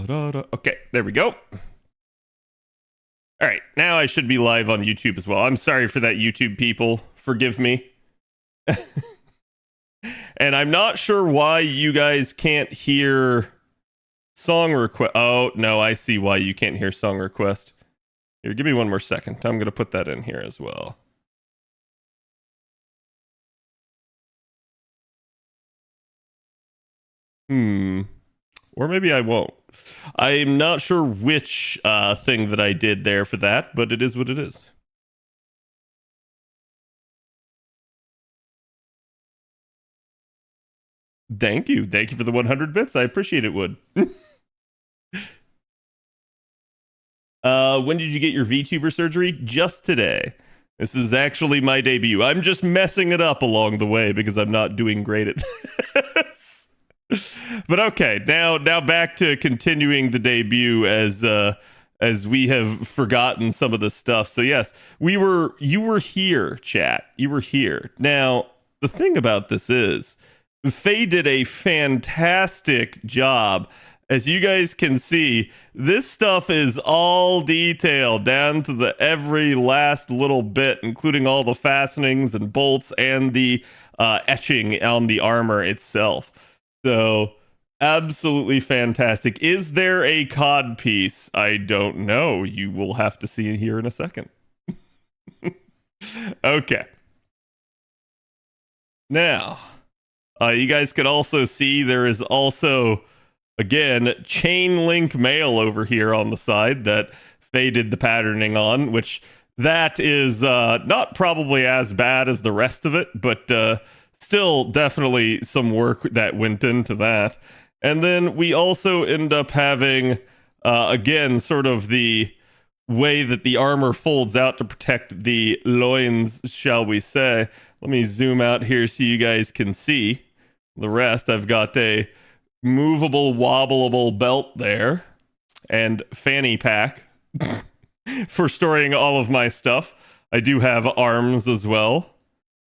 Okay, there we go. All right, now I should be live on YouTube as well. I'm sorry for that, YouTube people. Forgive me. And I'm not sure why you guys can't hear song request. Oh, no, I see why you can't hear song request. Here, give me one more second. I'm going to put that in here as well. Or maybe I won't. I'm not sure which thing that I did there for that, but it is what it is. Thank you. Thank you for the 100 bits. I appreciate it, Wood. When did you get your VTuber surgery? Just today. This is actually my debut. I'm just messing it up along the way because I'm not doing great at this. But okay, now back to continuing the debut as we have forgotten some of the stuff. So yes, you were here, chat. You were here. Now, the thing about this is Faye did a fantastic job. As you guys can see, this stuff is all detailed down to the every last little bit, including all the fastenings and bolts and the etching on the armor itself. So, absolutely fantastic. Is there a COD piece? I don't know. You will have to see it here in a second. Okay. Now, you guys can also see there is also, again, chain link mail over here on the side that Faye did the patterning on, which that is not probably as bad as the rest of it, but still definitely some work that went into that. And then we also end up having, again, sort of the way that the armor folds out to protect the loins, shall we say. Let me zoom out here so you guys can see the rest. I've got a movable, wobbleable belt there and fanny pack for storing all of my stuff. I do have arms as well.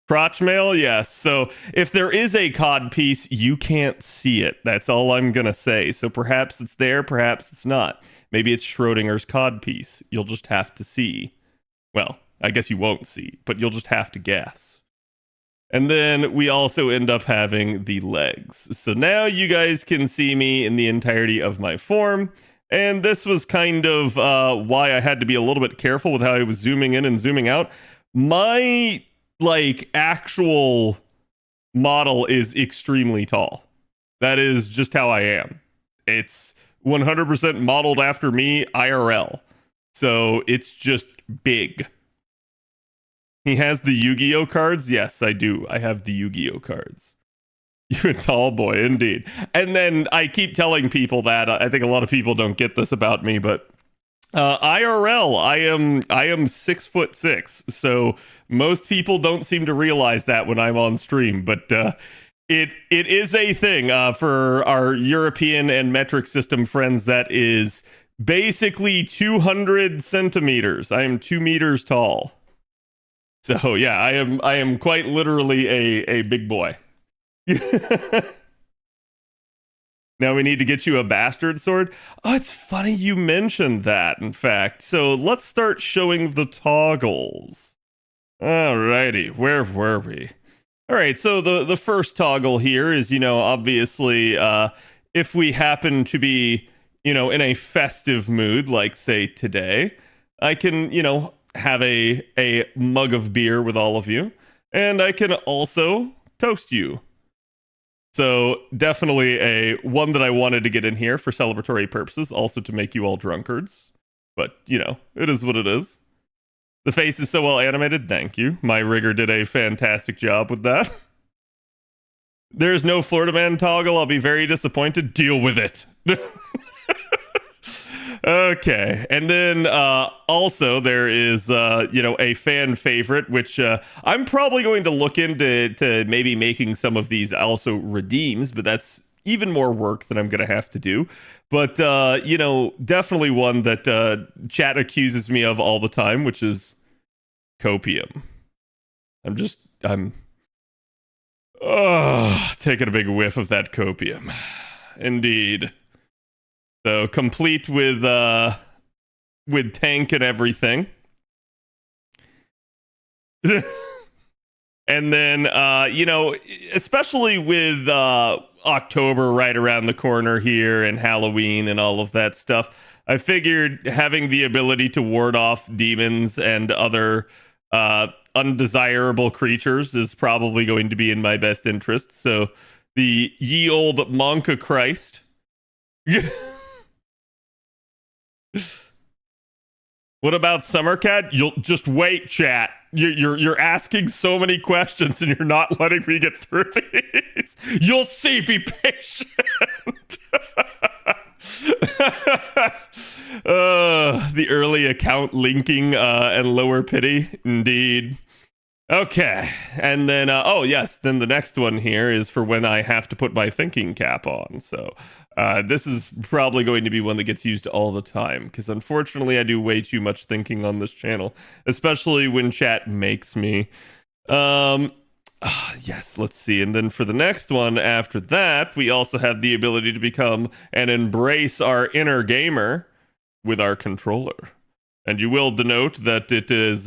Crotch mail, yes. So if there is a COD piece, you can't see it. That's all I'm going to say. So perhaps it's there, perhaps it's not. Maybe it's Schrodinger's COD piece. You'll just have to see. Well, I guess you won't see, but you'll just have to guess. And then we also end up having the legs. So now you guys can see me in the entirety of my form. And this was kind of why I had to be a little bit careful with how I was zooming in and zooming out. My actual model is extremely tall. That is just how I am. It's 100% modeled after me IRL. So it's just big. He has the Yu-Gi-Oh cards? Yes, I do. I have the Yu-Gi-Oh cards. You're a tall boy, indeed. And then I keep telling people that. I think a lot of people don't get this about me, but IRL, I am 6'6", so most people don't seem to realize that when I'm on stream, but it is a thing for our European and metric system friends. That is basically 200 centimeters. I am 2 meters tall. So yeah, I am quite literally a big boy. Now we need to get you a bastard sword. Oh, it's funny you mentioned that, in fact. So let's start showing the toggles. Alrighty, where were we? Alright, so the first toggle here is, obviously, if we happen to be, in a festive mood, like, say, today, I can, have a mug of beer with all of you, and I can also toast you. So definitely a one that I wanted to get in here for celebratory purposes, also to make you all drunkards. But, it is what it is. The face is so well animated, thank you. My rigger did a fantastic job with that. There's no Florida Man toggle, I'll be very disappointed. Deal with it. Okay, and then also there is, a fan favorite, which I'm probably going to look into maybe making some of these also redeems, but that's even more work that I'm going to have to do. But, definitely one that chat accuses me of all the time, which is copium. I'm taking a big whiff of that copium. Indeed. So complete with tank and everything. And then especially with October right around the corner here and Halloween and all of that stuff, I figured having the ability to ward off demons and other undesirable creatures is probably going to be in my best interest. So the ye old Monk of Christ. What about Summercat? You'll just wait, chat. You're asking so many questions and you're not letting me get through these. You'll see. Be patient. The early account linking and lower pity, indeed. Okay, and then oh yes, then the next one here is for when I have to put my thinking cap on. So this is probably going to be one that gets used all the time because unfortunately I do way too much thinking on this channel, especially when chat makes me. Yes, let's see. And then for the next one after that, we also have the ability to become and embrace our inner gamer with our controller. And you will denote that it is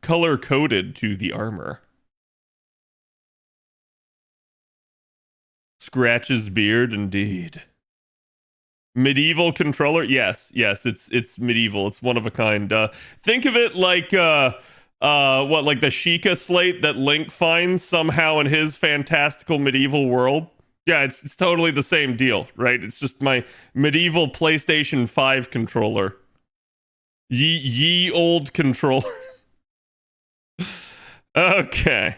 color coded to the armor. Scratch's beard, indeed. Medieval controller, yes, it's medieval. It's one of a kind. Think of it like like the Sheikah slate that Link finds somehow in his fantastical medieval world. Yeah, it's totally the same deal, right? It's just my medieval PlayStation 5 controller. Ye old controller. Okay.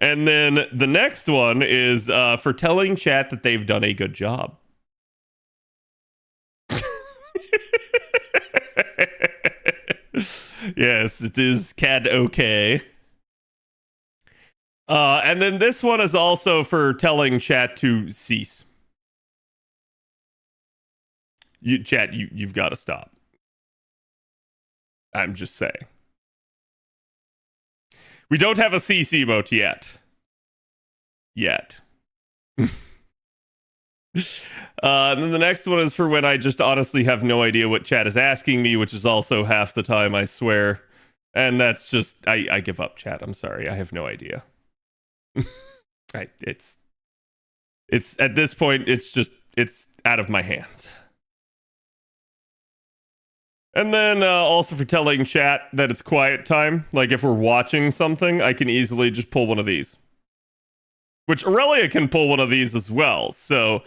And then the next one is for telling chat that they've done a good job. Yes, it is CAD okay. And then this one is also for telling chat to cease. Chat, you've got to stop. I'm just saying. We don't have a cease emote yet. And then the next one is for when I just honestly have no idea what chat is asking me, which is also half the time, I swear. And that's just, I give up, chat. I'm sorry. I have no idea. It's at this point, it's out of my hands. And then also for telling chat that it's quiet time. Like if we're watching something, I can easily just pull one of these. Which Aurelia can pull one of these as well. So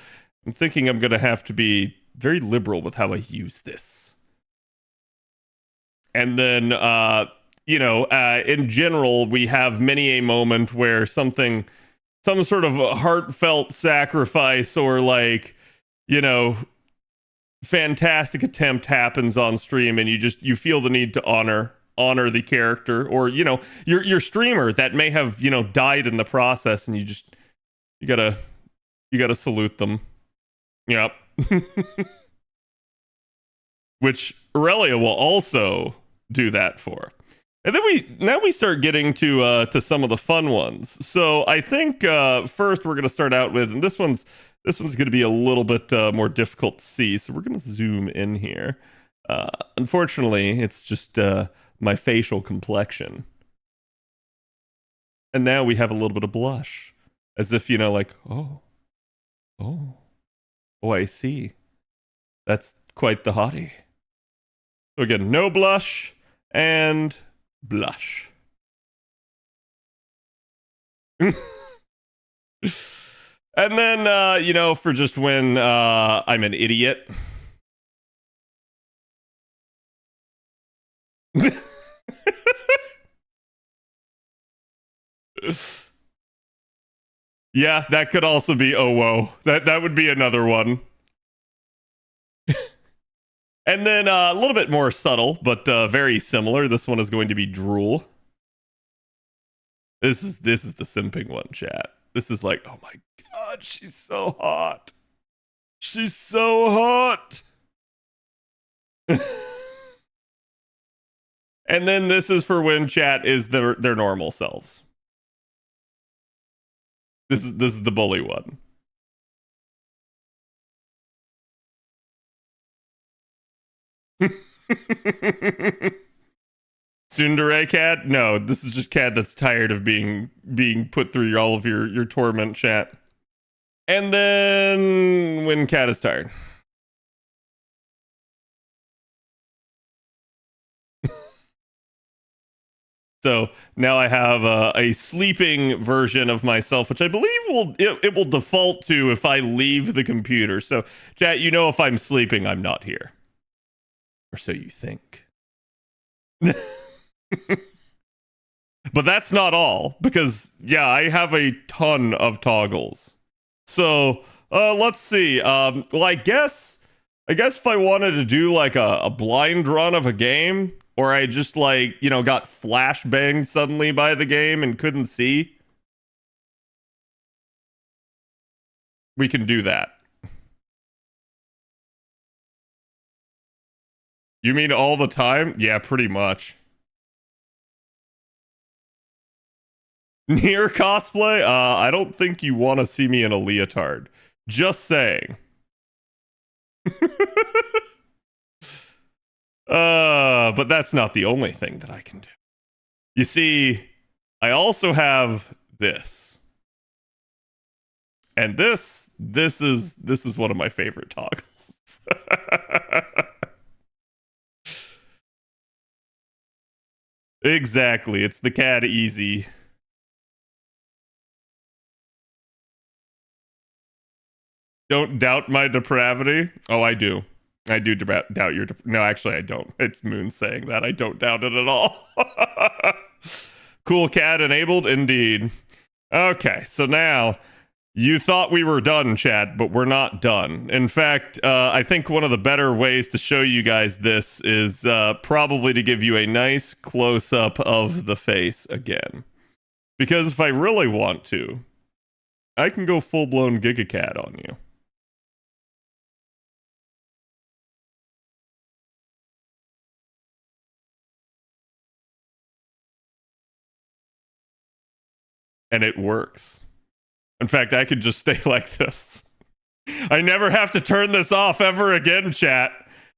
I'm thinking I'm going to have to be very liberal with how I use this. And then, in general, we have many a moment where some sort of heartfelt sacrifice or fantastic attempt happens on stream and you feel the need to honor the character or your streamer that may have died in the process and you gotta salute them. Yep. Which Aurelia will also do that for. And then we start getting to some of the fun ones. So I think first we're gonna start out with, and this one's gonna be a little bit more difficult to see. So we're gonna zoom in here. Unfortunately, it's just my facial complexion. And now we have a little bit of blush. As if, oh, I see. That's quite the hottie. So again, no blush and blush. And then, for just when I'm an idiot. Yeah, that could also be oh whoa. That would be another one. And then a little bit more subtle, but very similar. This one is going to be drool. This is the simping one, chat. This is like, oh my god, she's so hot. She's so hot. And then this is for when chat is their normal selves. This is the bully one. Tsundere cat? No, this is just cat that's tired of being put through all of your torment, chat. And then when cat is tired. So now I have a sleeping version of myself, which I believe it will default to if I leave the computer. So, chat, you know, if I'm sleeping, I'm not here, or so you think. But that's not all, because yeah, I have a ton of toggles. So let's see. Well, I guess if I wanted to do like a blind run of a game, or I just like, you know, got flashbanged suddenly by the game and couldn't see, we can do that. You mean all the time? Yeah, pretty much. Near cosplay? I don't think you want to see me in a leotard. Just saying. But that's not the only thing that I can do. You see, I also have this. And this is one of my favorite toggles. Exactly. It's the cat easy. Don't doubt my depravity. Oh, I do. I do doubt your. No, actually, I don't. It's Moon saying that. I don't doubt it at all. Cool cat enabled, indeed. Okay, so now you thought we were done, chat, but we're not done. In fact, I think one of the better ways to show you guys this is probably to give you a nice close up of the face again. Because if I really want to, I can go full blown Giga Cat on you. And it works. In fact, I could just stay like this. I never have to turn this off ever again, chat.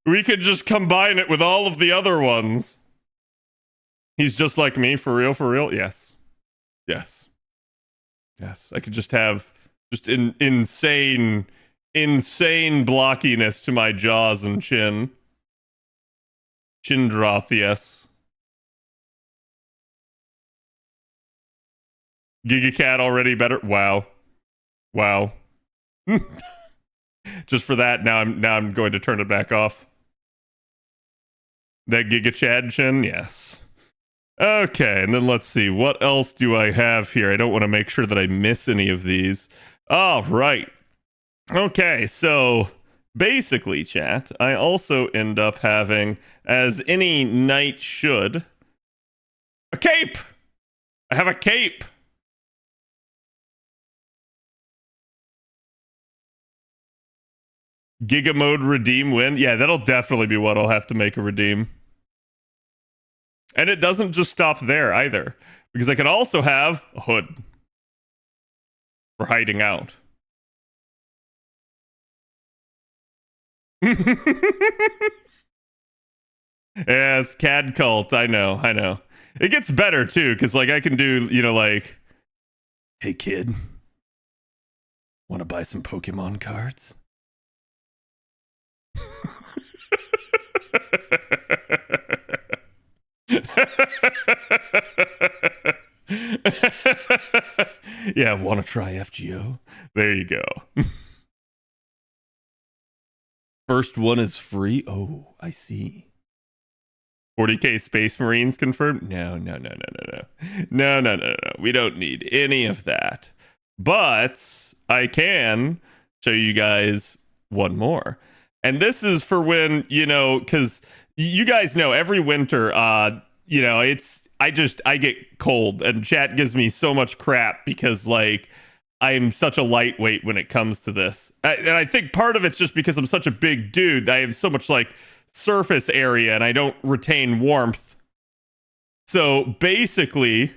We could just combine it with all of the other ones. He's just like me, for real, for real? Yes. Yes. Yes. I could just have just insane blockiness to my jaws and chin. Khadroth, yes. Giga Cat already better. Wow. Wow. Just for that, now I'm going to turn it back off. That Giga Chad chin, yes. Okay, and then let's see. What else do I have here? I don't want to make sure that I miss any of these. All right. Okay, so basically, chat, I also end up having, as any knight should, a cape. I have a cape. Giga mode redeem win. Yeah, that'll definitely be what I'll have to make a redeem. And it doesn't just stop there either, because I can also have a hood for hiding out. Yes, Cad Cult. I know. It gets better too, because like I can do, you know, like, hey kid, want to buy some Pokemon cards? Yeah, want to try FGO? There you go. First one is free. Oh, I see. 40k Space Marines confirmed? No. We don't need any of that. But I can show you guys one more. And this is for when, you know, because you guys know every winter, you know, I get cold and chat gives me so much crap because like I'm such a lightweight when it comes to this. And I think part of it's just because I'm such a big dude. I have so much like surface area and I don't retain warmth. So basically,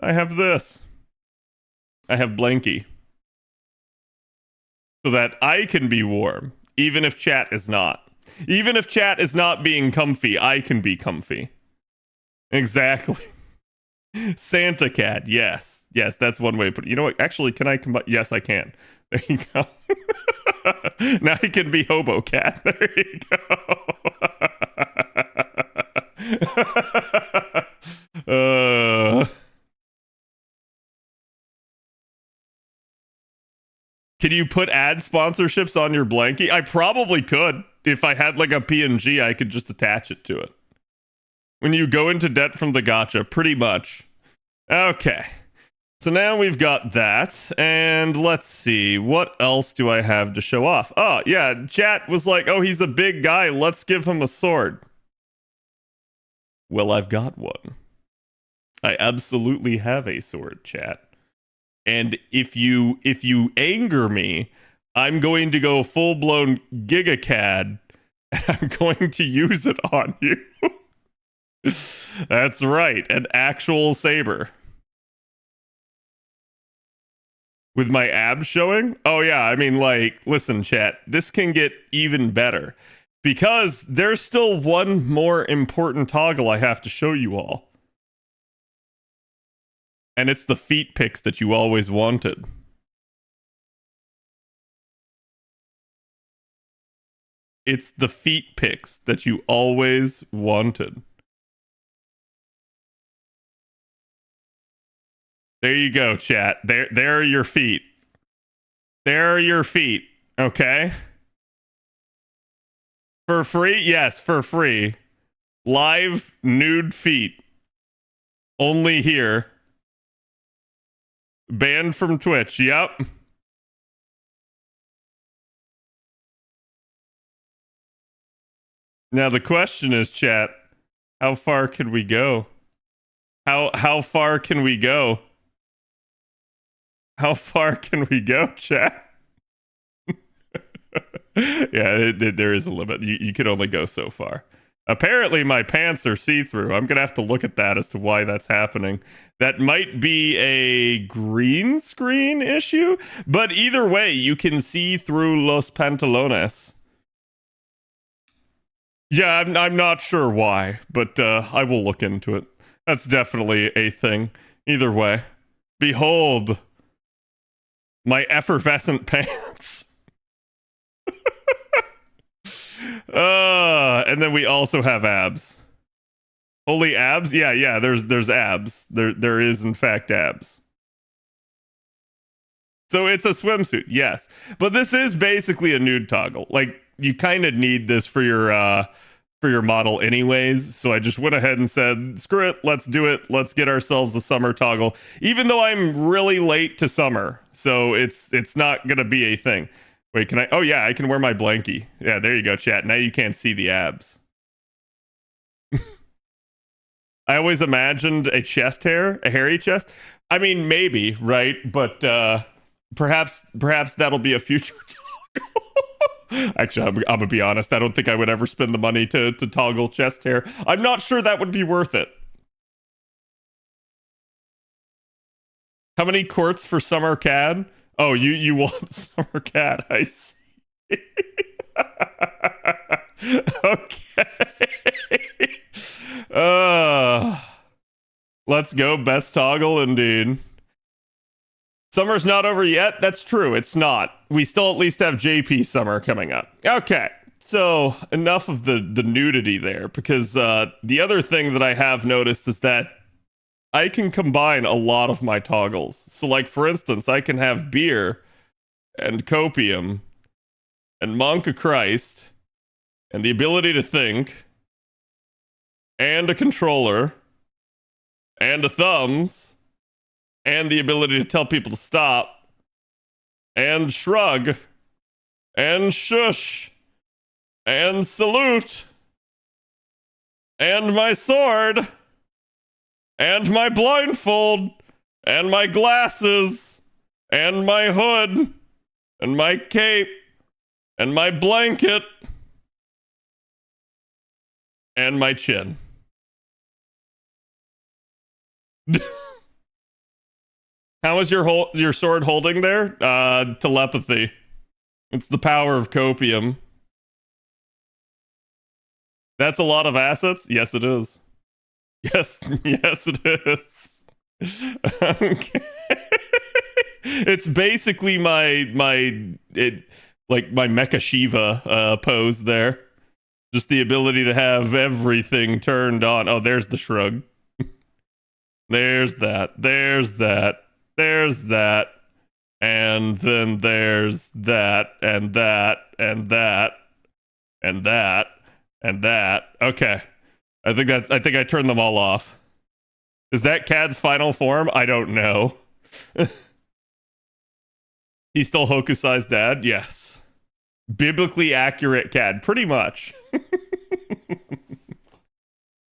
I have this. I have Blanky. So that I can be warm. even if chat is not. Even if chat is not being comfy, I can be comfy. Exactly. Santa cat, yes. Yes, that's one way to put it. You know what? Actually, can I combine? Yes, I can. There you go. Now he can be hobo cat. There you go. Can you put ad sponsorships on your blankie? I probably could. If I had like a PNG, I could just attach it to it. When you go into debt from the gacha, pretty much. Okay. So now we've got that, and let's see, what else do I have to show off? Oh, yeah, chat was like, oh, he's a big guy, let's give him a sword. Well, I've got one. I absolutely have a sword, chat. And if you anger me, I'm going to go full-blown gigacad, and I'm going to use it on you. That's right, an actual saber. With my abs showing? Oh yeah, I mean, like, listen, chat, this can get even better. Because there's still one more important toggle I have to show you all. And it's the feet pics that you always wanted. It's the feet pics that you always wanted. There you go, chat. There are your feet. There are your feet. Okay? For free? Yes, for free. Live nude feet. Only here. Banned from Twitch. Yep. Now the question is, chat, how far can we go? How far can we go? How far can we go, chat? Yeah, there is a limit. You can only go so far. Apparently, my pants are see-through. I'm going to have to look at that as to why that's happening. That might be a green screen issue, but either way, you can see through los pantalones. Yeah, I'm not sure why, but I will look into it. That's definitely a thing. Either way. Behold, my effervescent pants. And then we also have abs. Holy abs? Yeah, there's abs. There is in fact abs. So it's a swimsuit, yes. But this is basically a nude toggle. Like, you kind of need this for your model anyways. So I just went ahead and said, screw it, let's do it. Let's get ourselves a summer toggle. Even though I'm really late to summer, so it's not gonna be a thing. Wait, can I? Oh yeah, I can wear my blankie. Yeah, there you go, chat. Now you can't see the abs. I always imagined a chest hair, a hairy chest. I mean, maybe, right? But perhaps that'll be a future toggle. Actually, I'm gonna be honest. I don't think I would ever spend the money to toggle chest hair. I'm not sure that would be worth it. How many quarts for summer cad? Oh, you want summer cat? I see. Okay. Let's go. Best toggle indeed. Summer's not over yet. That's true. It's not. We still at least have JP summer coming up. Okay. So enough of the nudity there, because the other thing that I have noticed is that I can combine a lot of my toggles. So like, for instance, I can have beer and copium and Monk of Christ and the ability to think and a controller and a thumbs and the ability to tell people to stop and shrug and shush and salute and my sword and my blindfold and my glasses and my hood and my cape and my blanket and my chin. How is your sword holding there? Telepathy. It's the power of copium. That's a lot of assets. Yes, it is. Yes, yes, it is. Okay. It's basically my Mecha Shiva pose there. Just the ability to have everything turned on. Oh, there's the shrug. There's that. There's that. There's that. And then there's that and that and that and that and that. Okay. I think I turned them all off. Is that Cad's final form? I don't know. He's still Hokusai's dad? Yes. Biblically accurate Cad, pretty much.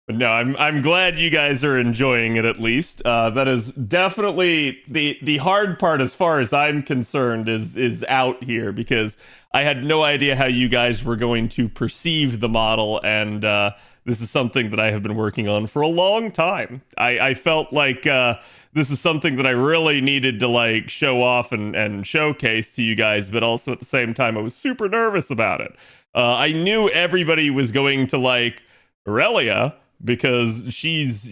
But no, I'm glad you guys are enjoying it at least. That is definitely the hard part as far as I'm concerned is out here because I had no idea how you guys were going to perceive the model, and this is something that I have been working on for a long time. I felt like this is something that I really needed to like show off and showcase to you guys, but also at the same time I was super nervous about it. I knew everybody was going to like Aurelia because she's,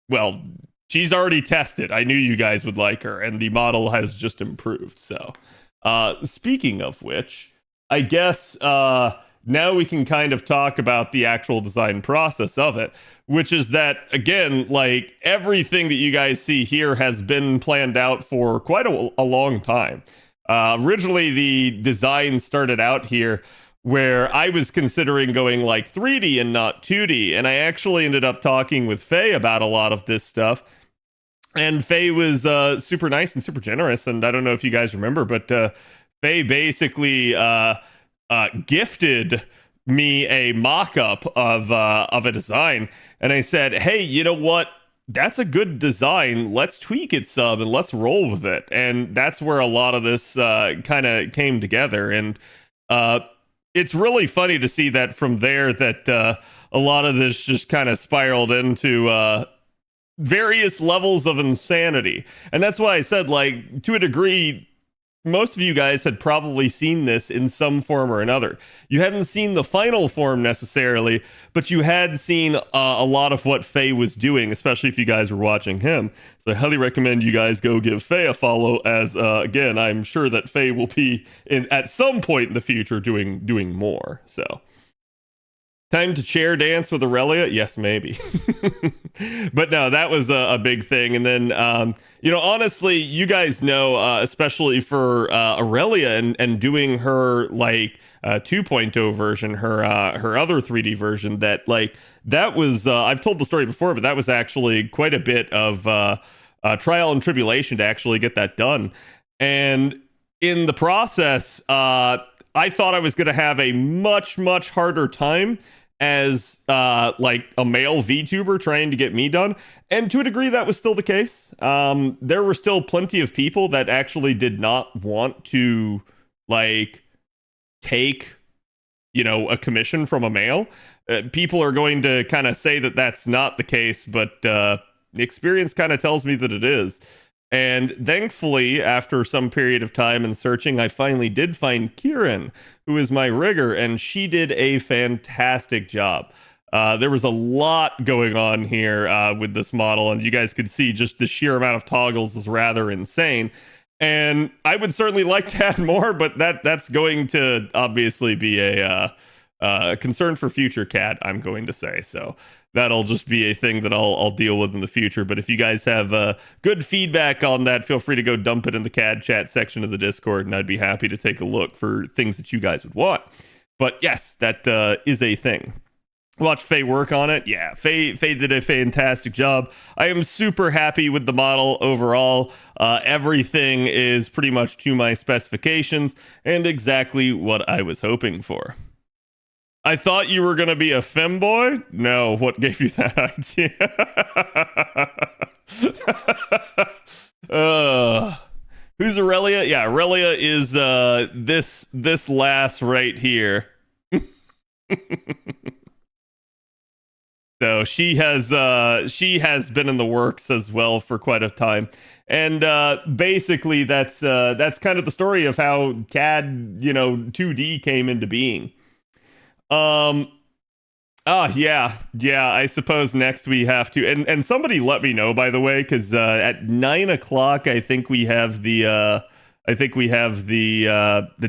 well, she's already tested. I knew you guys would like her, and the model has just improved. So, speaking of which, I guess now we can kind of talk about the actual design process of it, which is that, again, like everything that you guys see here has been planned out for quite a long time. Originally, the design started out here where I was considering going like 3D and not 2D. And I actually ended up talking with Faye about a lot of this stuff. And Faye was super nice and super generous. And I don't know if you guys remember, but Faye basically gifted me a mock-up of a design. And I said, hey, you know what? That's a good design. Let's tweak it some and let's roll with it. And that's where a lot of this kind of came together. And it's really funny to see that from there that a lot of this just kind of spiraled into various levels of insanity. And that's why I said, like, to a degree, most of you guys had probably seen this in some form or another. You hadn't seen the final form necessarily, but you had seen a lot of what Faye was doing, especially if you guys were watching him. So I highly recommend you guys go give Faye a follow, as again, I'm sure that Faye will be at some point in the future doing more. So time to chair dance with Aurelia? Yes, maybe. But no, that was a big thing. And then, honestly, you guys know, especially for Aurelia and doing her like 2.0 version, her other 3D version, that like that was I've told the story before, but that was actually quite a bit of trial and tribulation to actually get that done. And in the process, I thought I was going to have a much harder time as like a male VTuber trying to get me done, and to a degree that was still the case. There were still plenty of people that actually did not want to like take a commission from a male. People are going to kind of say that that's not the case, but the experience kind of tells me that it is. And thankfully, after some period of time and searching, I finally did find Kieran, who is my rigger, and she did a fantastic job. There was a lot going on here with this model, and you guys could see just the sheer amount of toggles is rather insane. And I would certainly like to add more, but that's going to obviously be a concern for future Cad, I'm going to say. So that'll just be a thing that I'll deal with in the future. But if you guys have good feedback on that, feel free to go dump it in the CAD chat section of the Discord, and I'd be happy to take a look for things that you guys would want. But yes, that is a thing. Watch Faye work on it. Yeah, Faye did a fantastic job. I am super happy with the model overall. Everything is pretty much to my specifications and exactly what I was hoping for. I thought you were going to be a femboy? No, what gave you that idea? Who's Aurelia? Yeah, Aurelia is this lass right here. So she has been in the works as well for quite a time. And basically that's kind of the story of how CAD, 2D came into being. Oh yeah. I suppose next we have to, and somebody let me know, by the way, because at 9 o'clock I think we have the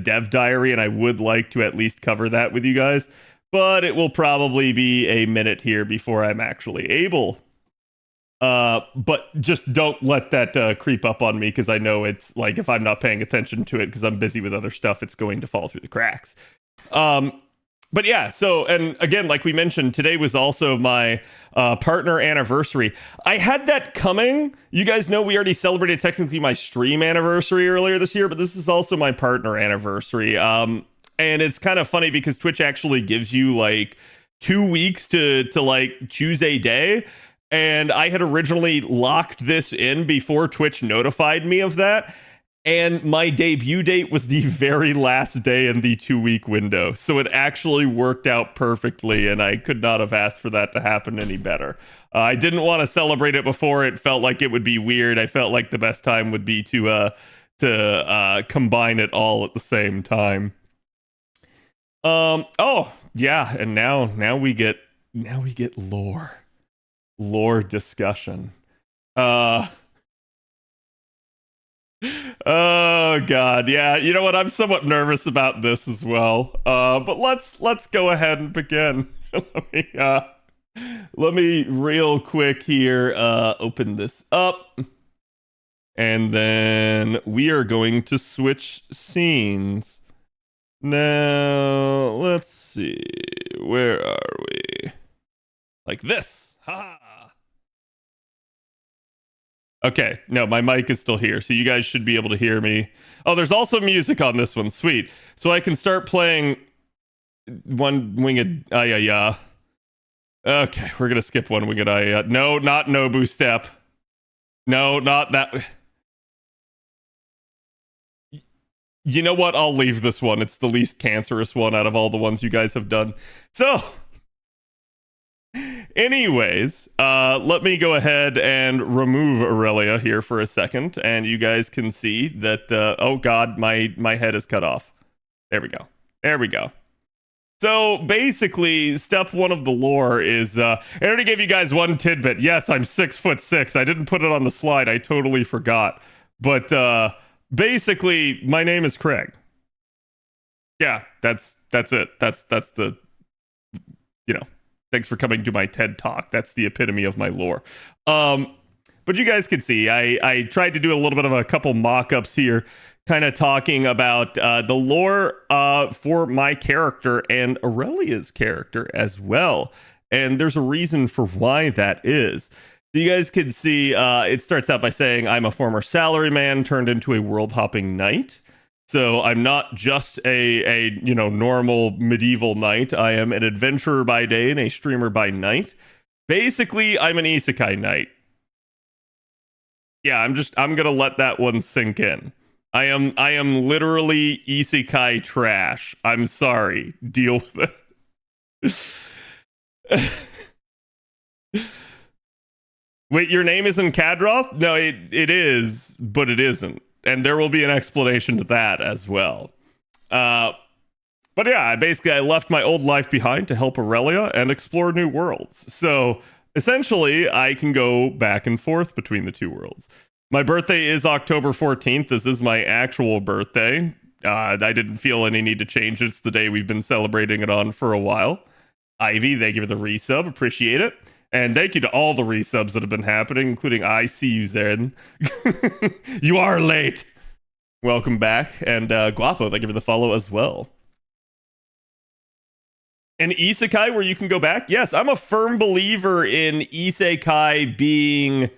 dev diary, and I would like to at least cover that with you guys. But it will probably be a minute here before I'm actually able. But just don't let that creep up on me, because I know it's like, if I'm not paying attention to it because I'm busy with other stuff, it's going to fall through the cracks. But yeah, so, and again, like we mentioned, today was also my partner anniversary. I had that coming. You guys know we already celebrated technically my stream anniversary earlier this year, but this is also my partner anniversary. And it's kind of funny because Twitch actually gives you like 2 weeks to like choose a day. And I had originally locked this in before Twitch notified me of that. And my debut date was the very last day in the 2 week window. So it actually worked out perfectly, and I could not have asked for that to happen any better. I didn't want to celebrate it before. It felt like it would be weird. I felt like the best time would be to combine it all at the same time. Oh, yeah, and now we get lore discussion. Oh god, yeah. You know what? I'm somewhat nervous about this as well. But let's go ahead and begin. let me real quick here open this up, and then we are going to switch scenes. Now let's see, where are we? Like this. Ha. Okay, no, my mic is still here, so you guys should be able to hear me. Oh, there's also music on this one. Sweet. So I can start playing One Winged Ayaya. Okay, we're gonna skip One Winged Ayaya. No, not Nobu Step. No, not that. You know what? I'll leave this one. It's the least cancerous one out of all the ones you guys have done. So, anyways, let me go ahead and remove Aurelia here for a second, and you guys can see that, oh god, my head is cut off. There we go. There we go. So basically, step one of the lore is, I already gave you guys one tidbit. Yes, I'm 6'6". I didn't put it on the slide. I totally forgot. But basically, my name is Craig. Yeah, that's it. That's the, you know. Thanks for coming to my TED Talk. That's the epitome of my lore. But you guys can see, I tried to do a little bit of a couple mock-ups here, kind of talking about the lore for my character and Aurelia's character as well. And there's a reason for why that is. You guys can see, it starts out by saying, I'm a former salaryman turned into a world-hopping knight. So I'm not just a normal medieval knight. I am an adventurer by day and a streamer by night. Basically, I'm an isekai knight. Yeah, I'm gonna let that one sink in. I am literally isekai trash. I'm sorry. Deal with it. Wait, your name isn't Khadroth? No, it is, but it isn't. And there will be an explanation to that as well. But yeah, basically I left my old life behind to help Aurelia and explore new worlds. So essentially, I can go back and forth between the two worlds. My birthday is October 14th. This is my actual birthday. I didn't feel any need to change it. It's the day we've been celebrating it on for a while. Ivy, thank you for the resub. Appreciate it. And thank you to all the resubs that have been happening, including I See You Zen. You are late. Welcome back. And Guapo, thank you for the follow as well. An isekai where you can go back? Yes, I'm a firm believer in isekai being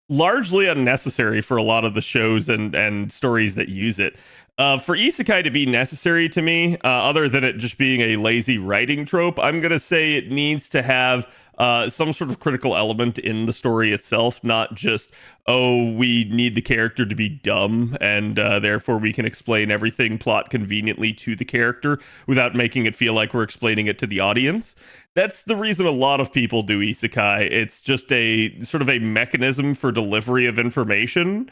largely unnecessary for a lot of the shows and stories that use it. For isekai to be necessary to me, other than it just being a lazy writing trope, I'm going to say it needs to have some sort of critical element in the story itself, not just, oh, we need the character to be dumb and therefore we can explain everything plot conveniently to the character without making it feel like we're explaining it to the audience. That's the reason a lot of people do isekai. It's just a sort of a mechanism for delivery of information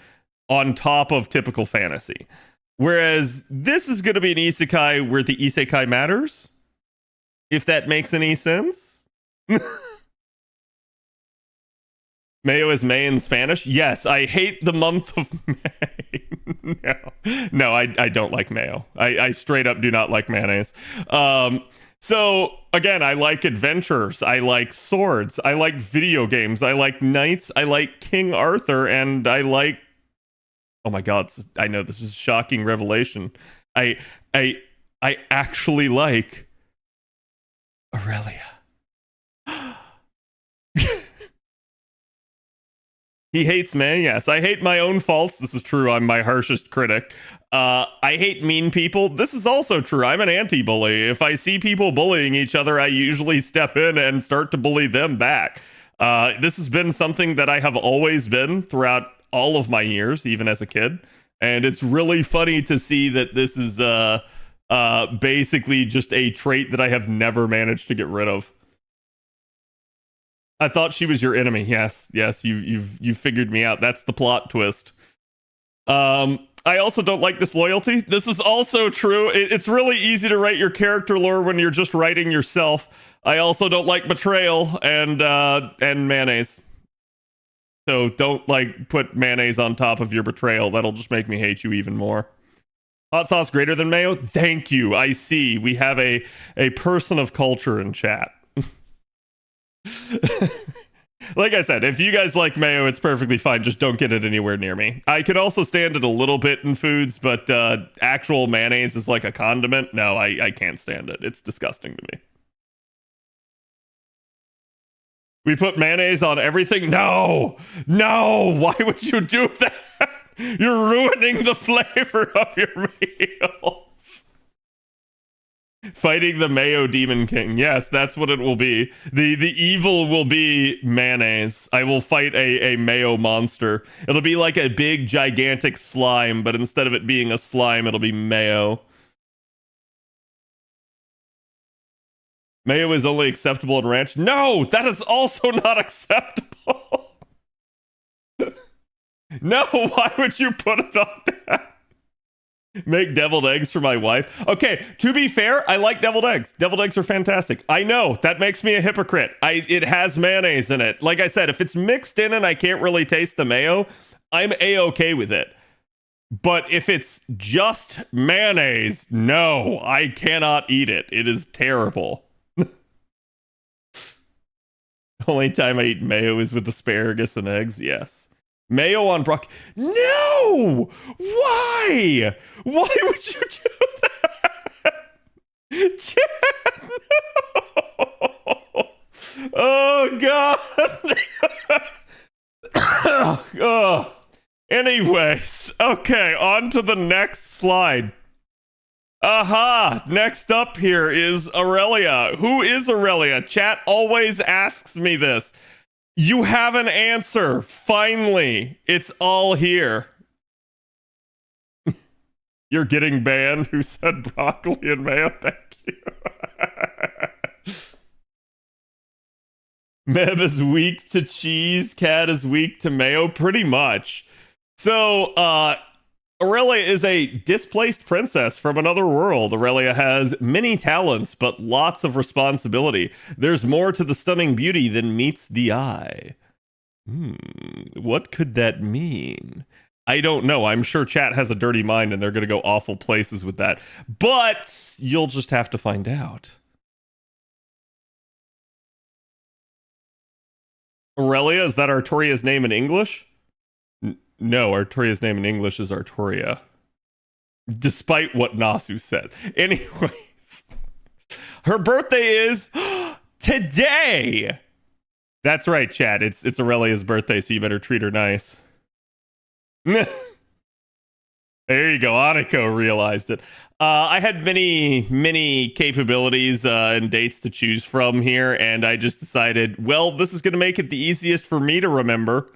on top of typical fantasy. Whereas this is going to be an isekai where the isekai matters. If that makes any sense. Mayo is May in Spanish? Yes, I hate the month of May. No, I don't like mayo. I straight up do not like mayonnaise. So, again, I like adventures. I like swords. I like video games. I like knights. I like King Arthur. And I like... Oh my god, I know this is a shocking revelation. I actually like Aurelia. He hates me, yes. I hate my own faults. This is true. I'm my harshest critic. I hate mean people. This is also true. I'm an anti-bully. If I see people bullying each other, I usually step in and start to bully them back. This has been something that I have always been throughout all of my years, even as a kid. And it's really funny to see that this is basically just a trait that I have never managed to get rid of. I thought she was your enemy. Yes, you've figured me out. That's the plot twist. I also don't like disloyalty. This is also true. It's really easy to write your character lore when you're just writing yourself. I also don't like betrayal and mayonnaise. So don't like put mayonnaise on top of your betrayal. That'll just make me hate you even more. Hot sauce greater than mayo? Thank you. I see. We have a person of culture in chat. Like I said, if you guys like mayo, it's perfectly fine. Just don't get it anywhere near me. I could also stand it a little bit in foods, but actual mayonnaise is like a condiment. No, I can't stand it. It's disgusting to me. We put mayonnaise on everything? No! Why would you do that? You're ruining the flavor of your meals. Fighting the Mayo Demon King. Yes, that's what it will be. The evil will be mayonnaise. I will fight a mayo monster. It'll be like a big, gigantic slime, but instead of it being a slime, it'll be mayo. Mayo is only acceptable in ranch. No, that is also not acceptable. No, why would you put it on that? Make deviled eggs for my wife. Okay, to be fair, I like deviled eggs. Deviled eggs are fantastic. I know, that makes me a hypocrite. It has mayonnaise in it. Like I said, if it's mixed in and I can't really taste the mayo, I'm A-okay with it. But if it's just mayonnaise, no, I cannot eat it. It is terrible. Only time I eat mayo is with asparagus and eggs, yes. Mayo on broccoli. No! Why? Why would you do that? Chad, no! Oh, God. Oh. Anyways, okay, on to the next slide. Aha! Next up here is Aurelia. Who is Aurelia? Chat always asks me this. You have an answer. Finally. It's all here. You're getting banned. Who said broccoli and mayo? Thank you. Meb is weak to cheese. Cat is weak to mayo. Pretty much. So, Aurelia is a displaced princess from another world. Aurelia has many talents, but lots of responsibility. There's more to the stunning beauty than meets the eye. What could that mean? I don't know. I'm sure chat has a dirty mind and they're going to go awful places with that. But you'll just have to find out. Aurelia, is that Artoria's name in English? No, Artoria's name in English is Artoria. Despite what Nasu said. Anyways. Her birthday is today! That's right, chat. It's Aurelia's birthday, so you better treat her nice. There you go. Aniko realized it. I had many capabilities and dates to choose from here, and I just decided, well, this is going to make it the easiest for me to remember.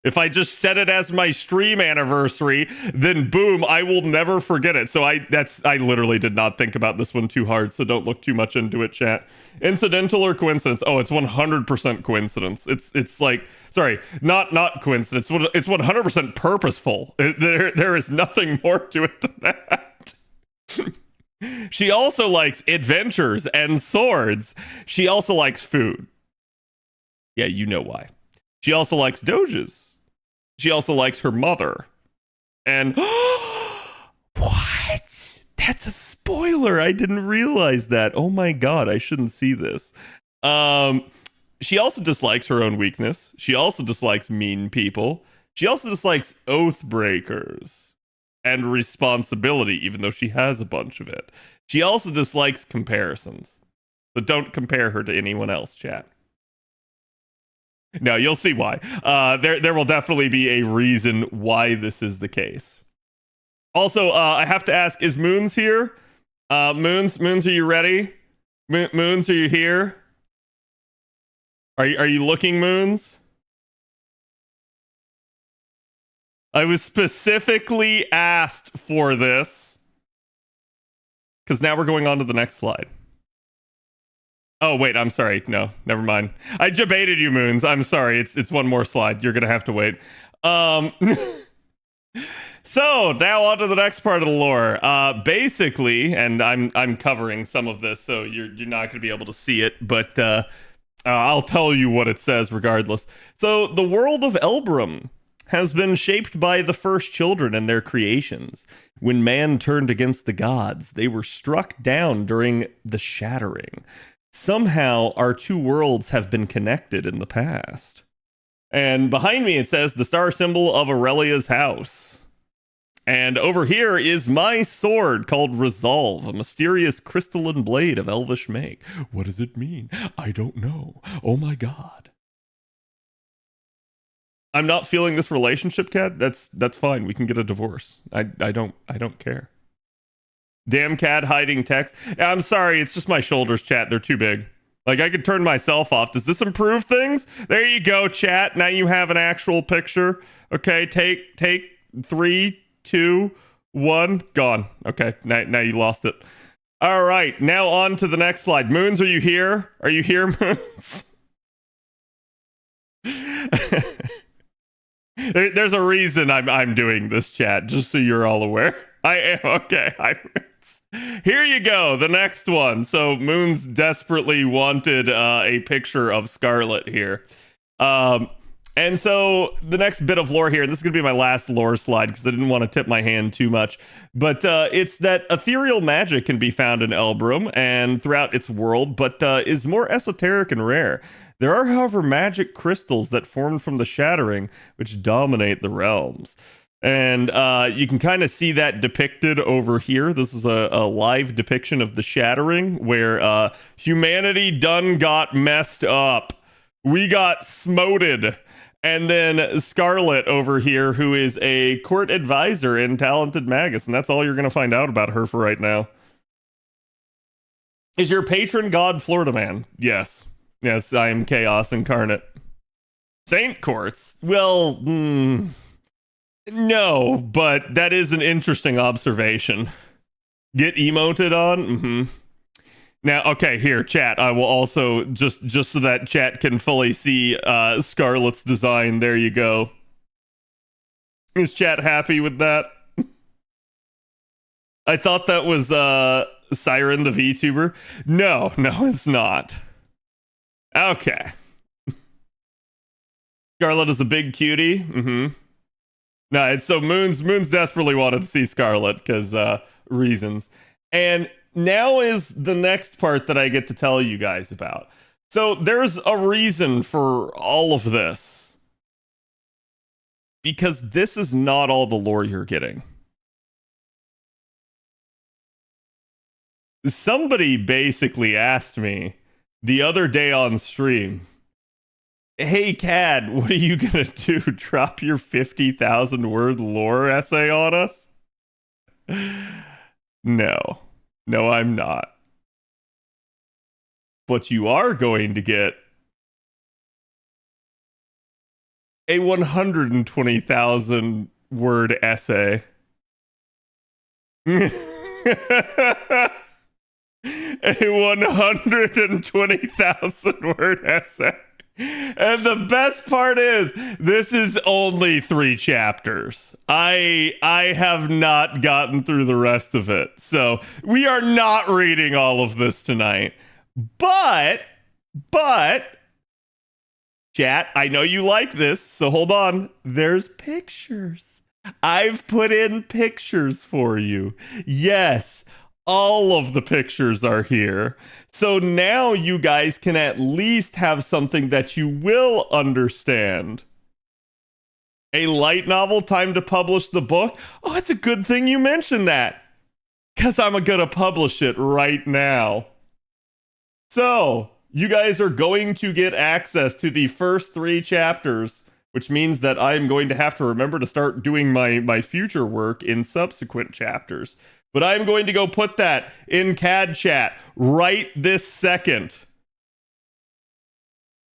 If I just set it as my stream anniversary, then boom, I will never forget it. So I literally did not think about this one too hard, so don't look too much into it, chat. Incidental or coincidence? Oh, it's 100% coincidence. It's like, sorry, not coincidence. It's 100% purposeful. There is nothing more to it than that. She also likes adventures and swords. She also likes food. Yeah, you know why. She also likes doges. She also likes her mother. And what? That's a spoiler. I didn't realize that. Oh my god, I shouldn't see this. She also dislikes her own weakness. She also dislikes mean people. She also dislikes oath breakers and responsibility, even though she has a bunch of it. She also dislikes comparisons. So don't compare her to anyone else, chat. No, you'll see why. There will definitely be a reason why this is the case. Also, I have to ask: is Moons here? Moons, are you ready? Moons, are you here? Are you looking, Moons? I was specifically asked for this because now we're going on to the next slide. Oh wait, I'm sorry. No, never mind. I debated you, Moons. I'm sorry. It's one more slide. You're gonna have to wait. So now on to the next part of the lore. Basically, and I'm covering some of this, so you're not gonna be able to see it, but I'll tell you what it says regardless. So the world of Elbrum has been shaped by the first children and their creations. When man turned against the gods, they were struck down during the shattering. Somehow, our two worlds have been connected in the past. And behind me, it says the star symbol of Aurelia's house. And over here is my sword called Resolve, a mysterious crystalline blade of elvish make. What does it mean? I don't know. Oh my god. I'm not feeling this relationship, Cat. That's fine. We can get a divorce. I don't care. Damn cat hiding text. I'm sorry, it's just my shoulders, chat. They're too big. Like, I could turn myself off. Does this improve things? There you go, chat. Now you have an actual picture. Okay, take 3, 2, 1, gone. Okay, now you lost it. All right, now on to the next slide. Moons, are you here? Are you here, Moons? There's a reason I'm doing this, chat, just so you're all aware. I am. Okay, here you go, the next one. So Moons desperately wanted a picture of Scarlet here. And so the next bit of lore here, and this is going to be my last lore slide because I didn't want to tip my hand too much, but it's that ethereal magic can be found in Elbrum and throughout its world, but is more esoteric and rare. There are, however, magic crystals that formed from the shattering, which dominate the realms. And you can kind of see that depicted over here. This is a live depiction of the shattering, where humanity done got messed up. We got smoted. And then Scarlet over here, who is a court advisor and talented magus, and that's all you're going to find out about her for right now. Is your patron god Florida Man? Yes. Yes, I am Chaos Incarnate. Saint Courts? Well, no, but that is an interesting observation. Get emoted on? Now, okay, here, chat. I will also, just so that chat can fully see Scarlet's design, there you go. Is chat happy with that? I thought that was Siren the VTuber. No, it's not. Okay. Scarlet is a big cutie. No, it's so Moons desperately wanted to see Scarlet because reasons. And now is the next part that I get to tell you guys about. So there's a reason for all of this. Because this is not all the lore you're getting. Somebody basically asked me the other day on stream, hey, Cad, what are you gonna do? Drop your 50,000 word lore essay on us? No, I'm not. But you are going to get a 120,000 word essay. A 120,000 word essay. And the best part is, this is only 3 chapters. I have not gotten through the rest of it. So we are not reading all of this tonight. But, chat, I know you like this, so hold on. There's pictures. I've put in pictures for you. Yes, all of the pictures are here. So now you guys can at least have something that you will understand. A light novel, time to publish the book? Oh, it's a good thing you mentioned that, because I'm going to publish it right now. So, you guys are going to get access to the first 3 chapters, which means that I'm going to have to remember to start doing my future work in subsequent chapters. But I'm going to go put that in CAD chat right this second.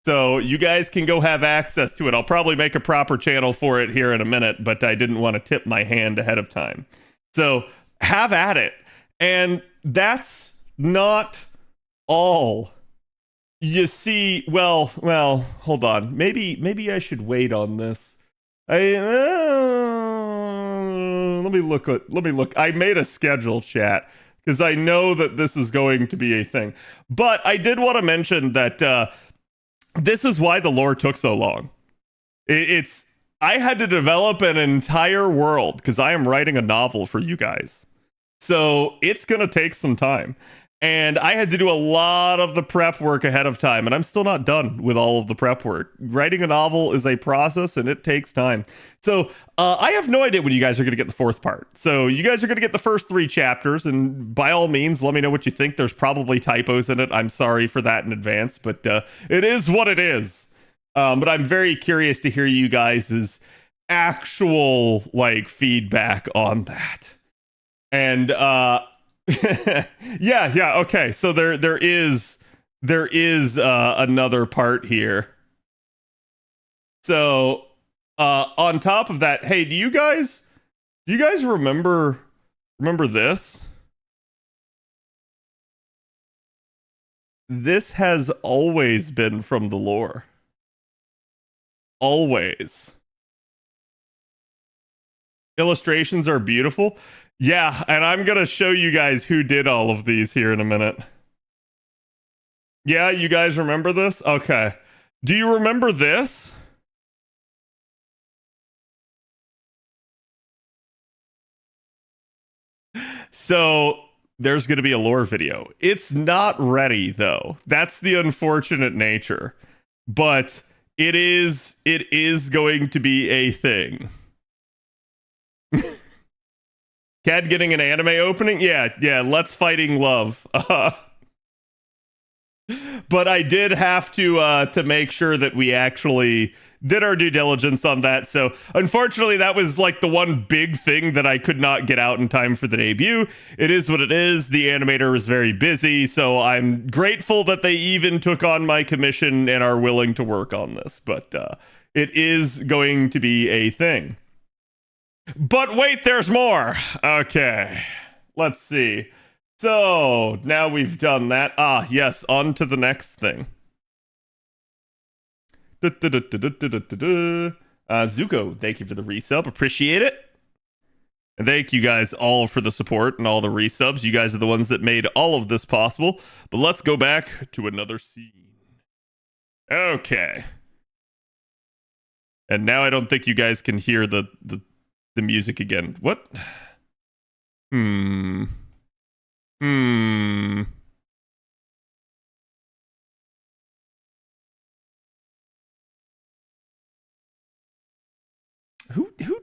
So you guys can go have access to it. I'll probably make a proper channel for it here in a minute, but I didn't want to tip my hand ahead of time. So have at it. And that's not all. You see, well, hold on. Maybe I should wait on this. Let me look. I made a schedule, chat, because I know that this is going to be a thing. But I did want to mention that this is why the lore took so long. I had to develop an entire world because I am writing a novel for you guys. So it's going to take some time. And I had to do a lot of the prep work ahead of time, and I'm still not done with all of the prep work. Writing a novel is a process, and it takes time. So I have no idea when you guys are going to get the 4th part. So you guys are going to get the first 3 chapters, and by all means, let me know what you think. There's probably typos in it. I'm sorry for that in advance, but it is what it is. But I'm very curious to hear you guys' actual feedback on that. And yeah, okay. So there is another part here. So on top of that, hey, do you guys remember this? This has always been from the lore. Always. Illustrations are beautiful. Yeah, and I'm going to show you guys who did all of these here in a minute. Yeah, you guys remember this? Okay. Do you remember this? So, there's going to be a lore video. It's not ready, though. That's the unfortunate nature. But it is going to be a thing. Cad getting an anime opening? Yeah, Let's Fighting Love. But I did have to make sure that we actually did our due diligence on that. So unfortunately, that was the one big thing that I could not get out in time for the debut. It is what it is. The animator was very busy, so I'm grateful that they even took on my commission and are willing to work on this. But it is going to be a thing. But wait, there's more. Okay, let's see. So now we've done that. Ah, yes, on to the next thing. Zuko, thank you for the resub. Appreciate it. And thank you guys all for the support and all the resubs. You guys are the ones that made all of this possible. But let's go back to another scene. Okay. And now I don't think you guys can hear the music again. What? Who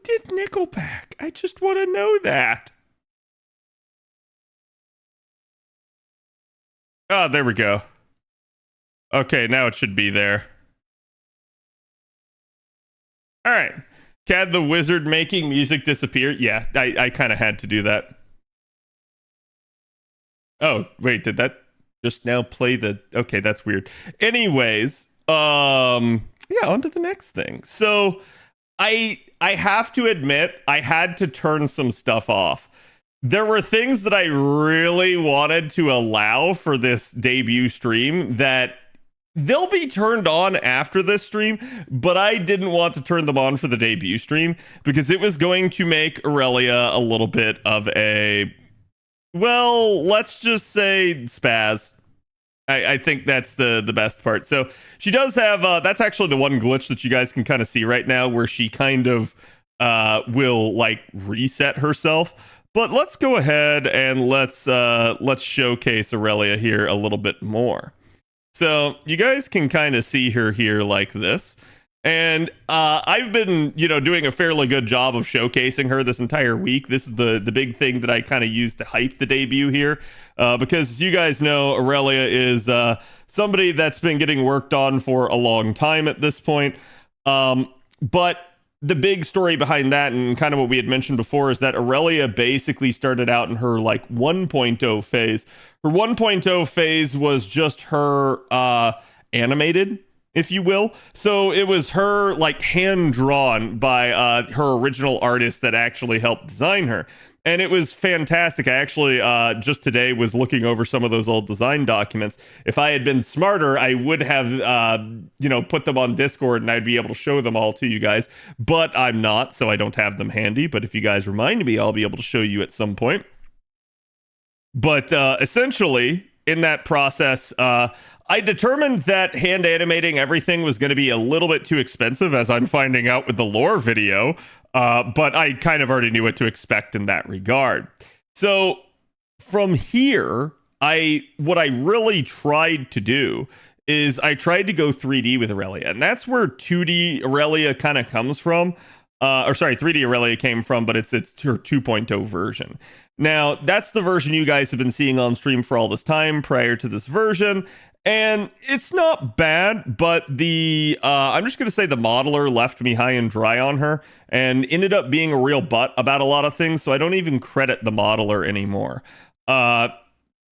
did Nickelback? I just want to know that. Oh, there we go. Okay, now it should be there. All right. Cad the Wizard making music disappear. Yeah, I kind of had to do that. Oh, wait, did that just now play the... Okay, that's weird. Anyways, yeah, on to the next thing. So, I have to admit, I had to turn some stuff off. There were things that I really wanted to allow for this debut stream that they'll be turned on after this stream, but I didn't want to turn them on for the debut stream because it was going to make Aurelia a little bit of a, well, let's just say spaz. I think that's the best part. So she does have, that's actually the one glitch that you guys can kind of see right now where she kind of will like reset herself. But let's go ahead and let's showcase Aurelia here a little bit more. So you guys can kind of see her here like this. And I've been, doing a fairly good job of showcasing her this entire week. This is the big thing that I kind of use to hype the debut here. Because as you guys know, Aurelia is somebody that's been getting worked on for a long time at this point. But the big story behind that, and kind of what we had mentioned before, is that Aurelia basically started out in her like 1.0 phase. Her 1.0 phase was just her animated, if you will. So it was her like hand drawn by her original artist that actually helped design her. And it was fantastic. I actually just today was looking over some of those old design documents. If I had been smarter, I would have, put them on Discord and I'd be able to show them all to you guys. But I'm not, so I don't have them handy. But if you guys remind me, I'll be able to show you at some point. But essentially, in that process, I determined that hand animating everything was going to be a little bit too expensive, as I'm finding out with the lore video. But I kind of already knew what to expect in that regard. So from here, what I really tried to do is I tried to go 3D with Aurelia, and that's where 2D Aurelia kind of comes from. 3D Aurelia came from, but it's her 2.0 version. Now, that's the version you guys have been seeing on stream for all this time prior to this version. And it's not bad, but I'm just going to say the modeler left me high and dry on her and ended up being a real butt about a lot of things, so I don't even credit the modeler anymore.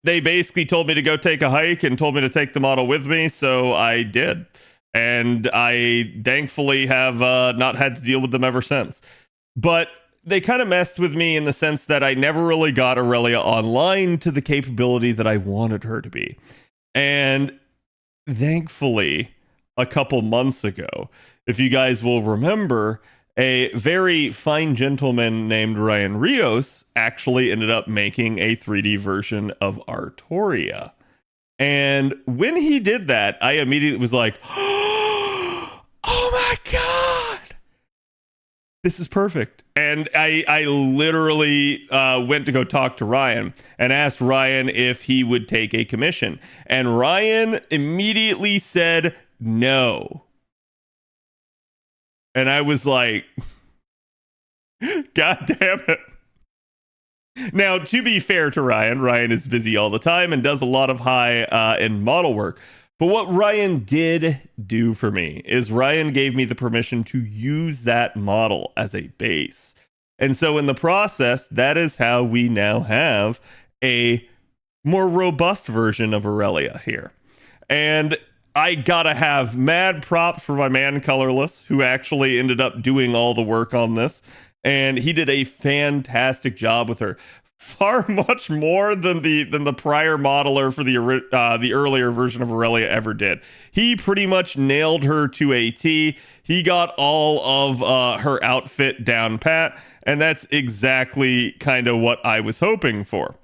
They basically told me to go take a hike and told me to take the model with me, so I did. And I thankfully have not had to deal with them ever since. But they kind of messed with me in the sense that I never really got Aurelia online to the capability that I wanted her to be. And thankfully, a couple months ago, if you guys will remember, a very fine gentleman named Ryan Rios actually ended up making a 3D version of Artoria. And when he did that, I immediately was like, oh my God, this is perfect. And I literally went to go talk to Ryan and asked Ryan if he would take a commission. And Ryan immediately said no. And I was like, God damn it. Now, to be fair to Ryan, Ryan is busy all the time and does a lot of high-end model work. But what Ryan did do for me is Ryan gave me the permission to use that model as a base. And so in the process, that is how we now have a more robust version of Aurelia here. And I gotta have mad props for my man Colorless, who actually ended up doing all the work on this. And he did a fantastic job with her. Far much more than the prior modeler for the earlier version of Aurelia ever did. He pretty much nailed her to a T. He got all of her outfit down pat, and that's exactly kind of what I was hoping for.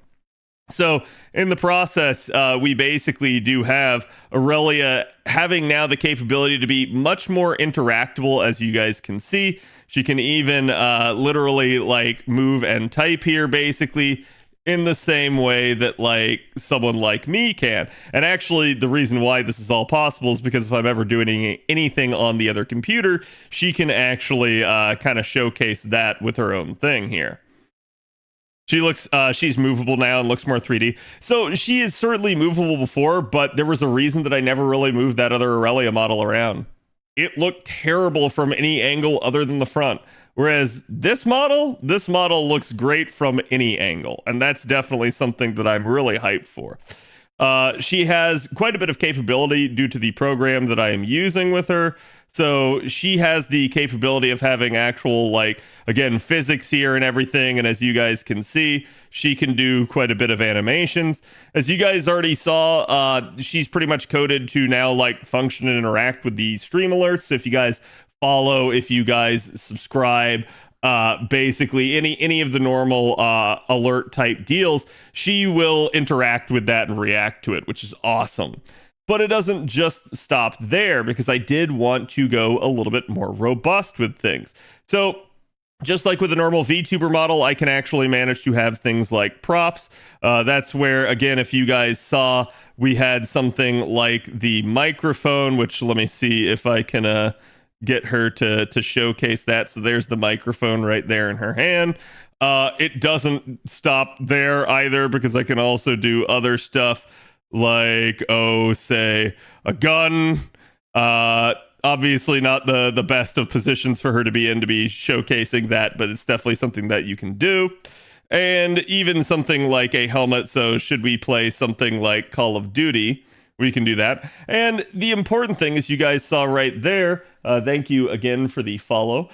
So in the process, we basically do have Aurelia having now the capability to be much more interactable, as you guys can see. She can even literally like move and type here, basically in the same way that like someone like me can. And actually, the reason why this is all possible is because if I'm ever doing anything on the other computer, she can actually kind of showcase that with her own thing here. She looks, she's movable now and looks more 3D. So she is certainly movable before, but there was a reason that I never really moved that other Aurelia model around. It looked terrible from any angle other than the front. Whereas this model looks great from any angle. And that's definitely something that I'm really hyped for. She has quite a bit of capability due to the program that I am using with her. So she has the capability of having actual, like, again, physics here and everything. And as you guys can see, she can do quite a bit of animations. As you guys already saw, she's pretty much coded to now like function and interact with the stream alerts. So if you guys follow, if you guys subscribe, basically any of the normal alert type deals, she will interact with that and react to it, which is awesome. But it doesn't just stop there, because I did want to go a little bit more robust with things. So just like with a normal VTuber model, I can actually manage to have things like props. That's where, again, if you guys saw, we had something like the microphone, which let me see if I can get her to showcase that. So there's the microphone right there in her hand. It doesn't stop there either, because I can also do other stuff like, oh, say a gun. Obviously not the best of positions for her to be in to be showcasing that, but it's definitely something that you can do. And even something like a helmet. So should we play something like Call of Duty, we can do that. And the important thing is, you guys saw right there, thank you again for the follow.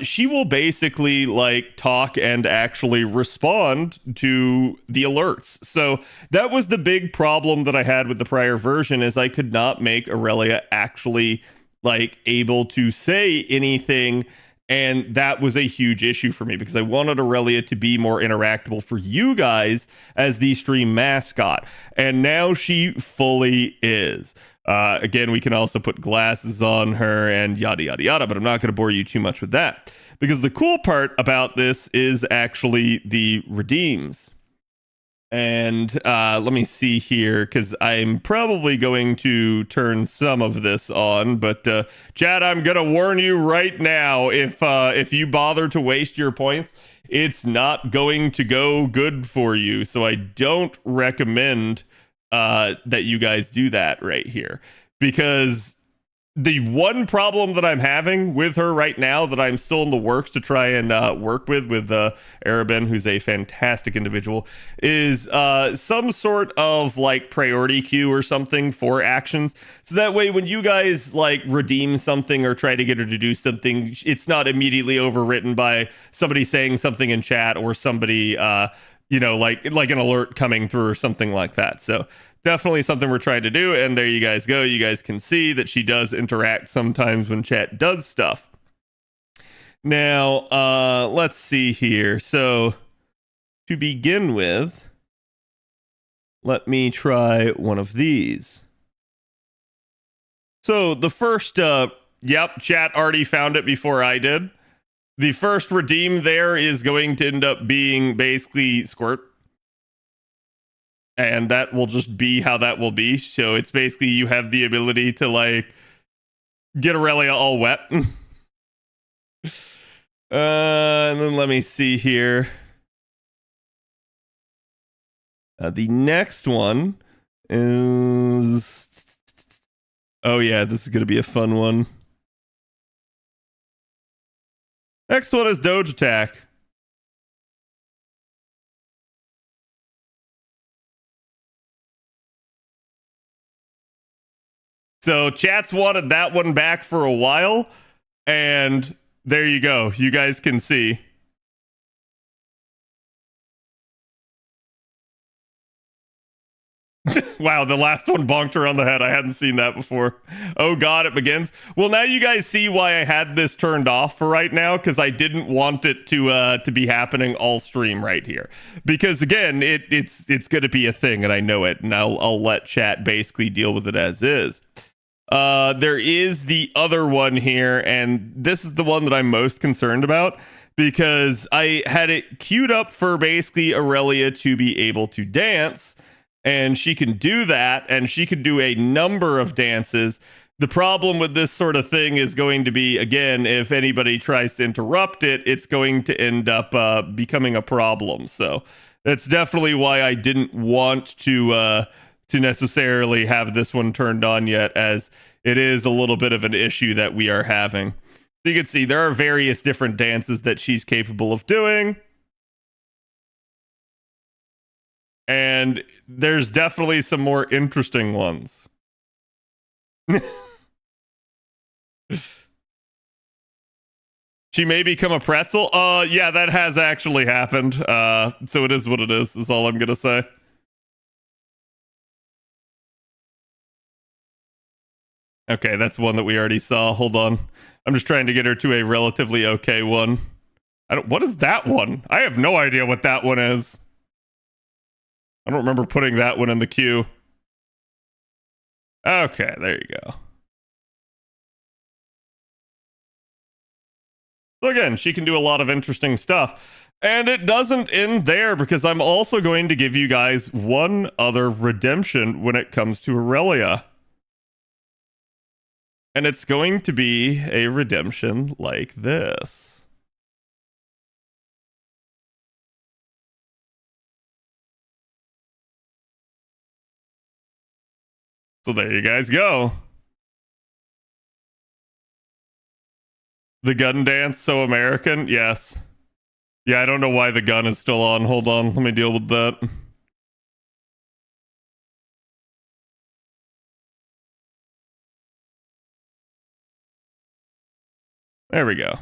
She will basically like talk and actually respond to the alerts. So that was the big problem that I had with the prior version, is I could not make Aurelia actually like able to say anything. And that was a huge issue for me, because I wanted Aurelia to be more interactable for you guys as the stream mascot. And now she fully is. Again, we can also put glasses on her and yada, yada, yada, but I'm not going to bore you too much with that, because the cool part about this is actually the redeems. And let me see here, because I'm probably going to turn some of this on. But Chad, I'm going to warn you right now, if you bother to waste your points, it's not going to go good for you. So I don't recommend that you guys do that right here, because the one problem that I'm having with her right now, that I'm still in the works to try and work with Arabin, who's a fantastic individual, is some sort of like priority queue or something for actions. So that way, when you guys like redeem something or try to get her to do something, it's not immediately overwritten by somebody saying something in chat, or somebody, like an alert coming through or something like that. So definitely something we're trying to do. And there you guys go. You guys can see that she does interact sometimes when chat does stuff. Now, let's see here. So to begin with, let me try one of these. So the first, yep, chat already found it before I did. The first redeem there is going to end up being basically Squirt. And that will just be how that will be. So it's basically, you have the ability to like get Aurelia all wet. And then let me see here. The next one is, oh yeah, this is gonna be a fun one. Next one is Doge Attack. So chat's wanted that one back for a while, and there you go. You guys can see. Wow, the last one bonked her on the head. I hadn't seen that before. Oh god, it begins. Well, now you guys see why I had this turned off for right now, because I didn't want it to be happening all stream right here. Because again, it's going to be a thing, and I know it, and I'll let chat basically deal with it as is. There is the other one here, and this is the one that I'm most concerned about, because I had it queued up for basically Aurelia to be able to dance, and she can do that, and she can do a number of dances. The problem with this sort of thing is going to be, again, if anybody tries to interrupt it, it's going to end up becoming a problem. So that's definitely why I didn't want to necessarily have this one turned on yet, as it is a little bit of an issue that we are having. So you can see there are various different dances that she's capable of doing. And there's definitely some more interesting ones. She may become a pretzel. Yeah, that has actually happened. So it is what it is all I'm gonna say. Okay, that's one that we already saw. Hold on. I'm just trying to get her to a relatively okay one. What is that one? I have no idea what that one is. I don't remember putting that one in the queue. Okay, there you go. So again, she can do a lot of interesting stuff. And it doesn't end there, because I'm also going to give you guys one other redemption when it comes to Aurelia. And it's going to be a redemption like this. So there you guys go. The gun dance, so American? Yes. Yeah, I don't know why the gun is still on. Hold on, let me deal with that. There we go.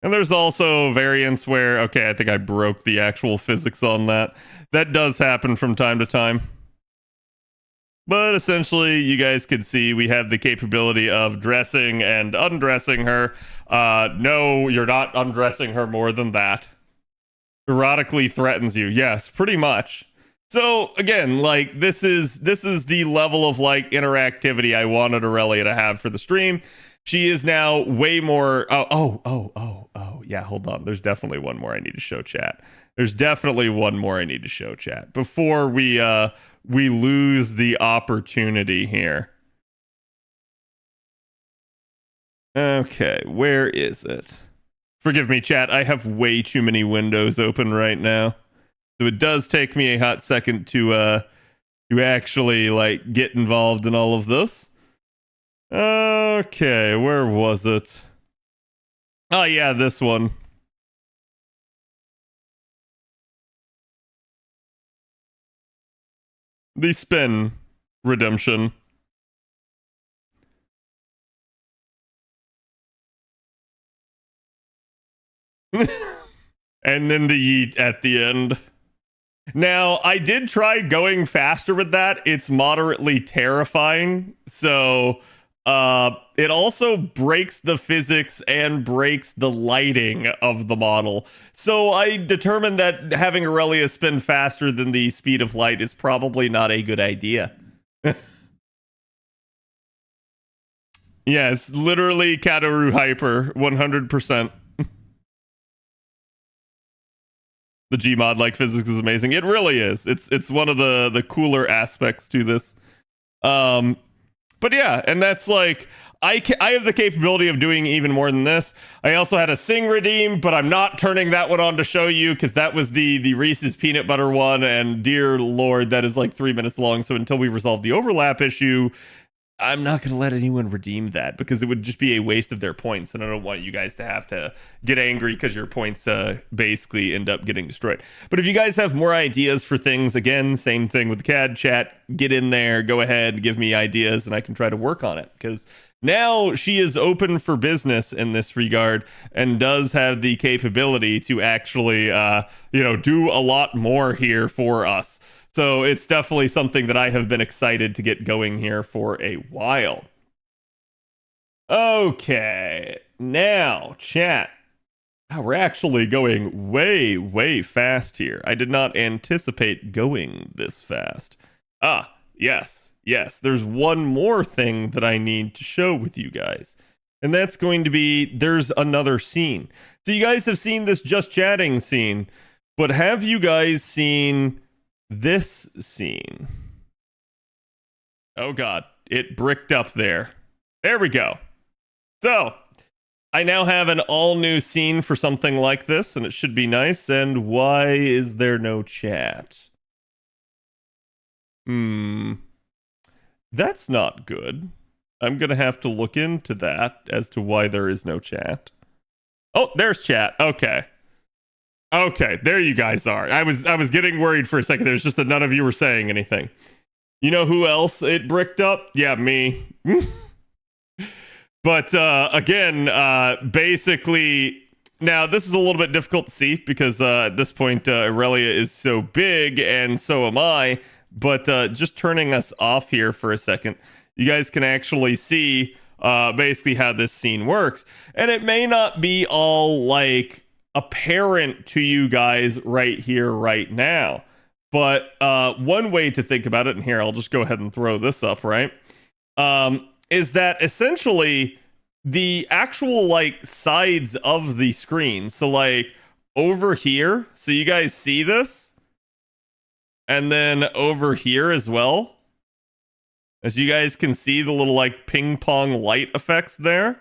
And there's also variants where, okay, I think I broke the actual physics on that. That does happen from time to time. But essentially, you guys can see we have the capability of dressing and undressing her. No, you're not undressing her more than that. Erotically threatens you. Yes, pretty much. So again, like this is the level of like interactivity I wanted Aurelia to have for the stream. She is now way more. Yeah, hold on. There's definitely one more I need to show chat. There's definitely one more I need to show chat before we lose the opportunity here. Okay, where is it? Forgive me, chat. I have way too many windows open right now, so it does take me a hot second to actually like get involved in all of this. Okay, where was it? Oh yeah, this one. The spin redemption. And then the yeet at the end. Now, I did try going faster with that. It's moderately terrifying. So, it also breaks the physics and breaks the lighting of the model. So I determined that having Aurelia spin faster than the speed of light is probably not a good idea. Yes, literally Kataru hyper, 100%. The Gmod like physics is amazing. It really is. It's one of the cooler aspects to this. But yeah, and that's like I have the capability of doing even more than this. I also had a Sing redeem, but I'm not turning that one on to show you because that was the Reese's peanut butter one, and dear lord, that is like 3 minutes long. So until we resolve the overlap issue, I'm not going to let anyone redeem that because it would just be a waste of their points, and I don't want you guys to have to get angry because your points basically end up getting destroyed. But if you guys have more ideas for things, again, same thing with the CAD chat, get in there, go ahead, give me ideas, and I can try to work on it because now she is open for business in this regard and does have the capability to actually, do a lot more here for us. So it's definitely something that I have been excited to get going here for a while. Okay, now chat. Oh, we're actually going way, way fast here. I did not anticipate going this fast. Yes. There's one more thing that I need to show with you guys. And that's going to be, there's another scene. So you guys have seen this just chatting scene, but have you guys seen this scene? Oh god, it bricked up there. There we go. So I now have an all new scene for something like this, and it should be nice. And why is there no chat? That's not good. I'm gonna have to look into that as to why there is no chat. Oh, there's chat. Okay, there you guys are. I was getting worried for a second. There's just that none of you were saying anything. You know who else it bricked up? Yeah, me. But again, basically, now this is a little bit difficult to see because at this point, Aurelia is so big and so am I. But just turning us off here for a second, you guys can actually see basically how this scene works. And it may not be all like apparent to you guys right here, right now. But one way to think about it, and here I'll just go ahead and throw this up, right? Is that essentially the actual like sides of the screen. So like over here, so you guys see this, and then over here as well, as you guys can see the little like ping pong light effects there.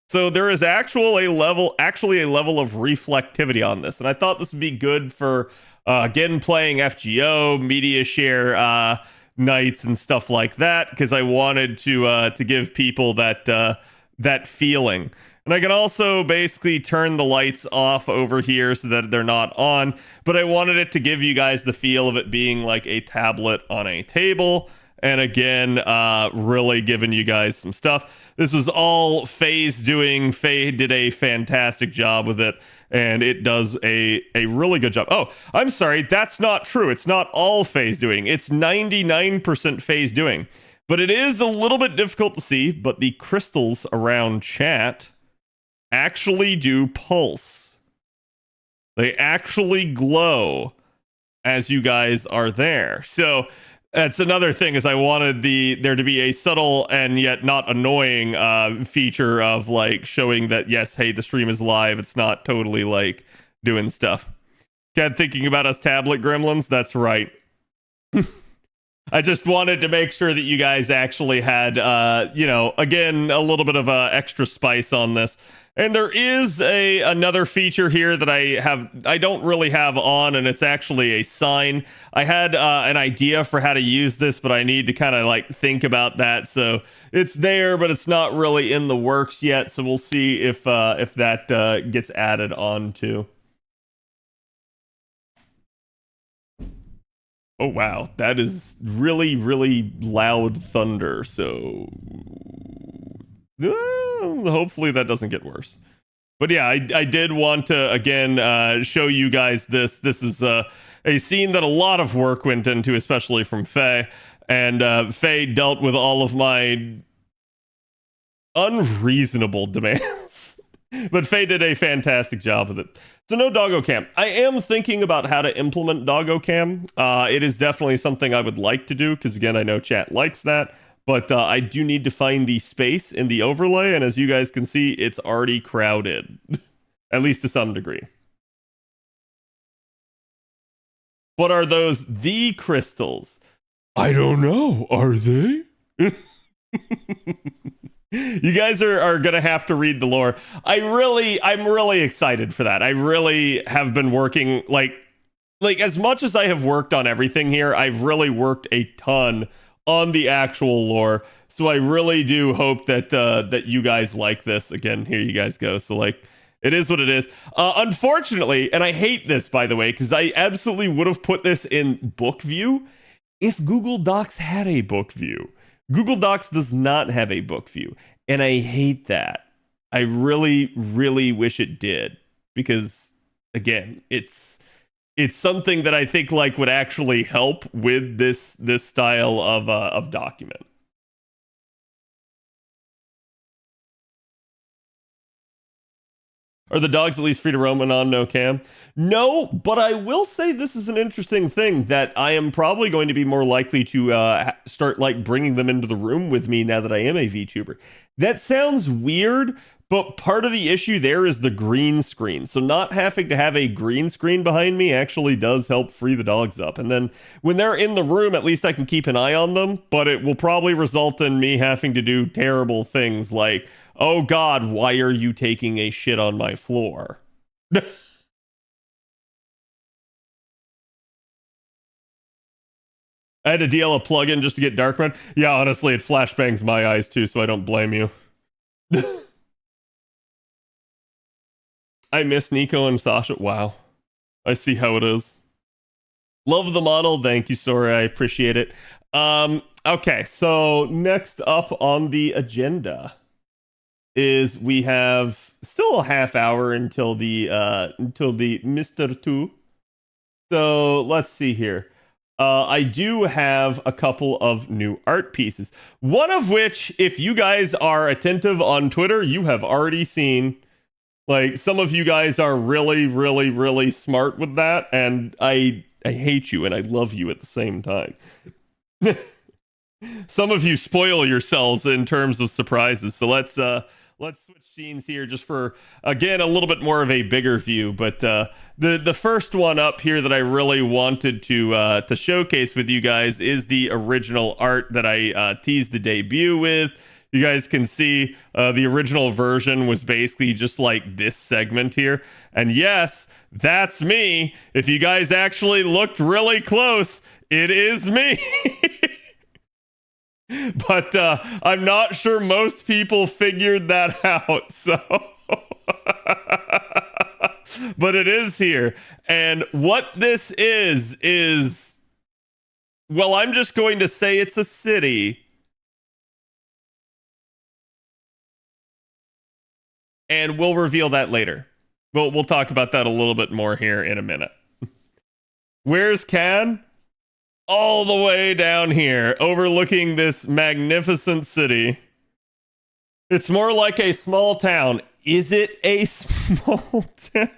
So there is actually a level of reflectivity on this, and I thought this would be good for again playing FGO, media share nights and stuff like that, because I wanted to give people that feeling. And I can also basically turn the lights off over here so that they're not on, but I wanted it to give you guys the feel of it being like a tablet on a table. And again, really giving you guys some stuff. This was all Faye's doing. Faye did a fantastic job with it, and it does a really good job. Oh, I'm sorry, that's not true. It's not all Faye's doing. It's 99% Faye's doing. But it is a little bit difficult to see, but the crystals around chat actually do pulse. They actually glow as you guys are there. So that's another thing, is I wanted there to be a subtle and yet not annoying feature of like showing that, yes, hey, the stream is live. It's not totally like doing stuff. Cat thinking about us tablet gremlins? That's right. I just wanted to make sure that you guys actually had, again, a little bit of extra spice on this. And there is another feature here that I don't really have on, and it's actually a sign. I had an idea for how to use this, but I need to kind of like think about that. So it's there, but it's not really in the works yet. So we'll see if that gets added on too. Oh wow, that is really, really loud thunder. So hopefully that doesn't get worse. But yeah, I did want to again show you guys this. This is a scene that a lot of work went into, especially from Faye. And Faye dealt with all of my unreasonable demands. But Faye did a fantastic job with it. So no doggo cam. I am thinking about how to implement doggo cam. It is definitely something I would like to do, because again, I know chat likes that. But I do need to find the space in the overlay, and as you guys can see, it's already crowded. At least to some degree. What are those? The crystals? I don't know. Are they? You guys are gonna have to read the lore. I'm really excited for that. I really have been working like as much as I have worked on everything here, I've really worked a ton on the actual lore. So I really do hope that that you guys like this. Again, here you guys go. So like, it is what it is. Unfortunately, and I hate this, by the way, because I absolutely would have put this in book view if Google Docs had a book view. Google Docs does not have a book view, and I hate that. I really, really wish it did, because again, it's something that I think like would actually help with this style of document. Are the dogs at least free to roam and on no cam? No, but I will say this is an interesting thing that I am probably going to be more likely to start like bringing them into the room with me now that I am a VTuber. That sounds weird, but part of the issue there is the green screen. So not having to have a green screen behind me actually does help free the dogs up. And then when they're in the room, at least I can keep an eye on them, but it will probably result in me having to do terrible things like, oh God, why are you taking a shit on my floor? I had to deal a plugin just to get dark mode. Yeah, honestly, it flashbangs my eyes too, so I don't blame you. I miss Nico and Sasha. Wow. I see how it is. Love the model. Thank you, Sora. I appreciate it. Okay, so next up on the agenda is we have still a half hour until the Mr. 2. So let's see here. I do have a couple of new art pieces. One of which, if you guys are attentive on Twitter, you have already seen. Like, some of you guys are really, really, really smart with that, and I hate you and I love you at the same time. Some of you spoil yourselves in terms of surprises. So let's switch scenes here just for, again, a little bit more of a bigger view. But the first one up here that I really wanted to showcase with you guys is the original art that I teased the debut with. You guys can see the original version was basically just like this segment here. And yes, that's me. If you guys actually looked really close, it is me. But I'm not sure most people figured that out. So, but it is here. And what this is, well, I'm just going to say it's a city. And we'll reveal that later. We'll talk about that a little bit more here in a minute. Where's Can? All the way down here, overlooking this magnificent city. It's more like a small town. Is it a small town?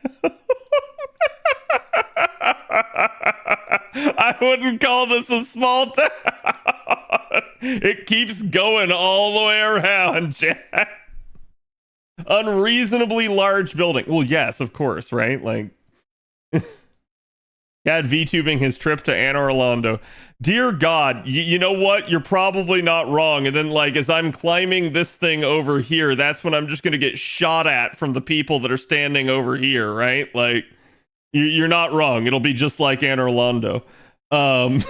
I wouldn't call this a small town. It keeps going all the way around, Jack. Unreasonably large building. Well, yes, of course, right? Like, Cad VTubing his trip to Anne Orlando. Dear God, you know what? You're probably not wrong. And then, like, as I'm climbing this thing over here, that's when I'm just going to get shot at from the people that are standing over here, right? Like, you're not wrong. It'll be just like Anne Orlando. But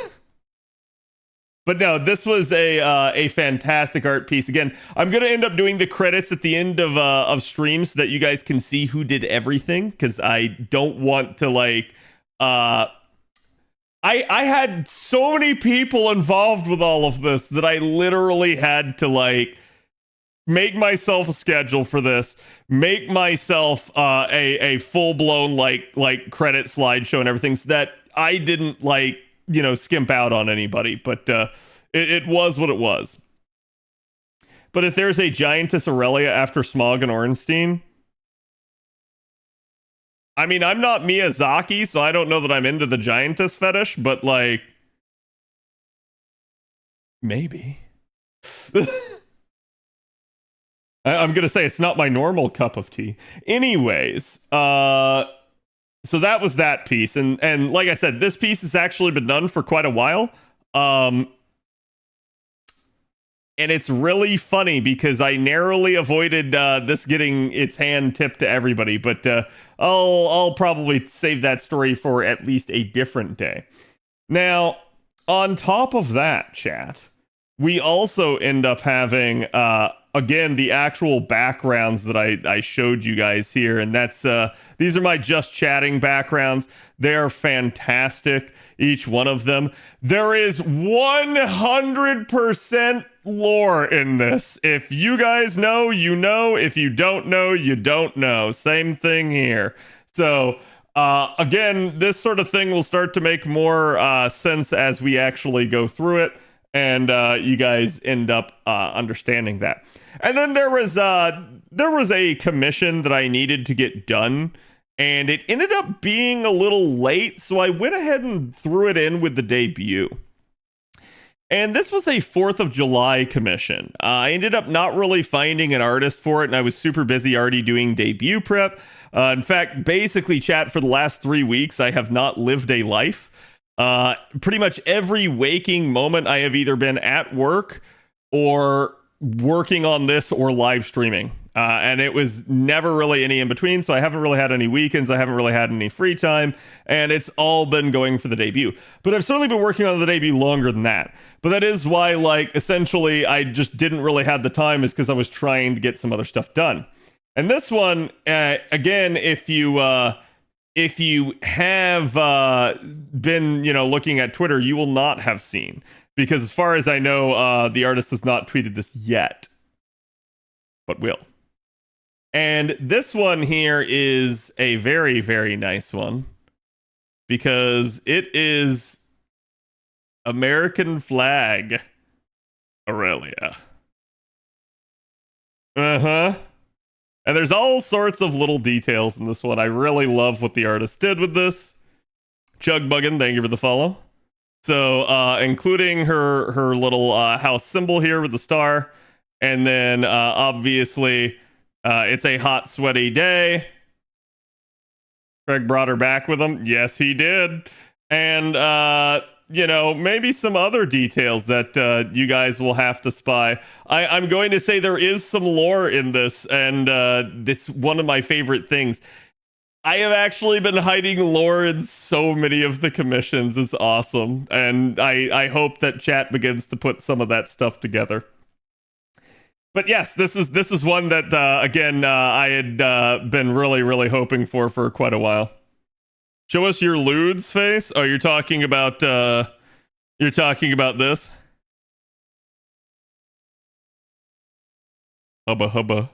no, this was a fantastic art piece. Again, I'm going to end up doing the credits at the end of streams so that you guys can see who did everything, because I don't want to, like... I had so many people involved with all of this that I literally had to, like, make myself a schedule for this, make myself a full-blown, like credit slideshow and everything, so that I didn't, like, you know, skimp out on anybody. But it was what it was. But if there's a giantess Aurelia after Smog and Ornstein, I mean, I'm not Miyazaki, so I don't know that I'm into the giantess fetish, but, like, maybe. I'm gonna say it's not my normal cup of tea. Anyways, so that was that piece, and like I said, this piece has actually been done for quite a while. And it's really funny because I narrowly avoided this getting its hand tipped to everybody, but I'll probably save that story for at least a different day. Now, on top of that, chat, we also end up having, again, the actual backgrounds that I showed you guys here, and that's these are my just chatting backgrounds. They are fantastic, each one of them. There is 100% lore in this. If you guys know, you know. If you don't know, you don't know. Same thing here. So, again, this sort of thing will start to make more sense as we actually go through it, and you guys end up understanding that. And then there was a commission that I needed to get done, and it ended up being a little late, so I went ahead and threw it in with the debut. And this was a 4th of July commission. I ended up not really finding an artist for it, and I was super busy already doing debut prep. In fact, basically, chat, for the last 3 weeks, I have not lived a life. Pretty much every waking moment I have either been at work or working on this or live streaming. And it was never really any in between, so I haven't really had any weekends, I haven't really had any free time, and it's all been going for the debut. But I've certainly been working on the debut longer than that. But that is why, like, essentially, I just didn't really have the time, is because I was trying to get some other stuff done. And this one, again, if you if you have been, looking at Twitter, you will not have seen. Because as far as I know, the artist has not tweeted this yet, but will. And this one here is a very, very nice one because it is American flag Aurelia. Uh-huh. And there's all sorts of little details in this one. I really love what the artist did with this. Chugbuggin, thank you for the follow. So, including her little house symbol here with the star. And then, obviously, it's a hot, sweaty day. Craig brought her back with him. Yes, he did. And, maybe some other details that you guys will have to spy. I'm going to say there is some lore in this, and it's one of my favorite things. I have actually been hiding lore in so many of the commissions. It's awesome. And I hope that chat begins to put some of that stuff together. But yes, this is one that again I had been really, really hoping for quite a while. Show us your Lude's face. Oh, you're talking about this. Hubba hubba.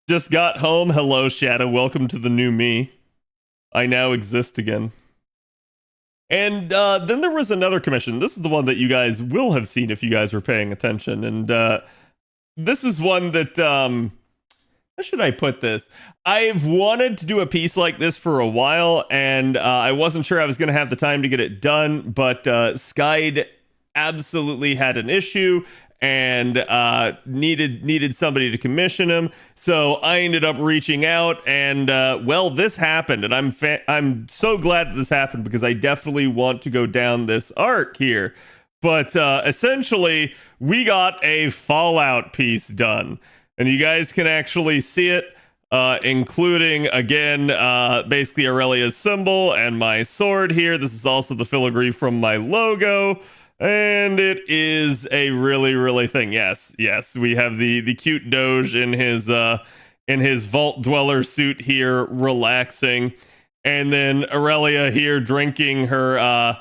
Just got home. Hello, Shadow. Welcome to the new me. I now exist again. And then there was another commission. This is the one that you guys will have seen if you guys were paying attention. And this is one that, how should I put this? I've wanted to do a piece like this for a while, and I wasn't sure I was going to have the time to get it done, but Skyd absolutely had an issue and needed somebody to commission him. So I ended up reaching out, and well, this happened, and I'm so glad that this happened because I definitely want to go down this arc here. But essentially, we got a Fallout piece done, and you guys can actually see it, including again, basically Aurelia's symbol and my sword here. This is also the filigree from my logo. And it is a really, really thing. Yes, we have the cute Doge in his vault dweller suit here, relaxing, and then Aurelia here drinking her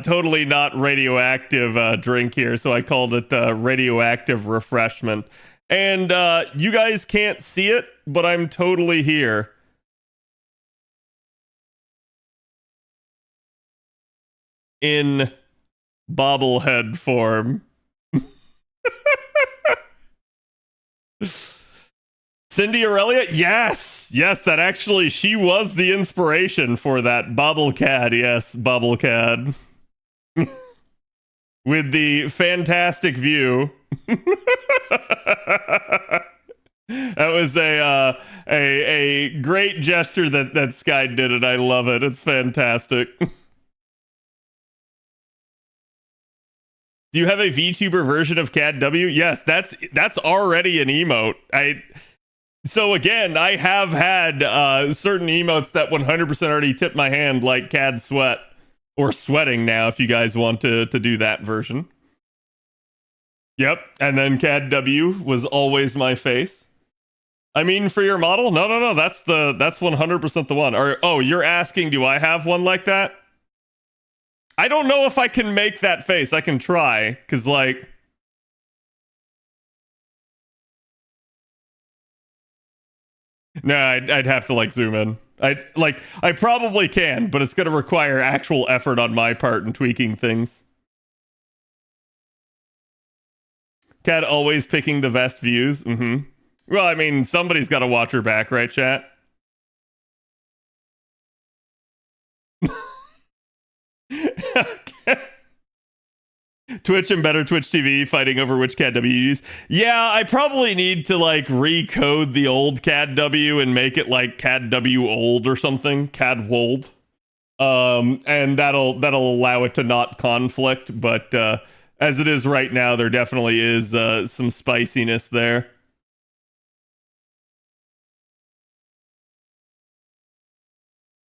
totally not radioactive drink here. So I called it radioactive refreshment. And you guys can't see it, but I'm totally here. In bobblehead form. Cindy Aurelia? Yes, that actually, she was the inspiration for that Bobblecad. Yes, Bobblecad. With the fantastic view. That was a great gesture that Sky did, and I love it. It's fantastic. Do you have a VTuber version of CADW? Yes, that's already an emote. So again, I have had certain emotes that 100% already tipped my hand, like CAD Sweat or Sweating now, if you guys want to do that version. Yep, and then CADW was always my face. I mean, for your model, no, that's 100% the one. Oh, you're asking, do I have one like that? I don't know if I can make that face. I can try, because, like... No, I'd have to, like, zoom in. I probably can, but it's going to require actual effort on my part in tweaking things. Cat always picking the best views. Mm-hmm. Well, I mean, somebody's got to watch her back, right, chat? Twitch and Better Twitch TV fighting over which CADW you use. Yeah, I probably need to like recode the old CADW and make it like CADW old or something, CADWold. And that'll allow it to not conflict, but as it is right now, there definitely is some spiciness there.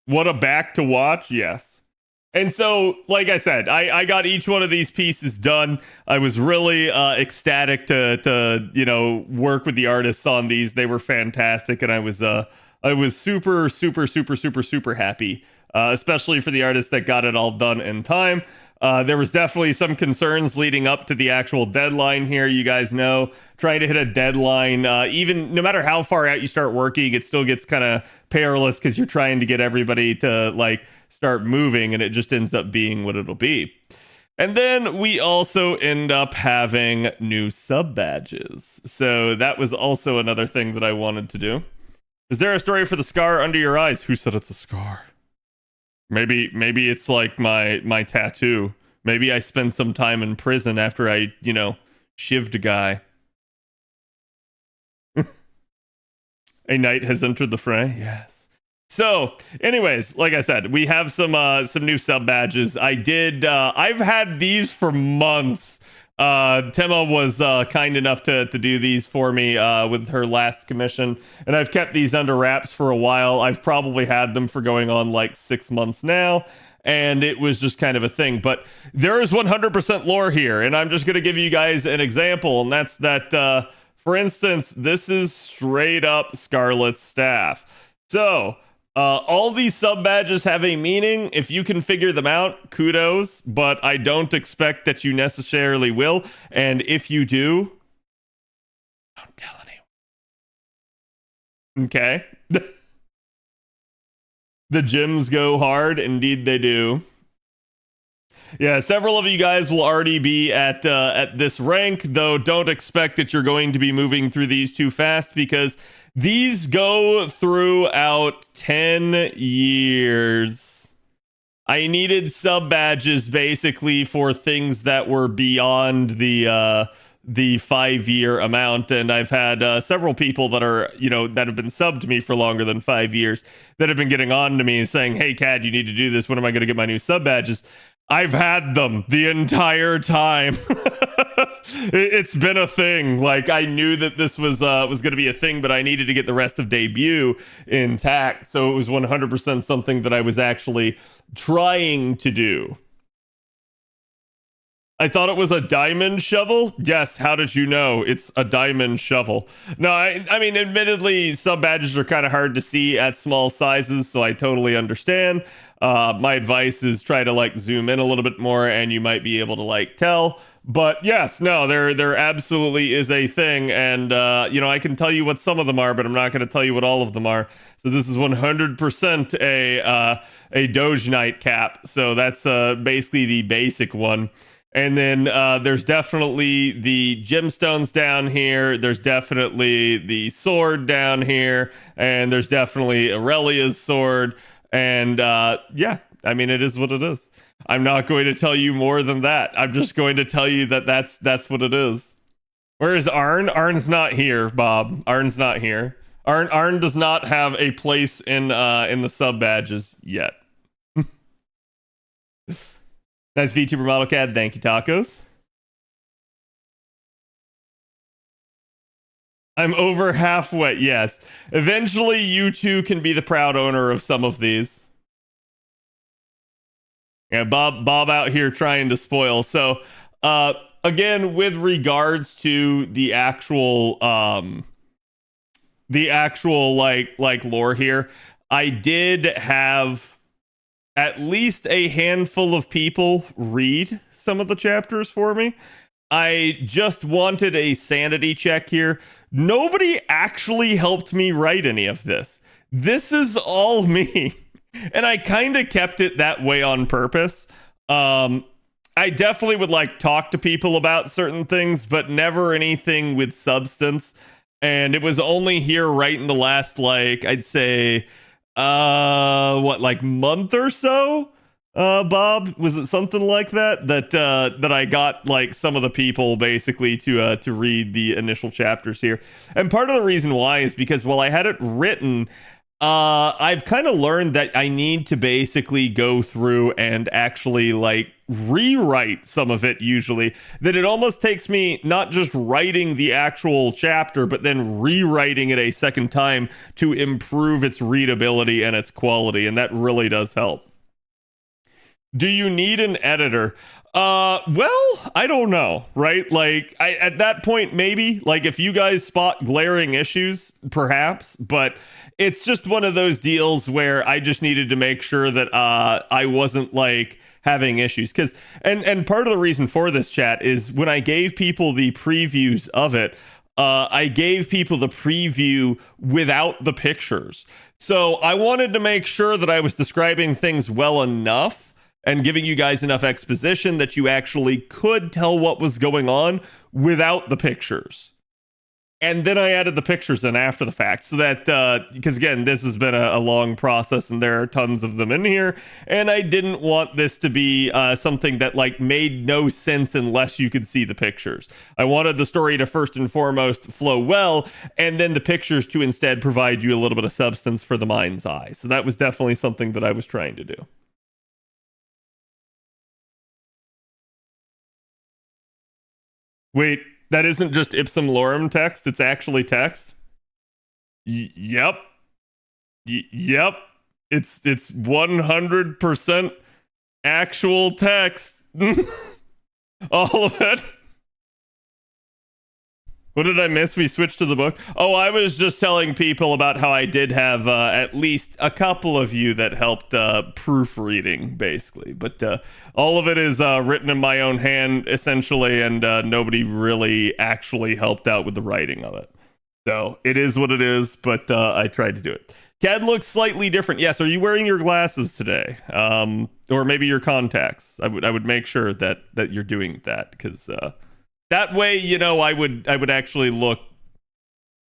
What a back to watch, yes. And so, like I said, I got each one of these pieces done. I was really ecstatic to work with the artists on these. They were fantastic, and I was super super super super super happy, especially for the artists that got it all done in time. There was definitely some concerns leading up to the actual deadline here. You guys know, trying to hit a deadline, even no matter how far out you start working, it still gets kind of perilous because you're trying to get everybody to like start moving, and it just ends up being what it'll be. And then we also end up having new sub badges. So that was also another thing that I wanted to do. Is there a story for the scar under your eyes? Who said it's a scar? Maybe it's like my tattoo. Maybe I spent some time in prison after I, shivved a guy. A knight has entered the fray. Yes. So, anyways, like I said, we have some new sub badges. I've had these for months. Tema was kind enough to do these for me with her last commission, and I've kept these under wraps for a while. I've probably had them for going on like 6 months now, and it was just kind of a thing. But there is 100% lore here, and I'm just going to give you guys an example, and that's that, for instance, this is straight up Scarlet's staff. So, all these sub badges have a meaning. If you can figure them out, kudos, but I don't expect that you necessarily will. And if you do, don't tell anyone. Okay. The gyms go hard. Indeed, they do. Yeah, several of you guys will already be at this rank, though don't expect that you're going to be moving through these too fast, because these go throughout 10 years. I needed sub badges basically for things that were beyond the 5-year amount, and I've had several people that are, that have been subbed to me for longer than 5 years that have been getting on to me and saying, "Hey, Cad, you need to do this. When am I going to get my new sub badges?" I've had them the entire time. It's been a thing. Like, I knew that this was going to be a thing, but I needed to get the rest of debut intact. So it was 100% something that I was actually trying to do. I thought it was a diamond shovel. Yes, how did you know it's a diamond shovel? No, I mean, admittedly, sub badges are kind of hard to see at small sizes, so I totally understand. My advice is try to like zoom in a little bit more, and you might be able to like tell. But yes, no, there absolutely is a thing, and I can tell you what some of them are, but I'm not going to tell you what all of them are. So this is 100% a Doge Knight cap. So that's basically the basic one. And then there's definitely the gemstones down here. There's definitely the sword down here, and there's definitely Aurelia's sword. And yeah, I mean, it is what it is. I'm not going to tell you more than that. I'm just going to tell you that that's what it is. Where is Arn? Arn's not here, Bob. Arn's not here. Arn does not have a place in the sub badges yet. Nice VTuber model CAD. Thank you, tacos. I'm over halfway. Yes. Eventually, you too can be the proud owner of some of these. Yeah, Bob out here trying to spoil. So, again, with regards to the actual like lore here, I did have at least a handful of people read some of the chapters for me. I just wanted a sanity check here. Nobody actually helped me write any of this. This is all me. And I kind of kept it that way on purpose. I definitely would like talk to people about certain things, but never anything with substance. And it was only here right in the last, like, I'd say, month or so, Bob, was it something like that I got like some of the people basically to read the initial chapters here. And part of the reason why is because while I had it written, I've kind of learned that I need to basically go through and actually like rewrite some of it usually. That it almost takes me not just writing the actual chapter, but then rewriting it a second time to improve its readability and its quality. And that really does help. Do you need an editor? Well, I don't know, right? Like, at that point, maybe, like, if you guys spot glaring issues, perhaps, but it's just one of those deals where I just needed to make sure that I wasn't like having issues. Because and part of the reason for this, chat, is when I gave people the previews of it, I gave people the preview without the pictures. So I wanted to make sure that I was describing things well enough and giving you guys enough exposition that you actually could tell what was going on without the pictures. And then I added the pictures in after the fact, so that, because again, this has been a long process and there are tons of them in here, and I didn't want this to be something that like made no sense unless you could see the pictures. I wanted the story to first and foremost flow well, and then the pictures to instead provide you a little bit of substance for the mind's eye. So that was definitely something that I was trying to do. Wait, that isn't just ipsum lorem text, it's actually text? Yep. Yep. It's 100% actual text. All of it. What did I miss? We switched to the book. Oh, I was just telling people about how I did have at least a couple of you that helped proofreading, basically. But all of it is written in my own hand, essentially, and nobody really actually helped out with the writing of it. So it is what it is, but I tried to do it. Cad looks slightly different. Yes, are you wearing your glasses today? Or maybe your contacts? I would make sure that you're doing that, because... that way, you know, I would actually look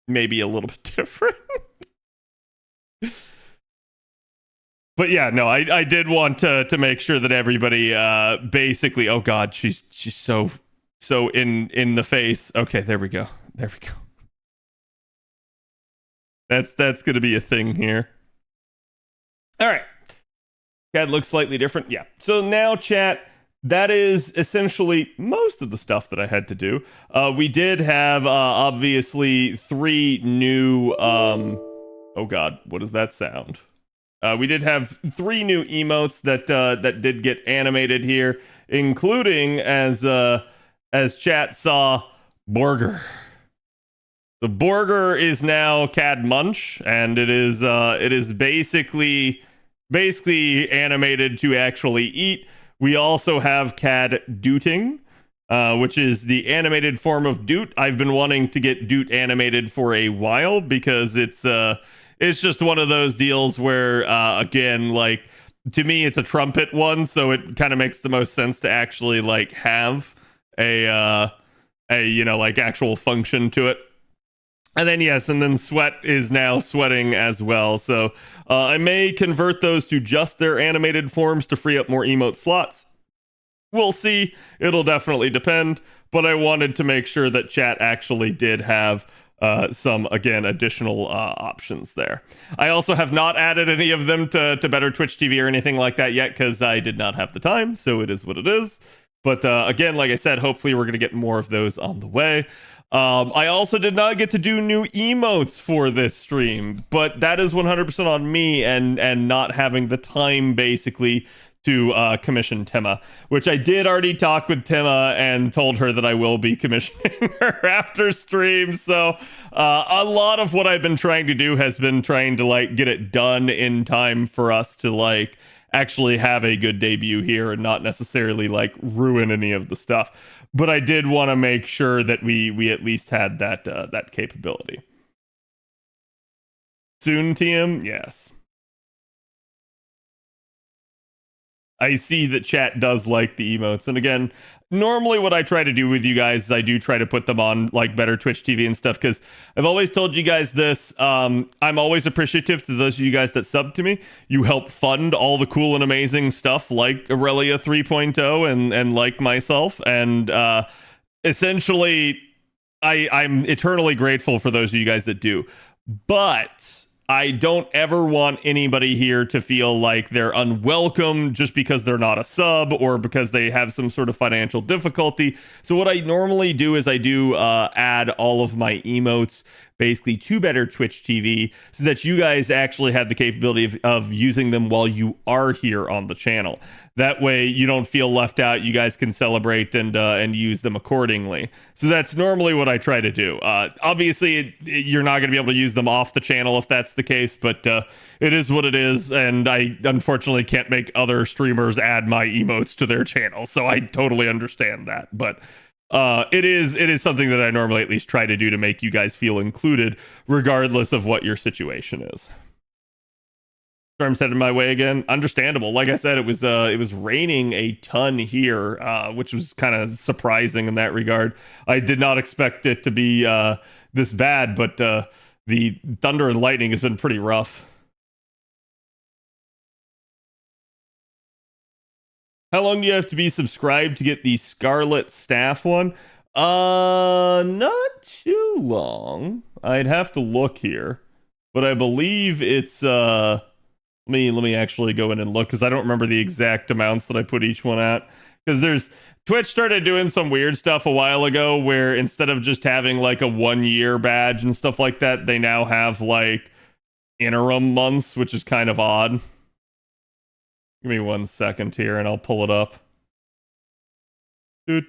maybe a little bit different. But yeah, no, I did want to make sure that everybody basically, oh god, she's so in the face. Okay, there we go. There we go. That's gonna be a thing here. All right. Cat looks slightly different. Yeah. So now, chat, that is essentially most of the stuff that I had to do. We did have, obviously, 3 new... oh god, what does that sound? We did have 3 new emotes that did get animated here, including, as chat saw, Borger. The Borger is now Cad Munch, and it is basically animated to actually eat. We also have Cad Dooting, which is the animated form of Doot. I've been wanting to get Doot animated for a while because it's just one of those deals where, again, like, to me, it's a trumpet one, so it kind of makes the most sense to actually like have a you know, like actual function to it. And then yes, and then Sweat is now sweating as well. So I may convert those to just their animated forms to free up more emote slots. We'll see. It'll definitely depend. But I wanted to make sure that chat actually did have some, again, additional options there. I also have not added any of them to Better Twitch TV or anything like that yet because I did not have the time. So it is what it is. But again, like I said, hopefully we're going to get more of those on the way. I also did not get to do new emotes for this stream, but that is 100% on me and not having the time, basically, to commission Timma, which I did already talk with Timma and told her that I will be commissioning her after stream. So a lot of what I've been trying to do has been trying to like get it done in time for us to like actually have a good debut here and not necessarily like ruin any of the stuff. But I did want to make sure that we at least had that capability. Soon, TM? Yes. I see that chat does like the emotes. And again, normally what I try to do with you guys is I do try to put them on like Better Twitch TV and stuff, because I've always told you guys this. I'm always appreciative to those of you guys that sub to me. You help fund all the cool and amazing stuff like Aurelia 3.0 and like myself. And essentially, I'm eternally grateful for those of you guys that do. But I don't ever want anybody here to feel like they're unwelcome just because they're not a sub or because they have some sort of financial difficulty. So what I normally do is I do add all of my emotes basically to better Twitch TV so that you guys actually have the capability of using them while you are here on the channel. That way you don't feel left out. You guys can celebrate and use them accordingly. So that's normally what I try to do. Obviously, you're not going to be able to use them off the channel if that's the case, but it is what it is, and I unfortunately can't make other streamers add my emotes to their channel, so I totally understand that. But it is something that I normally at least try to do to make you guys feel included, regardless of what your situation is. Storm's headed my way again. Understandable. Like I said, it was raining a ton here, which was kind of surprising in that regard. I did not expect it to be this bad, but the thunder and lightning has been pretty rough. How long do you have to be subscribed to get the Scarlet Staff one? Not too long. I'd have to look here, but I believe it's let me actually go in and look, because I don't remember the exact amounts that I put each one at. Because Twitch started doing some weird stuff a while ago where instead of just having like a 1-year badge and stuff like that, they now have like interim months, which is kind of odd. Give me 1 second here and I'll pull it up. There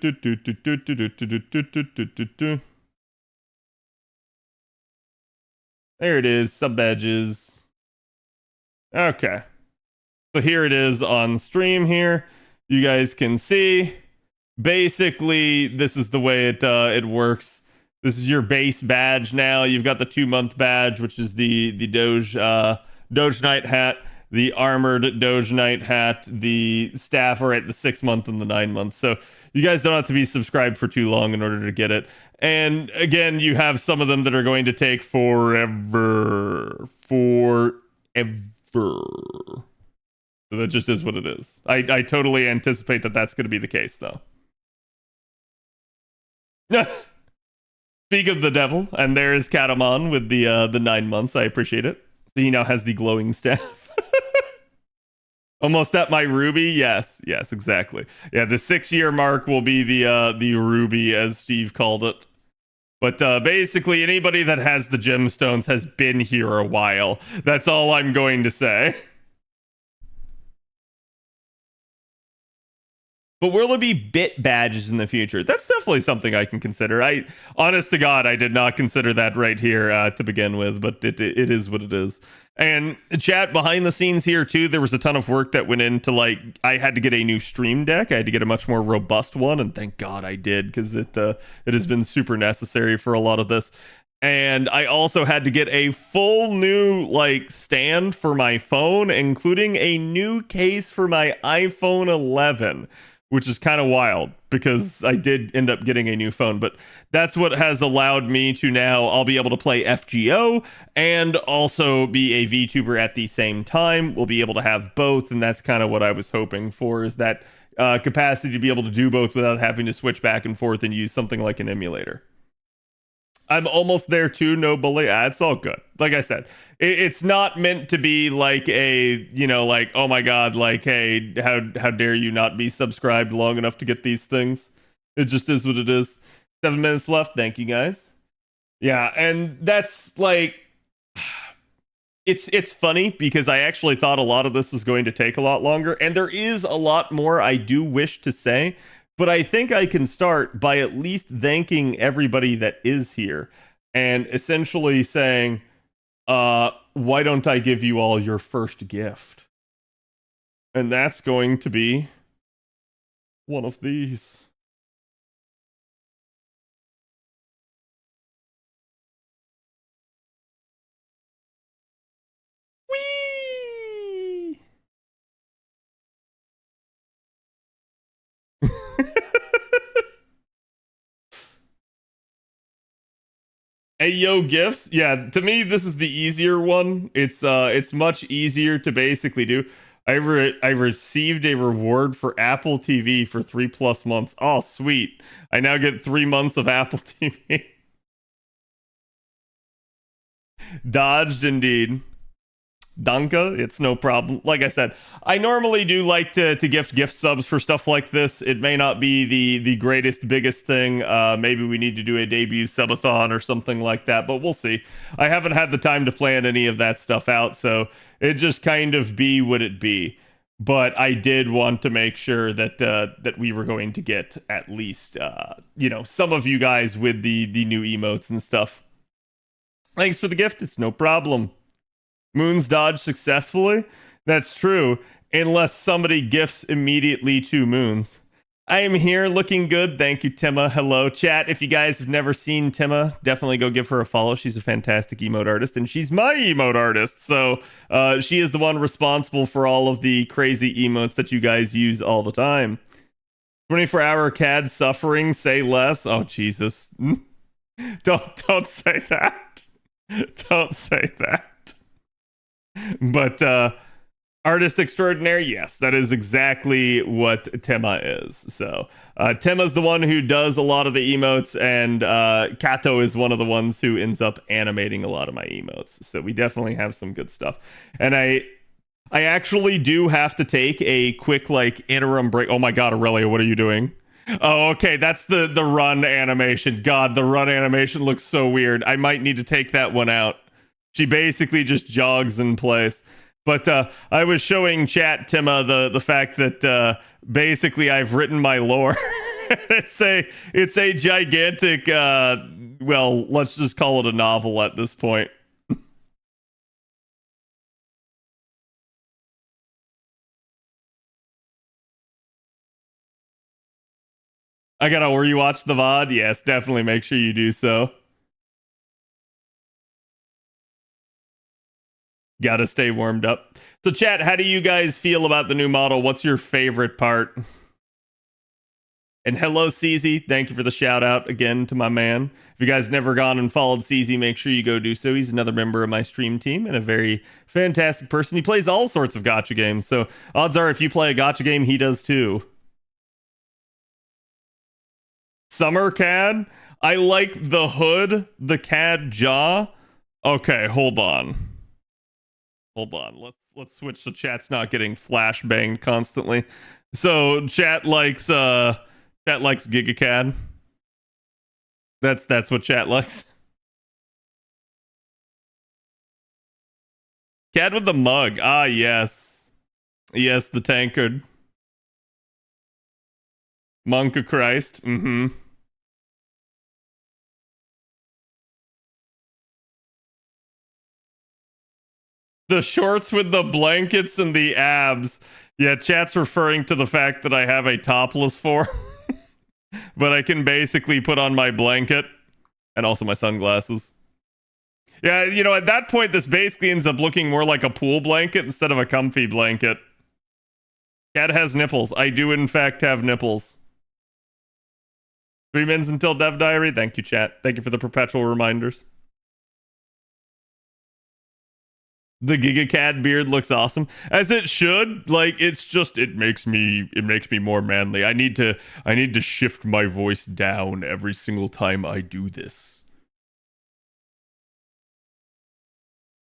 it is, sub badges. Okay, so here it is on stream here. You guys can see, basically, this is the way it works. This is your base badge now. You've got the 2-month badge, which is the Doge Knight hat, the armored Doge Knight hat, the staff are at the 6-month and the 9-month. So you guys don't have to be subscribed for too long in order to get it. And again, you have some of them that are going to take forever. So that just is what it is. I totally anticipate that that's going to be the case, though. Speak of the devil, and there is Katamon with the 9 months. I appreciate it. So he now has the glowing staff. Almost at my ruby. Yes, exactly. Yeah, the 6-year mark will be the ruby, as Steve called it. But basically, anybody that has the gemstones has been here a while. That's all I'm going to say. But will there be bit badges in the future? That's definitely something I can consider. Honest to God, I did not consider that right here to begin with, but it is what it is. And chat, behind the scenes here too, there was a ton of work that went into, like, I had to get a new stream deck. I had to get a much more robust one, and thank God I did, because it has been super necessary for a lot of this. And I also had to get a full new like stand for my phone, including a new case for my iPhone 11. Which is kind of wild, because I did end up getting a new phone, but that's what has allowed me to now, I'll be able to play FGO and also be a VTuber at the same time. We'll be able to have both, and that's kind of what I was hoping for, is that capacity to be able to do both without having to switch back and forth and use something like an emulator. I'm almost there too, no bully. It's all good. Like I said, it's not meant to be like a, like, oh my God, like, hey, how dare you not be subscribed long enough to get these things? It just is what it is. 7 minutes left. Thank you guys. Yeah, and that's like, it's funny because I actually thought a lot of this was going to take a lot longer, and there is a lot more I do wish to say. But I think I can start by at least thanking everybody that is here and essentially saying, why don't I give you all your first gift? And that's going to be one of these. Whee! Ayo gifts. Yeah, to me this is the easier one. It's much easier to basically do. I received a reward for Apple TV for 3+ months. Oh, sweet. I now get 3 months of Apple TV. Dodged indeed. Danka, it's no problem. Like I said, I normally do like to gift subs for stuff like this. It may not be the greatest, biggest thing. Maybe we need to do a debut subathon or something like that, but we'll see. I haven't had the time to plan any of that stuff out, so it just kind of be what it be. But I did want to make sure that that we were going to get at least some of you guys with the new emotes and stuff. Thanks for the gift. It's no problem. Moons dodge successfully? That's true, unless somebody gifts immediately to Moons. I am here looking good. Thank you, Timma. Hello, chat. If you guys have never seen Timma, definitely go give her a follow. She's a fantastic emote artist, and she's my emote artist. So she is the one responsible for all of the crazy emotes that you guys use all the time. 24-hour CAD suffering, say less. Oh, Jesus. Don't say that. Don't say that. But artist extraordinaire, yes, that is exactly what Tema is. So Tema's the one who does a lot of the emotes, and Kato is one of the ones who ends up animating a lot of my emotes. So we definitely have some good stuff. And I actually do have to take a quick interim break. Oh my god, Aurelia, what are you doing? Oh, okay, that's the run animation. God, the run animation looks so weird. I might need to take that one out. She basically just jogs in place. But I was showing chat, Timma, the fact that basically I've written my lore. it's a gigantic, well, let's just call it a novel at this point. I gotta rewatch the VOD. Yes, definitely make sure you do so. Gotta stay warmed up. So, chat, how do you guys feel about the new model? What's your favorite part? And hello, CZ. Thank you for the shout out again to my man. If you guys never gone and followed CZ, make sure you go do so. He's another member of my stream team and a very fantastic person. He plays all sorts of gacha games. So, odds are if you play a gacha game, he does too. Summer CAD? I like the hood, the CAD jaw. Okay, hold on. Hold on. Let's switch so chat's not getting flash banged constantly. So chat likes GigaCAD. That's what chat likes. CAD with the mug. Ah, yes. Yes, the tankard. Monk of Christ. Mm-hmm. The shorts with the blankets and the abs. Yeah, chat's referring to the fact that I have a topless form. But I can basically put on my blanket and also my sunglasses. Yeah, at that point, this basically ends up looking more like a pool blanket instead of a comfy blanket. Cat has nipples. I do, in fact, have nipples. 3 minutes until Dev Diary. Thank you, chat. Thank you for the perpetual reminders. The GigaCAD beard looks awesome, as it should. It makes me more manly. I need to shift my voice down every single time I do this.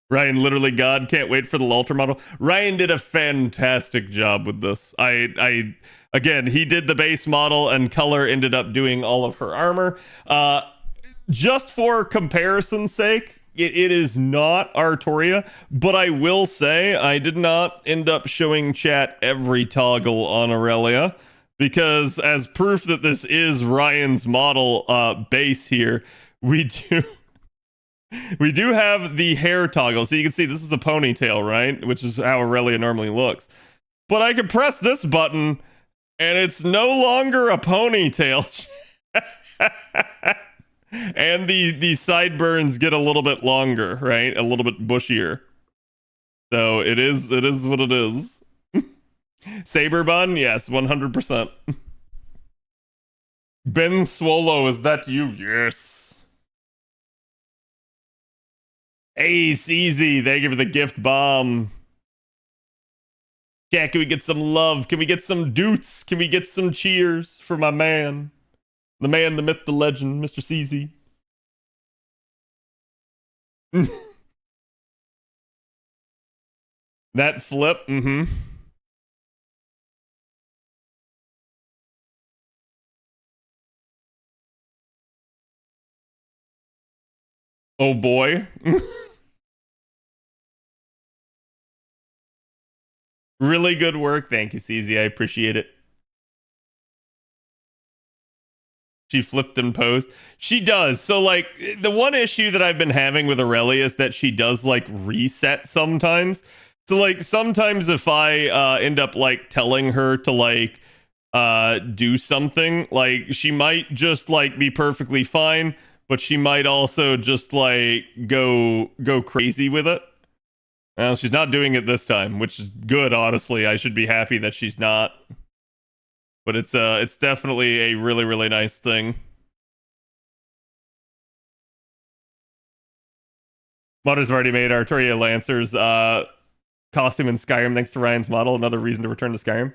Ryan, literally God, can't wait for the Ultra model. Ryan did a fantastic job with this. Again, he did the base model, and Color ended up doing all of her armor. Just for comparison's sake, it is not Artoria, but I will say I did not end up showing chat every toggle on Aurelia, because as proof that this is Ryan's model base here, we do have the hair toggle. So you can see this is a ponytail, right? Which is how Aurelia normally looks. But I can press this button, and it's no longer a ponytail. And the sideburns get a little bit longer, right? A little bit bushier. So it is what it is. Saber bun, yes, 100%. Ben Swallow, is that you? Yes. Ace, easy. Thank you for the gift bomb. Yeah, can we get some love? Can we get some doots? Can we get some cheers for my man? The man, the myth, the legend, Mr. CZ. That flip, Oh boy. Really good work. Thank you, CZ. I appreciate it. She flipped and posed. She does. So, like, the one issue that I've been having with Aurelia is that she does, like, reset sometimes. So, like, sometimes if I end up, like, telling her to, like, do something, like, she might just, like, be perfectly fine, but she might also just, like, go crazy with it. Well, she's not doing it this time, which is good, honestly. I should be happy that she's not. But it's definitely a really, really nice thing. Modders have already made Arturia Lancer's costume in Skyrim thanks to Ryan's model. Another reason to return to Skyrim.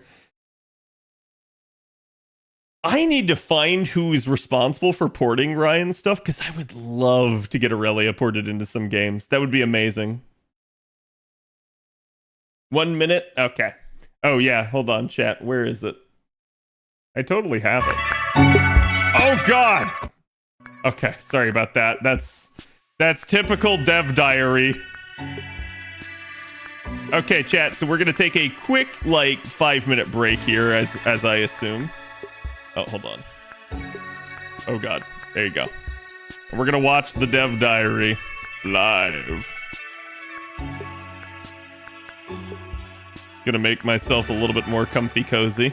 I need to find who's responsible for porting Ryan's stuff, because I would love to get Aurelia ported into some games. That would be amazing. 1 minute? Okay. Oh, yeah. Hold on, chat. Where is it? I totally have it. Oh, God! Okay, sorry about that. That's typical dev diary. Okay, chat, so we're going to take a quick, like, 5-minute break here, as I assume. Oh, hold on. Oh, God. There you go. And we're going to watch the dev diary live. Gonna make myself a little bit more comfy cozy.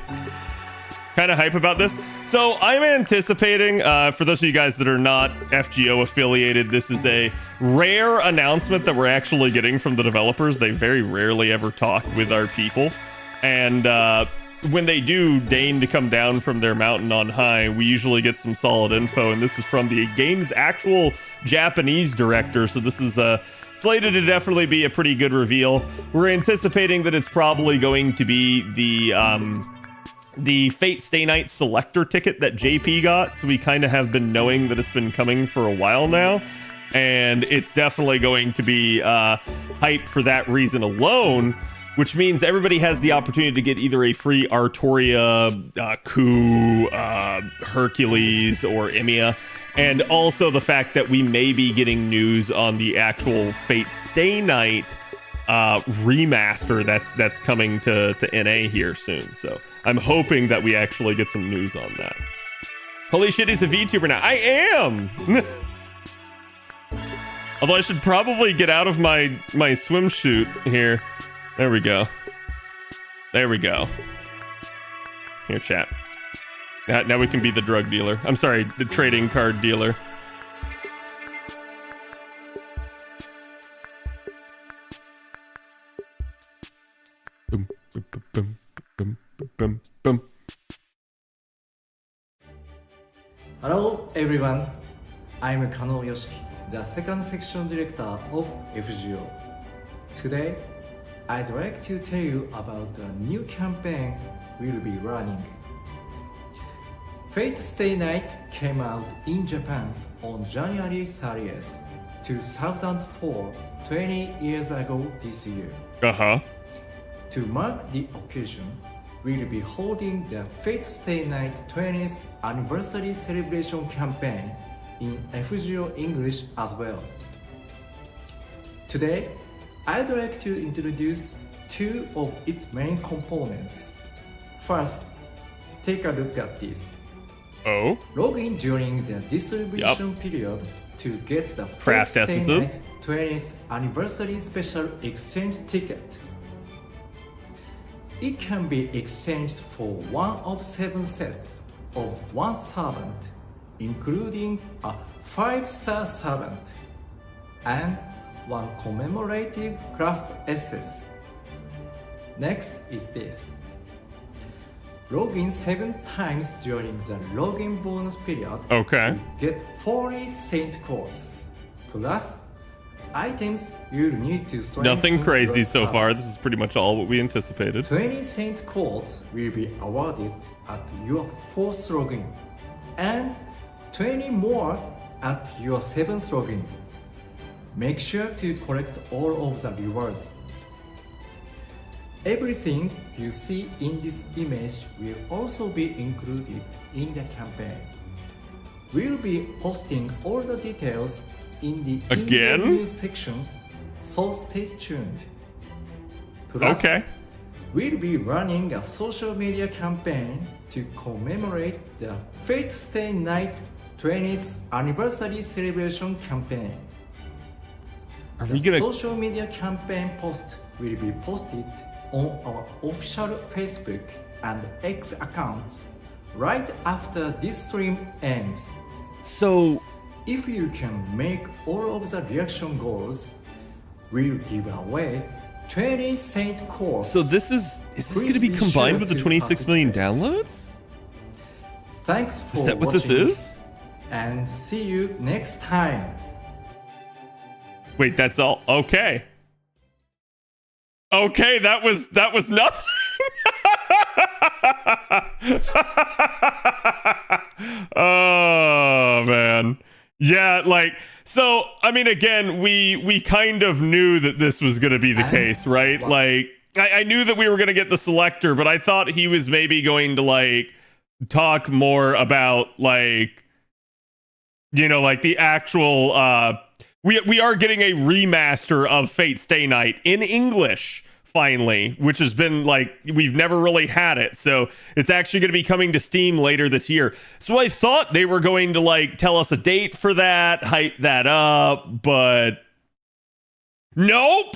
Kind of hype about this. So I'm anticipating, for those of you guys that are not FGO affiliated, this is a rare announcement that we're actually getting from the developers. They very rarely ever talk with our people. And when they do deign to come down from their mountain on high, we usually get some solid info. And this is from the game's actual Japanese director. So this is slated to definitely be a pretty good reveal. We're anticipating that it's probably going to be the Fate Stay Night selector ticket that JP got. So we kind of have been knowing that it's been coming for a while now. And it's definitely going to be hype for that reason alone, which means everybody has the opportunity to get either a free Arturia, Ku, Hercules, or Emia. And also the fact that we may be getting news on the actual Fate Stay Night remaster that's coming to NA here soon. So I'm hoping that we actually get some news on that. Holy shit, he's a VTuber now. I am! Although I should probably get out of my swimsuit here. There we go. There we go. Here, chat. Now we can be the drug dealer. I'm sorry, the trading card dealer. Boom, boom, boom, boom, boom, boom. Hello everyone, I'm Kano Yoshiki, the second section director of FGO. Today, I'd like to tell you about the new campaign we'll be running. Fate Stay Night came out in Japan on January 30th, 2004, 20 years ago this year. To mark the occasion, we'll be holding the Fate Stay Night 20th anniversary celebration campaign in FGO English as well. Today, I'd like to introduce two of its main components. First, take a look at this. Oh. Log in during the distribution period to get the Craft Fate Stay essences. Night 20th anniversary special exchange ticket. It can be exchanged for one of 7 sets of one servant, including a 5-star servant, and one commemorative craft essence. Next is this. Log in 7 times during the login bonus period Okay. to get 40 saint codes, plus items you'll need to strengthen Nothing crazy your so servant. far. This is pretty much all what we anticipated. 20 saint codes will be awarded at your 4th login, and 20 more at your 7th login. Make sure to collect all of the rewards. Everything you see in this image will also be included in the campaign. We'll be posting all the details in the Again? in-game news section, so stay tuned. Plus, Okay. we'll be running a social media campaign to commemorate the Fate Stay Night 20th anniversary celebration campaign. Are The we gonna? social media campaign post will be posted on our official Facebook and X accounts right after this stream ends. So If you can make all of the reaction goals, we'll give away 20 Saint cores. So this is this Please going to be be combined sure with the to 26 million participate. downloads? Thanks for Is that what this watching, is? and see you next time. Wait, that's all. Okay. Okay, that was nothing. Oh man. Yeah, like so I mean again, we kind of knew that this was going to be the And case, right? what- Like I knew that we were going to get the selector, but I thought he was maybe going to like talk more about like like the actual we are getting a remaster of Fate Stay Night in English finally, which has been like we've never really had it. So it's actually going to be coming to Steam later this year. So I thought they were going to like tell us a date for that, hype that up, but nope.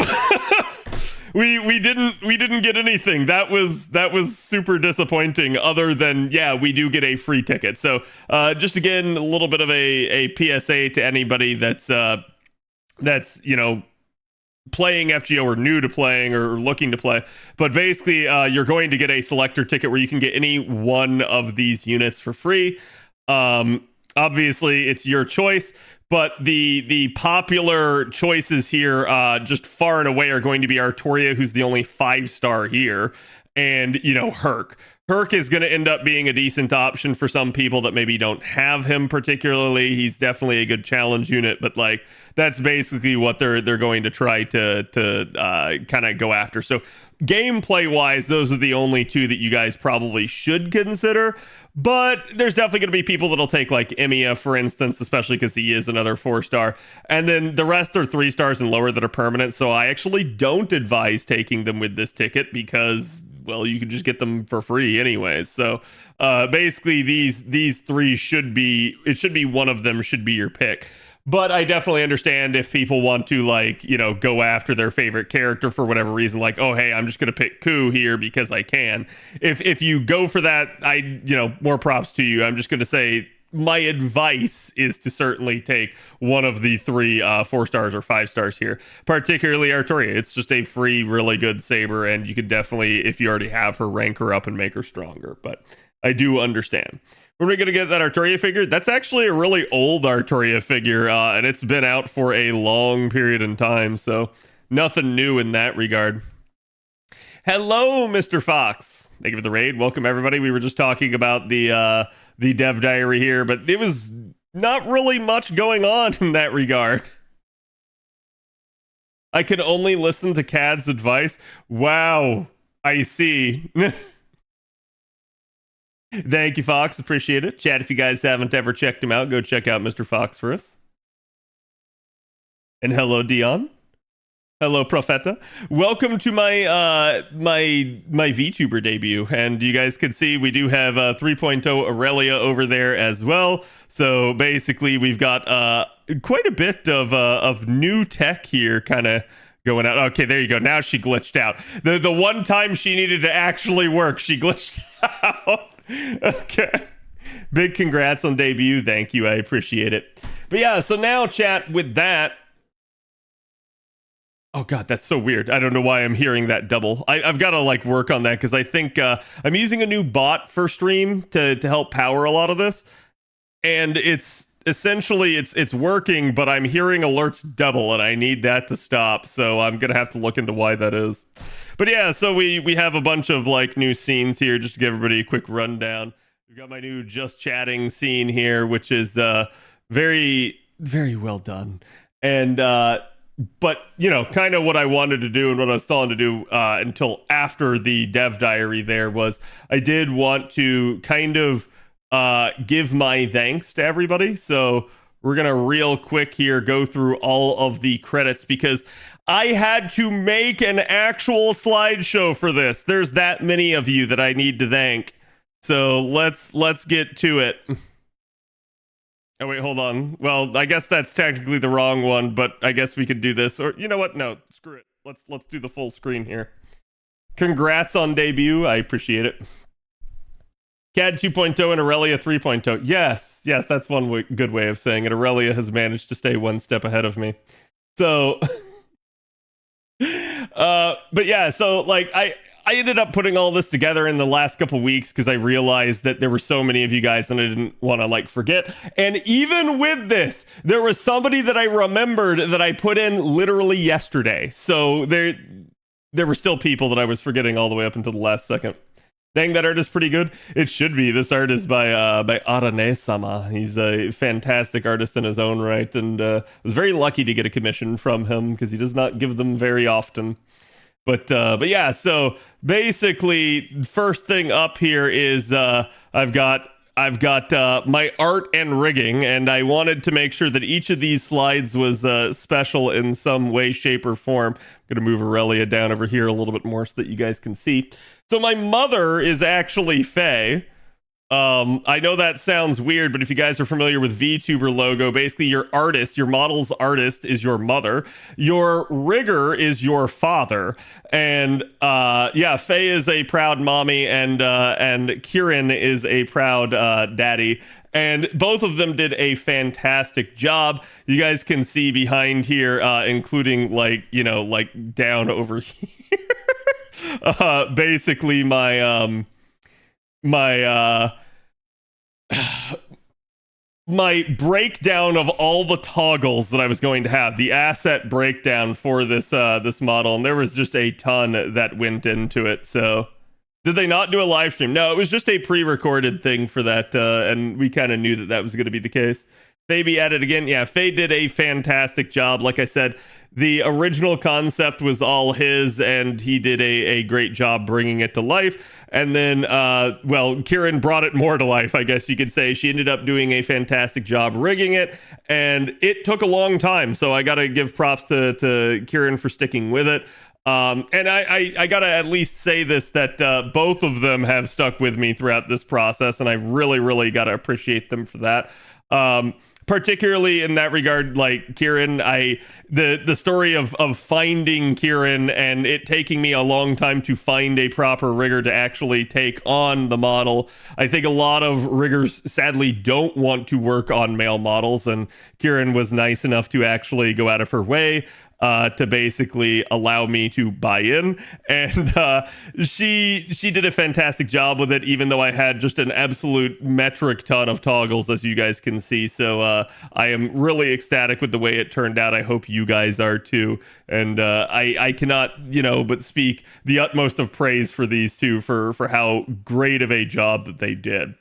we didn't get anything. That was super disappointing, other than yeah, we do get a free ticket. So just again a little bit of a PSA to anybody that's playing FGO or new to playing or looking to play, but basically you're going to get a selector ticket where you can get any one of these units for free. Obviously it's your choice, but the popular choices here just far and away are going to be Artoria, who's the only 5-star here, and Herc is going to end up being a decent option for some people that maybe don't have him particularly. He's definitely a good challenge unit, but like that's basically what they're going to try to kind of go after. So gameplay wise, those are the only two that you guys probably should consider. But there's definitely going to be people that'll take like Emiya, for instance, especially because he is another 4-star. And then the rest are 3 stars and lower that are permanent. So I actually don't advise taking them with this ticket because, well, you can just get them for free anyways. So basically these 3 should be one of them should be your pick. But I definitely understand if people want to like, go after their favorite character for whatever reason, like, oh, hey, I'm just going to pick Ku here because I can. If you go for that, more props to you. I'm just going to say my advice is to certainly take one of the 3 4 stars or 5 stars here, particularly Artoria. It's just a free, really good saber, and you can definitely, if you already have her, rank her up and make her stronger. But I do understand. When are we going to get that Artoria figure? That's actually a really old Artoria figure, and it's been out for a long period in time, so nothing new in that regard. Hello, Mr. Fox. Thank you for the raid. Welcome, everybody. We were just talking about the dev diary here, but it was not really much going on in that regard. I can only listen to Cad's advice. Wow, I see. Thank you, Fox. Appreciate it. Chat, if you guys haven't ever checked him out, go check out Mr. Fox for us. And hello, Dion. Hello, Profeta. Welcome to my my VTuber debut. And you guys can see we do have 3.0 Aurelia over there as well. So basically, we've got quite a bit of new tech here kind of going out. Okay, there you go. Now she glitched out. The one time she needed to actually work, she glitched out. Okay. Big congrats on debut. Thank you. I appreciate it. But yeah, so now chat with that. Oh god, that's so weird. I don't know why I'm hearing that double. I've got to like work on that because I think I'm using a new bot for stream to help power a lot of this. And it's essentially it's working, but I'm hearing alerts double and I need that to stop. So I'm going to have to look into why that is. But yeah, so we have a bunch of like new scenes here just to give everybody a quick rundown. We've got my new just chatting scene here, which is very, very well done. And but kind of what I wanted to do and what I was telling to do until after the dev diary there was I did want to kind of give my thanks to everybody. So we're gonna real quick here go through all of the credits because I had to make an actual slideshow for this. There's that many of you that I need to thank. So let's get to it. Oh wait, hold on. Well, I guess that's technically the wrong one, but I guess we could do this. Or you know what? No, screw it. Let's do the full screen here. Congrats on debut. I appreciate it. CAD 2.0 and Aurelia 3.0. Yes, that's one good way of saying it. Aurelia has managed to stay one step ahead of me. So, but yeah, so like I ended up putting all this together in the last couple weeks because I realized that there were so many of you guys and I didn't want to like forget. And even with this, there was somebody that I remembered that I put in literally yesterday. So there were still people that I was forgetting all the way up until the last second. Dang, that art is pretty good. It should be. This art is by Arane-sama. He's a fantastic artist in his own right, and I was very lucky to get a commission from him because he does not give them very often. But yeah, so basically, first thing up here is I've got my art and rigging, and I wanted to make sure that each of these slides was special in some way, shape, or form. I'm gonna move Aurelia down over here a little bit more so that you guys can see. So my mother is actually Faye. I know that sounds weird, but if you guys are familiar with VTuber logo, basically your artist, your model's artist is your mother. Your rigger is your father. And yeah, Faye is a proud mommy and Kieran is a proud daddy. And both of them did a fantastic job. You guys can see behind here, including like down over here. Basically my my breakdown of all the toggles that I was going to have, the asset breakdown for this this model, and there was just a ton that went into it. So did they not do a live stream? No, it was just a pre-recorded thing for that, and we kind of knew that was going to be the case. Faye at it again. Yeah, Faye did a fantastic job. Like I said, the original concept was all his, and he did a great job bringing it to life. And then, well, Kieran brought it more to life, I guess you could say. She ended up doing a fantastic job rigging it, and it took a long time. So I got to give props to Kieran for sticking with it. And I gotta at least say this, that both of them have stuck with me throughout this process, and I really gotta appreciate them for that. Particularly in that regard, like Kieran, the story of finding Kieran and it taking me a long time to find a proper rigger to actually take on the model. I think a lot of riggers sadly don't want to work on male models, and Kieran was nice enough to actually go out of her way to basically allow me to buy in, and she did a fantastic job with it, even though I had just an absolute metric ton of toggles, as you guys can see. So I am really ecstatic with the way it turned out. I hope you guys are too, and I cannot but speak the utmost of praise for these two for how great of a job that they did.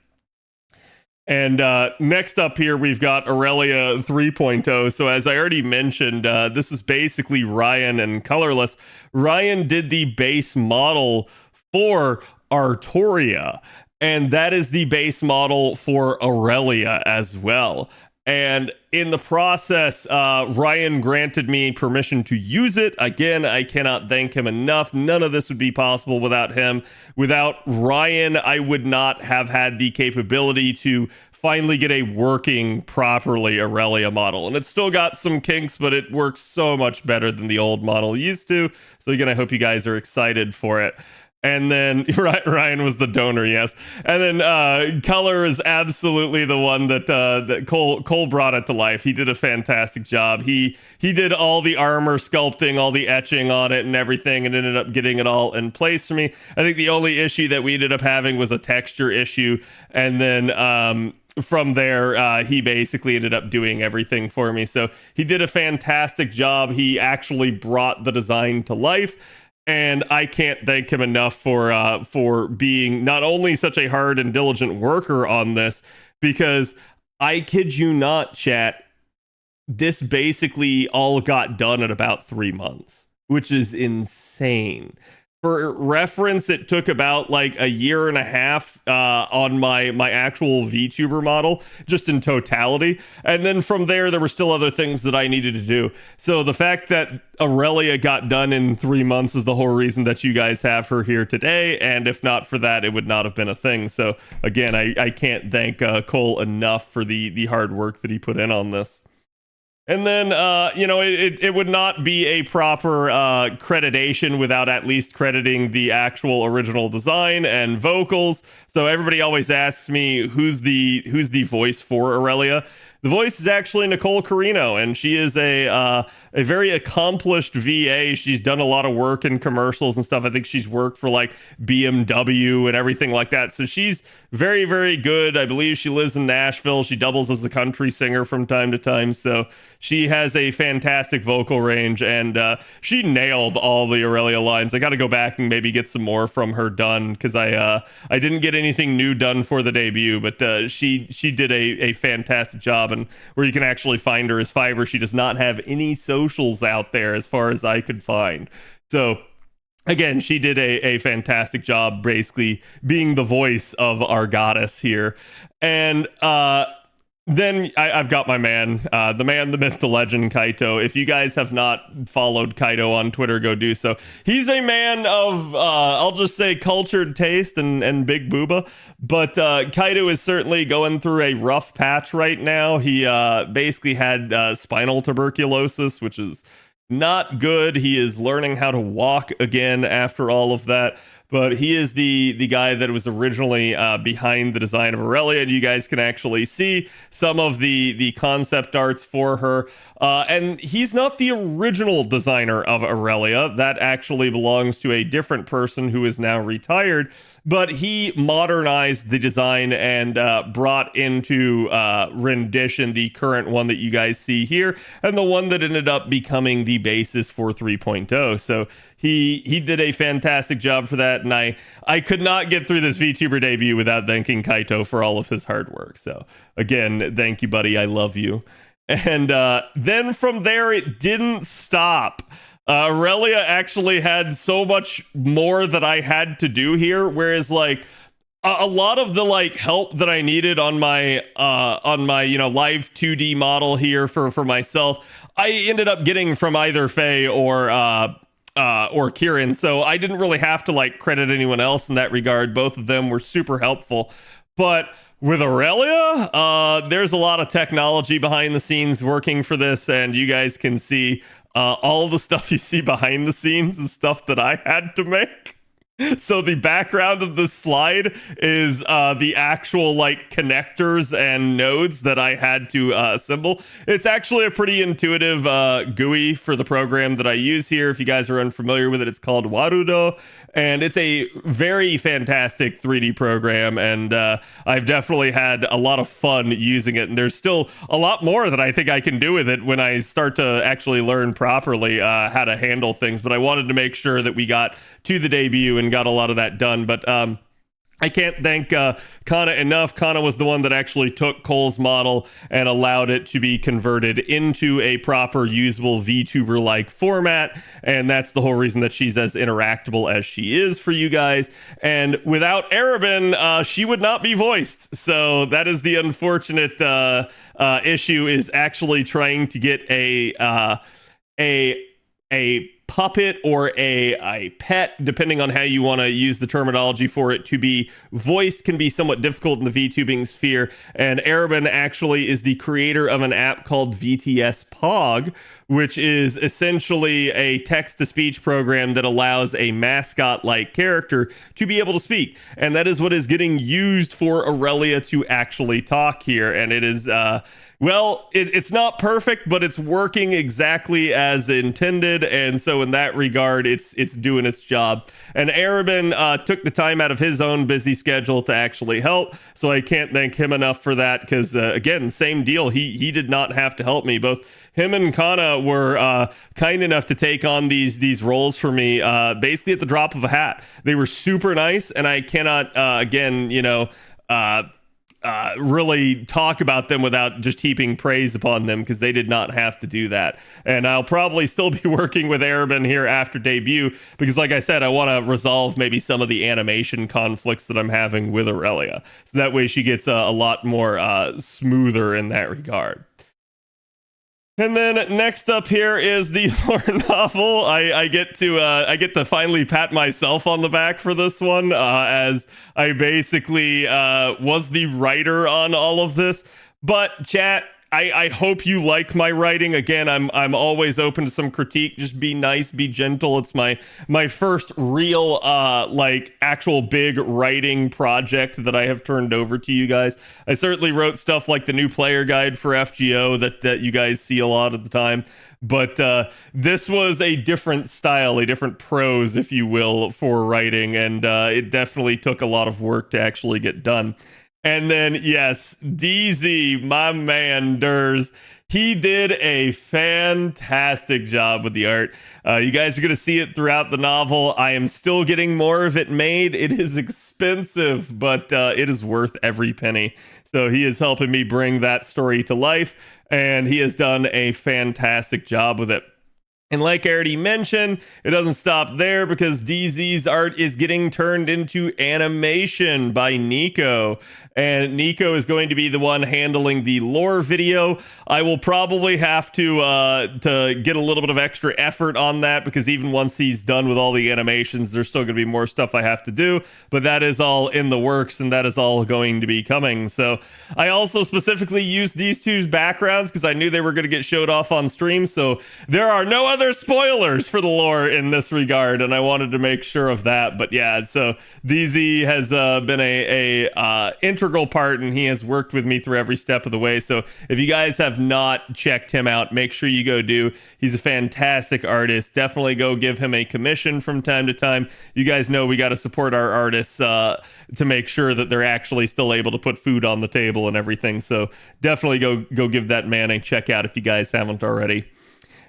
And next up here, we've got Aurelia 3.0. So as I already mentioned, this is basically Ryan and Colorless. Ryan did the base model for Artoria, and that is the base model for Aurelia as well. And in the process, Ryan granted me permission to use it. Again, I cannot thank him enough. None of this would be possible without him. Without Ryan, I would not have had the capability to finally get a working properly Aurelia model. And it's still got some kinks, but it works so much better than the old model used to. So again, I hope you guys are excited for it. And then Ryan was the donor, yes. And then Color is absolutely the one that Cole brought it to life. He did a fantastic job. He did all the armor sculpting, all the etching on it and everything, and ended up getting it all in place for me. I think the only issue that we ended up having was a texture issue. And then from there, he basically ended up doing everything for me. So he did a fantastic job. He actually brought the design to life. And I can't thank him enough for being not only such a hard and diligent worker on this, because I kid you not, chat, this basically all got done in about 3 months, which is insane. For reference, it took about like a year and a half on my actual VTuber model, just in totality. And then from there were still other things that I needed to do. So the fact that Aurelia got done in 3 months is the whole reason that you guys have her here today. And if not for that, it would not have been a thing. So again, I can't thank Cole enough for the hard work that he put in on this. And then, it would not be a proper creditation without at least crediting the actual original design and vocals. So everybody always asks me who's the voice for Aurelia. The voice is actually Nicole Carino, and she is a very accomplished VA. She's done a lot of work in commercials and stuff. I think she's worked for like BMW and everything like that. So she's very, very good. I believe she lives in Nashville. She doubles as a country singer from time to time. So she has a fantastic vocal range, and she nailed all the Aurelia lines. I got to go back and maybe get some more from her done, because I didn't get anything new done for the debut, but she did a fantastic job. And where you can actually find her is Fiverr. She does not have any socials out there as far as I could find. So again, she did a fantastic job basically being the voice of our goddess here. And then I've got my man, the man, the myth, the legend, Kaito. If you guys have not followed Kaito on Twitter, go do so. He's a man of, I'll just say, cultured taste and big booba. But Kaito is certainly going through a rough patch right now. He basically had spinal tuberculosis, which is not good. He is learning how to walk again after all of that. But he is the guy that was originally behind the design of Aurelia, and you guys can actually see some of the concept arts for her. And he's not the original designer of Aurelia. That actually belongs to a different person who is now retired. But he modernized the design and brought into rendition the current one that you guys see here, and the one that ended up becoming the basis for 3.0. So he did a fantastic job for that, and I could not get through this VTuber debut without thanking Kaito for all of his hard work. So again, thank you, buddy. I love you. And then from there, it didn't stop. Aurelia actually had so much more that I had to do here, whereas like a lot of the like help that I needed on my live 2D model here for myself, I ended up getting from either Faye or Kieran. So I didn't really have to like credit anyone else in that regard. Both of them were super helpful. But with Aurelia, there's a lot of technology behind the scenes working for this, and you guys can see all the stuff you see behind the scenes is stuff that I had to make. So the background of this slide is the actual like connectors and nodes that I had to assemble. It's actually a pretty intuitive GUI for the program that I use here. If you guys are unfamiliar with it, it's called Warudo, and it's a very fantastic 3D program, and I've definitely had a lot of fun using it, and there's still a lot more that I think I can do with it when I start to actually learn properly how to handle things. But I wanted to make sure that we got to the debut and got a lot of that done. But I can't thank Kana enough. Kana was the one that actually took Cole's model and allowed it to be converted into a proper usable VTuber-like format, and that's the whole reason that she's as interactable as she is for you guys. And without Arabin, she would not be voiced. So that is the unfortunate issue, is actually trying to get a puppet or a pet, depending on how you want to use the terminology for it, to be voiced can be somewhat difficult in the VTubing sphere. And Arabin actually is the creator of an app called VTS Pog, which is essentially a text-to-speech program that allows a mascot-like character to be able to speak. And that is what is getting used for Aurelia to actually talk here. And it is it's not perfect, but it's working exactly as intended, and so in that regard, it's doing its job. And Arabin took the time out of his own busy schedule to actually help, so I can't thank him enough for that, because again, same deal. He did not have to help me. Both him and Kana were kind enough to take on these roles for me, basically at the drop of a hat. They were super nice, and I cannot really talk about them without just heaping praise upon them, because they did not have to do that. And I'll probably still be working with Arabin here after debut, because like I said, I want to resolve maybe some of the animation conflicts that I'm having with Aurelia, so that way she gets a lot more smoother in that regard. And then next up here is the lore novel. I get to finally pat myself on the back for this one, as I basically was the writer on all of this. But chat, I hope you like my writing. Again, I'm always open to some critique. Just be nice, be gentle. It's my first real like actual big writing project that I have turned over to you guys. I certainly wrote stuff like the new player guide for FGO that you guys see a lot of the time. But this was a different style, a different prose, if you will, for writing, and it definitely took a lot of work to actually get done. And then, yes, DZ, my man, Durs, he did a fantastic job with the art. You guys are going to see it throughout the novel. I am still getting more of it made. It is expensive, but it is worth every penny. So he is helping me bring that story to life, and he has done a fantastic job with it. And like I already mentioned, it doesn't stop there, because DZ's art is getting turned into animation by Nico. And Nico is going to be the one handling the lore video. I will probably have to get a little bit of extra effort on that, because even once he's done with all the animations, there's still going to be more stuff I have to do. But that is all in the works, and that is all going to be coming. So I also specifically used these two's backgrounds because I knew they were going to get showed off on stream. So there are no other spoilers for the lore in this regard, and I wanted to make sure of that. But yeah, so DZ has been a integral part, and he has worked with me through every step of the way. So if you guys have not checked him out, make sure you go do. He's a fantastic artist. Definitely go give him a commission from time to time. You guys know we got to support our artists to make sure that they're actually still able to put food on the table and everything. So definitely go give that man a check out if you guys haven't already.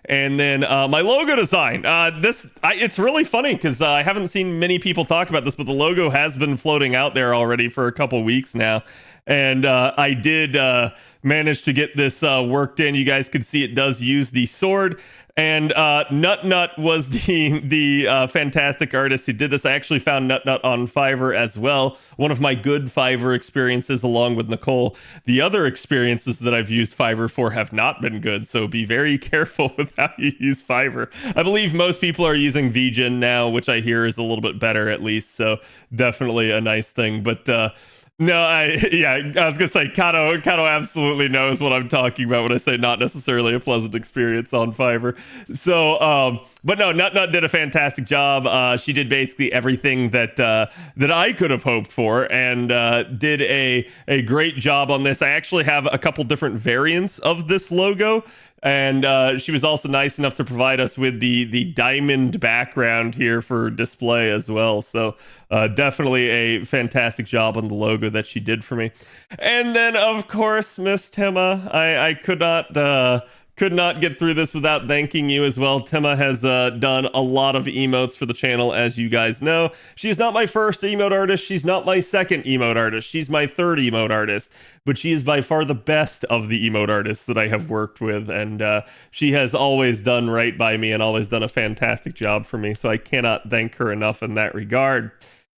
And then my logo design. It's really funny because I haven't seen many people talk about this, but the logo has been floating out there already for a couple weeks now. And I did manage to get this worked in. You guys could see it does use the sword. And Nut was the fantastic artist who did this. I actually found Nut on Fiverr as well. One of my good Fiverr experiences, along with Nicole. The other experiences that I've used Fiverr for have not been good, so be very careful with how you use Fiverr. I believe most people are using VGen now, which I hear is a little bit better at least, so definitely a nice thing. But no, I was gonna say Kato absolutely knows what I'm talking about when I say not necessarily a pleasant experience on Fiverr. So, but no, Nut did a fantastic job. She did basically everything that I could have hoped for, and did a great job on this. I actually have a couple different variants of this logo. And she was also nice enough to provide us with the diamond background here for display as well. So definitely a fantastic job on the logo that she did for me. And then, of course, Miss Timma, I could not get through this without thanking you as well. Timma has done a lot of emotes for the channel, as you guys know. She's not my first emote artist. She's not my second emote artist. She's my third emote artist. But she is by far the best of the emote artists that I have worked with. And she has always done right by me and always done a fantastic job for me. So I cannot thank her enough in that regard.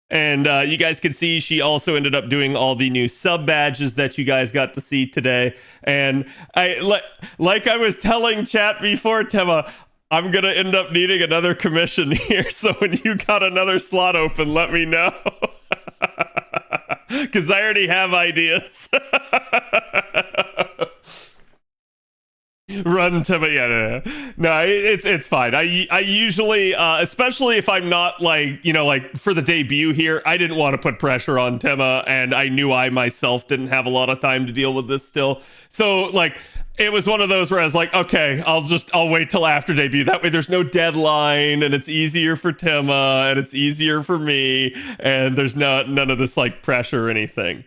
And you guys can see she also ended up doing all the new sub badges that you guys got to see today. And like I was telling chat before, Timma, I'm going to end up needing another commission here. So when you got another slot open, let me know. Because I already have ideas. Run to me, yeah. No, it's fine. I usually, especially if I'm not like for the debut here, I didn't want to put pressure on Timma, and I knew I myself didn't have a lot of time to deal with this still. So like, it was one of those where I was like, okay, I'll wait till after debut. That way there's no deadline, and it's easier for Timma, and it's easier for me, and there's none of this like pressure or anything.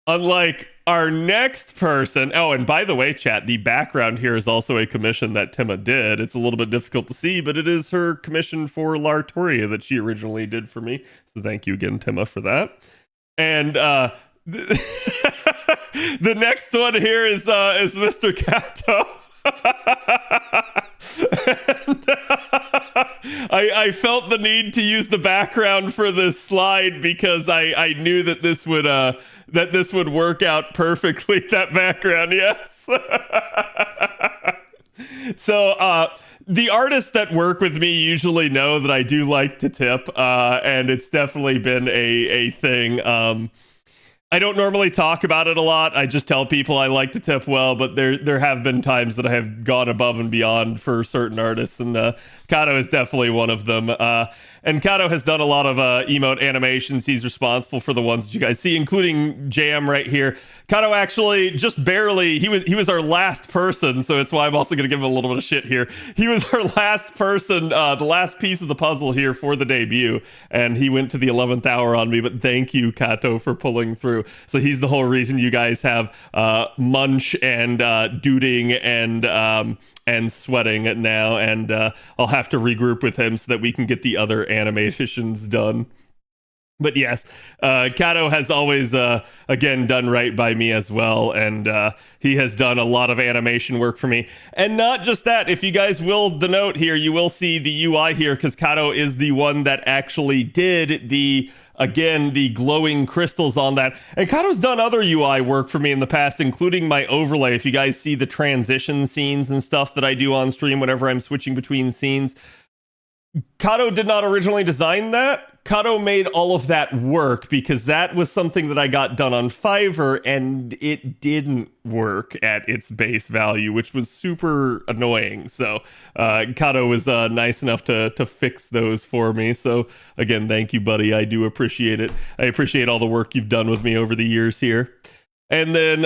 Unlike our next person. Oh, and by the way, chat, the background here is also a commission that Timma did. It's a little bit difficult to see, but it is her commission for Lartoria that she originally did for me. So thank you again, Timma, for that. And The next one here is Mr. Kato. I felt the need to use the background for this slide because I knew that this would work out perfectly. That background, yes. So the artists that work with me usually know that I do like to tip, and it's definitely been a thing. I don't normally talk about it a lot. I just tell people I like to tip well, but there have been times that I have gone above and beyond for certain artists, and Kato is definitely one of them. And Kato has done a lot of emote animations. He's responsible for the ones that you guys see, including Jam right here. Kato actually just barely, he was our last person, so it's why I'm also going to give him a little bit of shit here. He was our last person, the last piece of the puzzle here for the debut, and he went to the 11th hour on me, but thank you, Kato, for pulling through. So he's the whole reason you guys have Munch and Duding and Sweating now, and I'll have to regroup with him so that we can get the other animations done. But yes, Kato has always, again, done right by me as well, and he has done a lot of animation work for me. And not just that, if you guys will denote here, you will see the UI here, because Kato is the one that actually did the glowing crystals on that. And Kato's done other UI work for me in the past, including my overlay. If you guys see the transition scenes and stuff that I do on stream whenever I'm switching between scenes, Kato did not originally design that. Kato made all of that work because that was something that I got done on Fiverr, and it didn't work at its base value, which was super annoying. So Kato was nice enough to fix those for me. So again, thank you, buddy. I do appreciate it. I appreciate all the work you've done with me over the years here. And then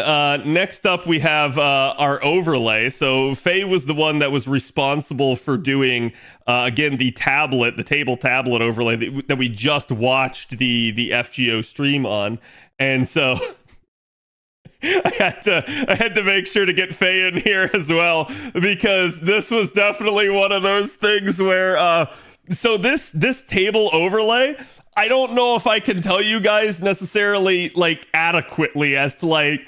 next up, we have our overlay. So Faye was the one that was responsible for doing, again, the table tablet overlay that we just watched the FGO stream on. And so I had to make sure to get Faye in here as well, because this was definitely one of those things where, so this table overlay, I don't know if I can tell you guys necessarily like adequately as to like,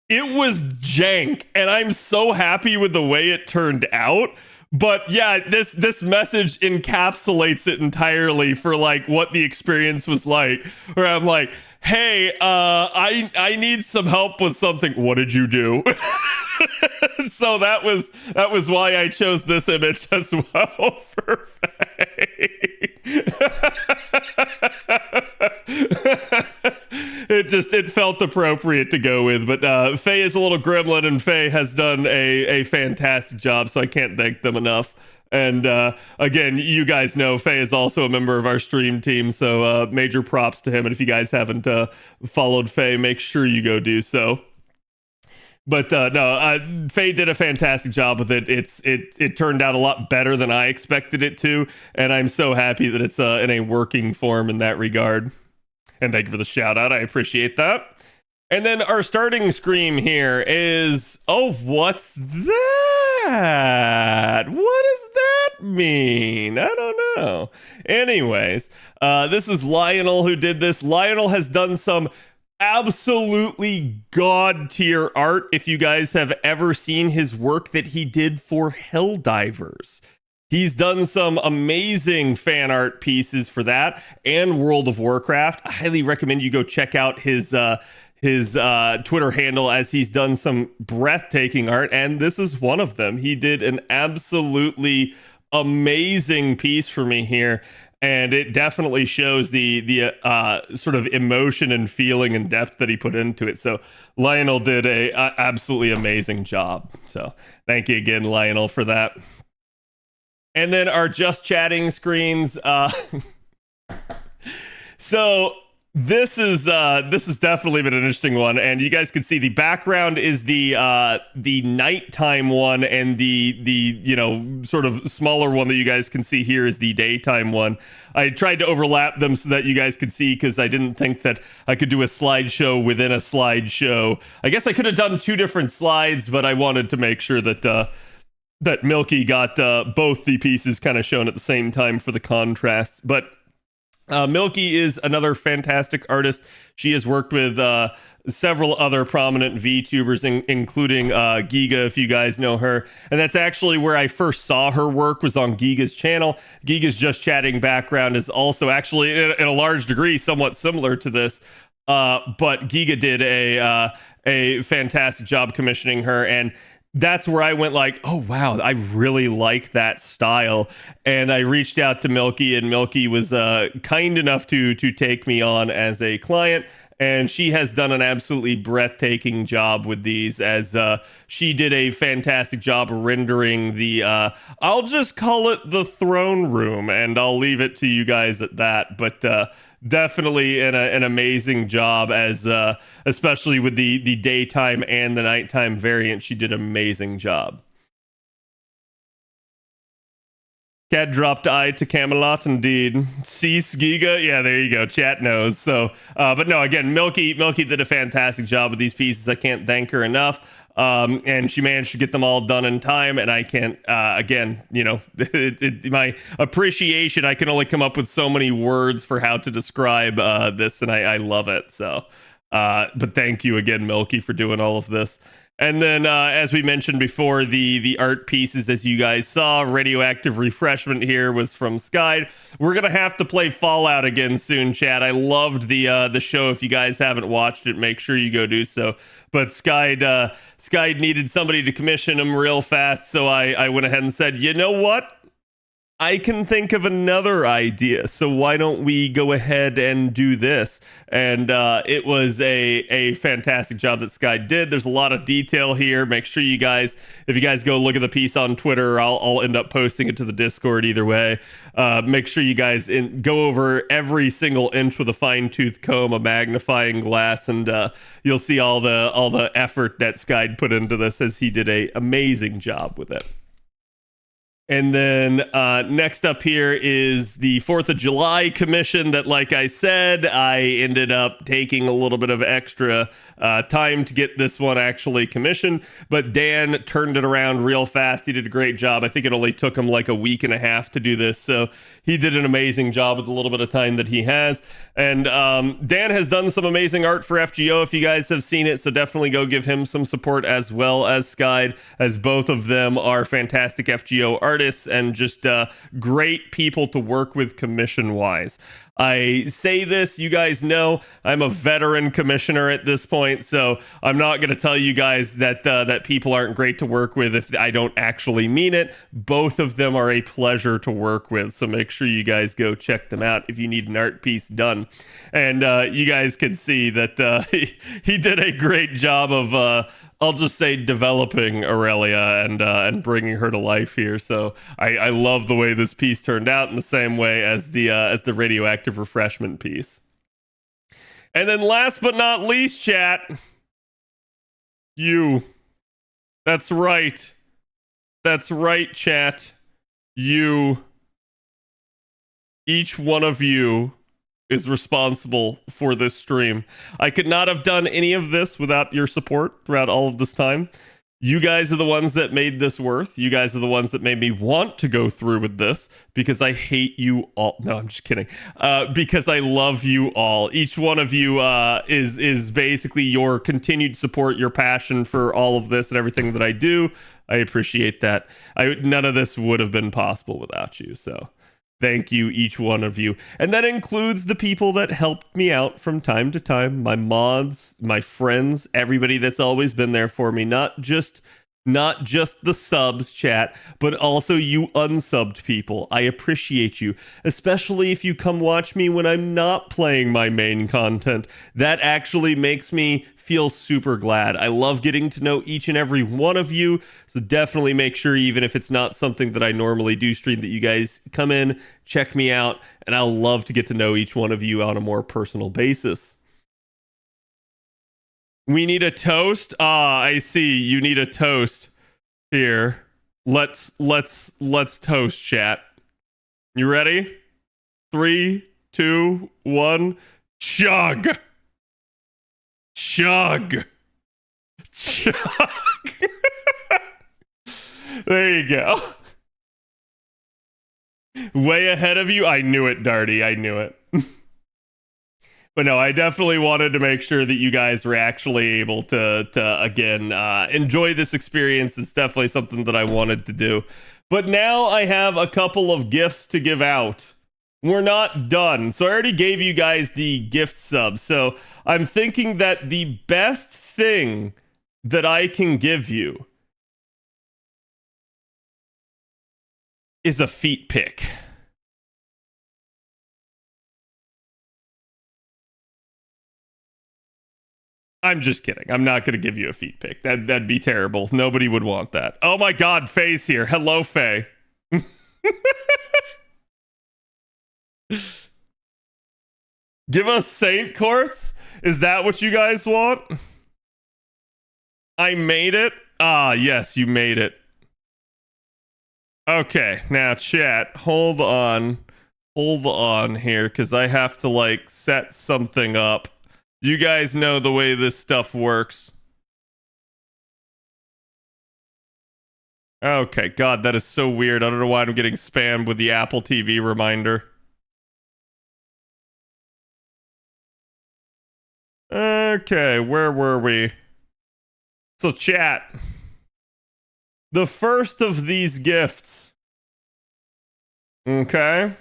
it was jank, and I'm so happy with the way it turned out. But yeah, this message encapsulates it entirely for like what the experience was like, where I'm like, hey, I need some help with something. What did you do? So that was why I chose this image as well for Faye. It felt appropriate to go with, but Faye is a little gremlin, and Faye has done a fantastic job, so I can't thank them enough. And again, you guys know Faye is also a member of our stream team, so major props to him. And if you guys haven't followed Faye, make sure you go do so. But no, Faye did a fantastic job with it. It turned out a lot better than I expected it to, and I'm so happy that it's in a working form in that regard. And thank you for the shout out. I appreciate that. And then our starting screen here is, oh, what's that? What does that mean? I don't know. Anyways, this is Lionel who did this. Lionel has done some absolutely god tier art. If you guys have ever seen his work that he did for Helldivers, he's done some amazing fan art pieces for that and World of Warcraft. I highly recommend you go check out his Twitter handle, as he's done some breathtaking art, and this is one of them. He did an absolutely amazing piece for me here, and it definitely shows the sort of emotion and feeling and depth that he put into it. So Lionel did a absolutely amazing job. So thank you again, Lionel, for that. And then our just chatting screens. So this is definitely been an interesting one, and you guys can see the background is the nighttime one, and the sort of smaller one that you guys can see here is the daytime one. I tried to overlap them so that you guys could see, because I didn't think that I could do a slideshow within a slideshow. I guess I could have done two different slides, but I wanted to make sure that that Milky got both the pieces kind of shown at the same time for the contrast. But Milky is another fantastic artist. She has worked with several other prominent VTubers, including Giga, if you guys know her. And that's actually where I first saw her work, was on Giga's channel. Giga's Just Chatting background is also actually, in a large degree, somewhat similar to this. But Giga did a fantastic job commissioning her, and that's where I went like, oh wow, I really like that style. And I reached out to Milky, and Milky was kind enough to take me on as a client. And she has done an absolutely breathtaking job with these, as she did a fantastic job rendering the, I'll just call it the throne room, and I'll leave it to you guys at that. But definitely an amazing job, as especially with the daytime and the nighttime variant. She did an amazing job. Cat dropped eye to Camelot, indeed. Cease Giga, yeah, there you go. Chat knows. So, but no, again, Milky did a fantastic job with these pieces. I can't thank her enough. And she managed to get them all done in time. And I can't, again, you know, my appreciation, I can only come up with so many words for how to describe this, and I love it. So, but thank you again, Milky, for doing all of this. And then, as we mentioned before, the art pieces, as you guys saw, Radioactive Refreshment here was from Sky. We're gonna have to play Fallout again soon, chat. I loved the show. If you guys haven't watched it, make sure you go do so. But Sky needed somebody to commission him real fast, so I went ahead and said, you know what? I can think of another idea, so why don't we go ahead and do this? And it was a fantastic job that Sky did. There's a lot of detail here. Make sure you guys, if you guys go look at the piece on Twitter, I'll end up posting it to the Discord either way. Make sure you guys go over every single inch with a fine-tooth comb, a magnifying glass, and you'll see all the effort that Sky put into this, as he did an amazing job with it. And then next up here is the 4th of July commission that, like I said, I ended up taking a little bit of extra time to get this one actually commissioned. But Dan turned it around real fast. He did a great job. I think it only took him like a week and a half to do this. So he did an amazing job with a little bit of time that he has. And Dan has done some amazing art for FGO, if you guys have seen it. So definitely go give him some support, as well as Sky, as both of them are fantastic FGO artists and just great people to work with commission wise. I say this, you guys know I'm a veteran commissioner at this point, so I'm not going to tell you guys that that people aren't great to work with if I don't actually mean it. Both of them are a pleasure to work with, so make sure you guys go check them out if you need an art piece done. And you guys can see that he did a great job of I'll just say developing Aurelia and bringing her to life here. So I love the way this piece turned out, in the same way as the Radioactive Refreshment piece. And then last but not least, chat, you. That's right. That's right, chat. You. Each one of you is responsible for this stream. I could not have done any of this without your support throughout all of this time. You guys are the ones that made this worth. You guys are the ones that made me want to go through with this, because I hate you all. No, I'm just kidding. Because I love you all. Each one of you is basically your continued support, your passion for all of this and everything that I do. I appreciate that. None of this would have been possible without you, so thank you, each one of you. And that includes the people that helped me out from time to time, my mods, my friends, everybody that's always been there for me. Not just the subs, chat, but also you unsubbed people. I appreciate you, especially if you come watch me when I'm not playing my main content. That actually makes me feel super glad. I love getting to know each and every one of you, so definitely make sure, even if it's not something that I normally do stream, that you guys come in, check me out, and I'll love to get to know each one of you on a more personal basis. We need a toast? Ah, I see. You need a toast. Here. Let's toast, chat. You ready? 3, 2, 1. Chug! Chug! Chug! There you go. Way ahead of you. I knew it, Darty. I knew it. But no, I definitely wanted to make sure that you guys were actually able to again, enjoy this experience. It's definitely something that I wanted to do. But now I have a couple of gifts to give out. We're not done. So I already gave you guys the gift sub. So I'm thinking that the best thing that I can give you is a feet pic. I'm just kidding. I'm not going to give you a feet pic. That'd be terrible. Nobody would want that. Oh my God, Faye's here. Hello, Faye. Give us Saint Courts? Is that what you guys want? I made it? Ah, yes, you made it. Okay, now chat, hold on. Hold on here, because I have to, like, set something up. You guys know the way this stuff works. Okay, God, that is so weird. I don't know why I'm getting spammed with the Apple TV reminder. Okay, where were we? So, chat. The first of these gifts. Okay.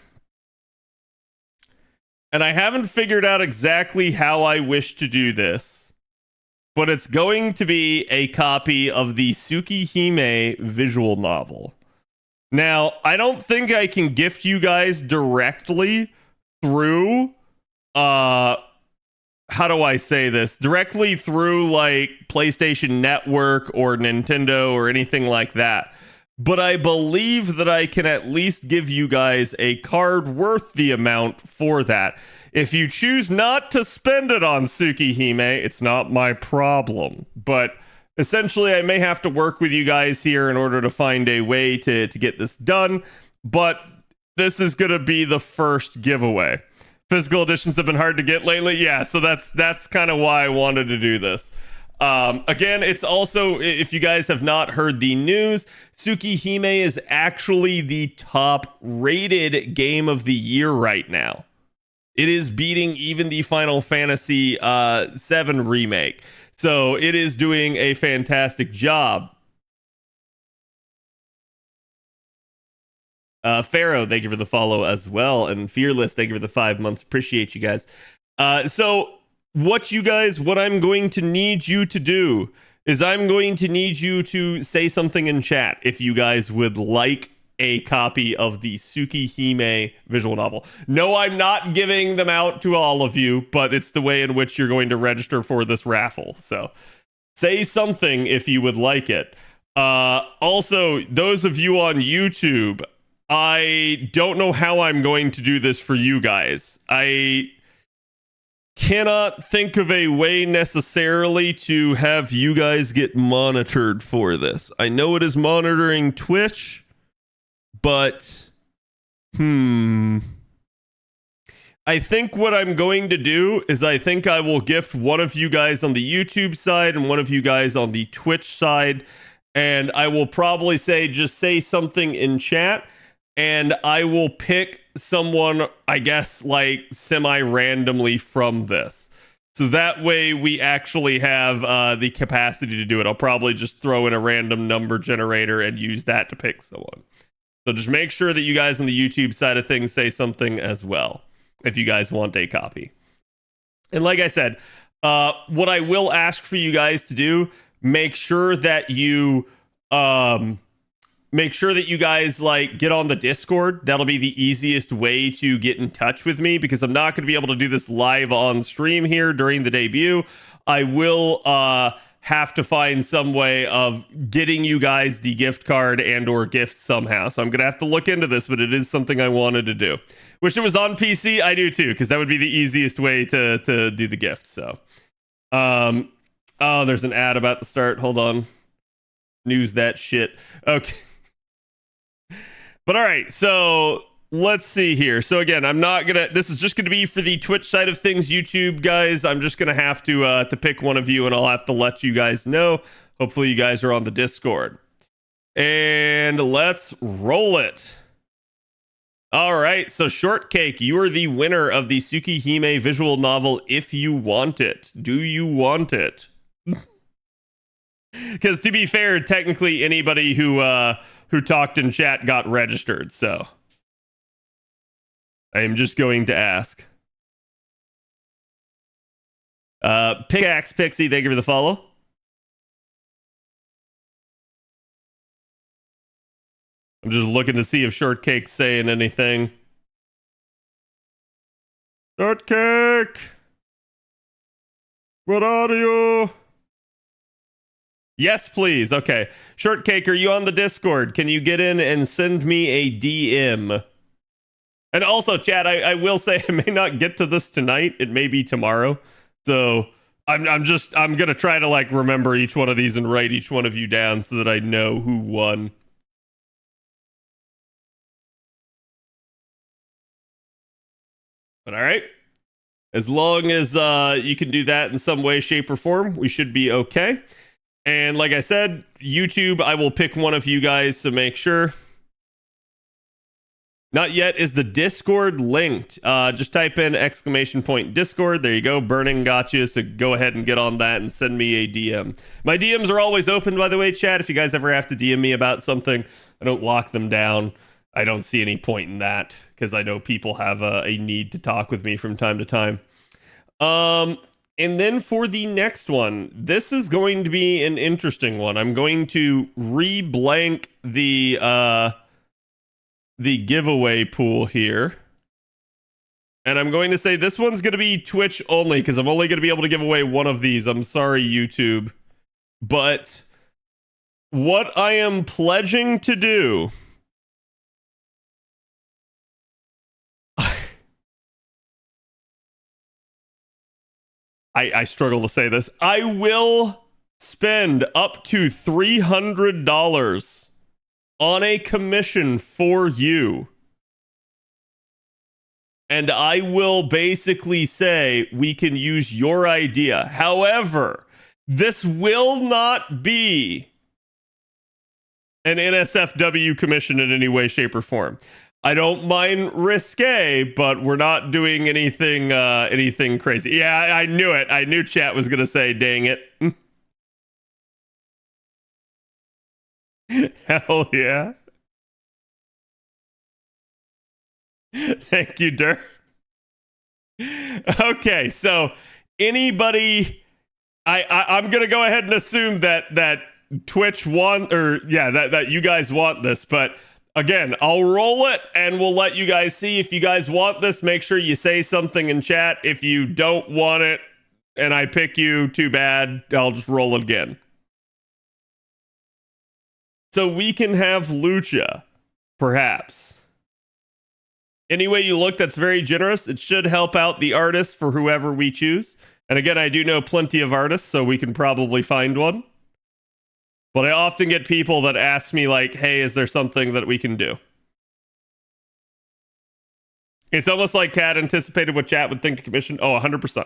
And I haven't figured out exactly how I wish to do this, but it's going to be a copy of the Tsukihime visual novel. Now, I don't think I can gift you guys directly through, how do I say this? Directly through, like, PlayStation Network or Nintendo or anything like that. But I believe that I can at least give you guys a card worth the amount for that. If you choose not to spend it on Tsukihime, it's not my problem. But essentially, I may have to work with you guys here in order to find a way to get this done. But this is going to be the first giveaway. Physical editions have been hard to get lately. Yeah, so that's kind of why I wanted to do this. Again, it's also, if you guys have not heard the news, Tsukihime is actually the top rated game of the year right now. It is beating even the Final Fantasy VII remake. So it is doing a fantastic job. Pharaoh, thank you for the follow as well. And Fearless, thank you for the 5 months. Appreciate you guys. So what I'm going to need you to do is I'm going to need you to say something in chat if you guys would like a copy of the Tsukihime visual novel. No, I'm not giving them out to all of you, but it's the way in which you're going to register for this raffle. So say something if you would like it. Also, those of you on YouTube, I don't know how I'm going to do this for you guys. I cannot think of a way necessarily to have you guys get monitored for this. I know it is monitoring Twitch, but I think what I'm going to do is I think I will gift one of you guys on the YouTube side and one of you guys on the Twitch side, and I will probably just say something in chat, and I will pick someone, I guess, like semi-randomly from this. So that way we actually have the capacity to do it. I'll probably just throw in a random number generator and use that to pick someone. So just make sure that you guys on the YouTube side of things say something as well, if you guys want a copy. And like I said, what I will ask for you guys to do, make sure that you guys like get on the Discord. That'll be the easiest way to get in touch with me, because I'm not going to be able to do this live on stream here during the debut. I will have to find some way of getting you guys the gift card and or gift somehow. So I'm going to have to look into this, but it is something I wanted to do. Wish it was on PC. I do too, because that would be the easiest way to do the gift. So, oh, there's an ad about to start. Hold on. News that shit. Okay. But all right, so let's see here. So again, this is just gonna be for the Twitch side of things. YouTube guys, I'm just gonna have to pick one of you, and I'll have to let you guys know. Hopefully you guys are on the Discord. And let's roll it. All right, so Shortcake, you are the winner of the Tsukihime visual novel If You Want It. Do you want it? Because to be fair, technically anybody who talked in chat got registered, so I am just going to ask. Pickaxe Pixie, thank you for the follow. I'm just looking to see if Shortcake's saying anything. Shortcake! What are you? Yes, please. Okay. Shortcake, are you on the Discord? Can you get in and send me a DM? And also, chat, I will say I may not get to this tonight. It may be tomorrow. So I'm gonna try to like remember each one of these and write each one of you down so that I know who won. But all right. As long as you can do that in some way, shape, or form, we should be okay. And like I said, YouTube, I will pick one of you guys to make sure. Not yet is the Discord linked. Just type in !Discord. There you go. Burning got you. So go ahead and get on that and send me a DM. My DMs are always open, by the way, chat. If you guys ever have to DM me about something, I don't lock them down. I don't see any point in that because I know people have a need to talk with me from time to time. And then for the next one, this is going to be an interesting one. I'm going to re-blank the giveaway pool here. And I'm going to say this one's going to be Twitch only because I'm only going to be able to give away one of these. I'm sorry, YouTube. But what I am pledging to do... I struggle to say this. I will spend up to $300 on a commission for you. And I will basically say we can use your idea. However, this will not be an NSFW commission in any way, shape, or form. I don't mind risque, but we're not doing anything anything crazy. Yeah, I knew it. I knew chat was gonna say, dang it. Hell yeah. Thank you, Dirk. Okay, so anybody I'm gonna go ahead and assume that Twitch want that you guys want this, but again, I'll roll it and we'll let you guys see. If you guys want this, make sure you say something in chat. If you don't want it and I pick you, too bad. I'll just roll it again. So we can have Lucha, perhaps. Any way you look, that's very generous. It should help out the artist for whoever we choose. And again, I do know plenty of artists, so we can probably find one. But I often get people that ask me like, hey, is there something that we can do? It's almost like Kat anticipated what chat would think of commission. Oh, 100%.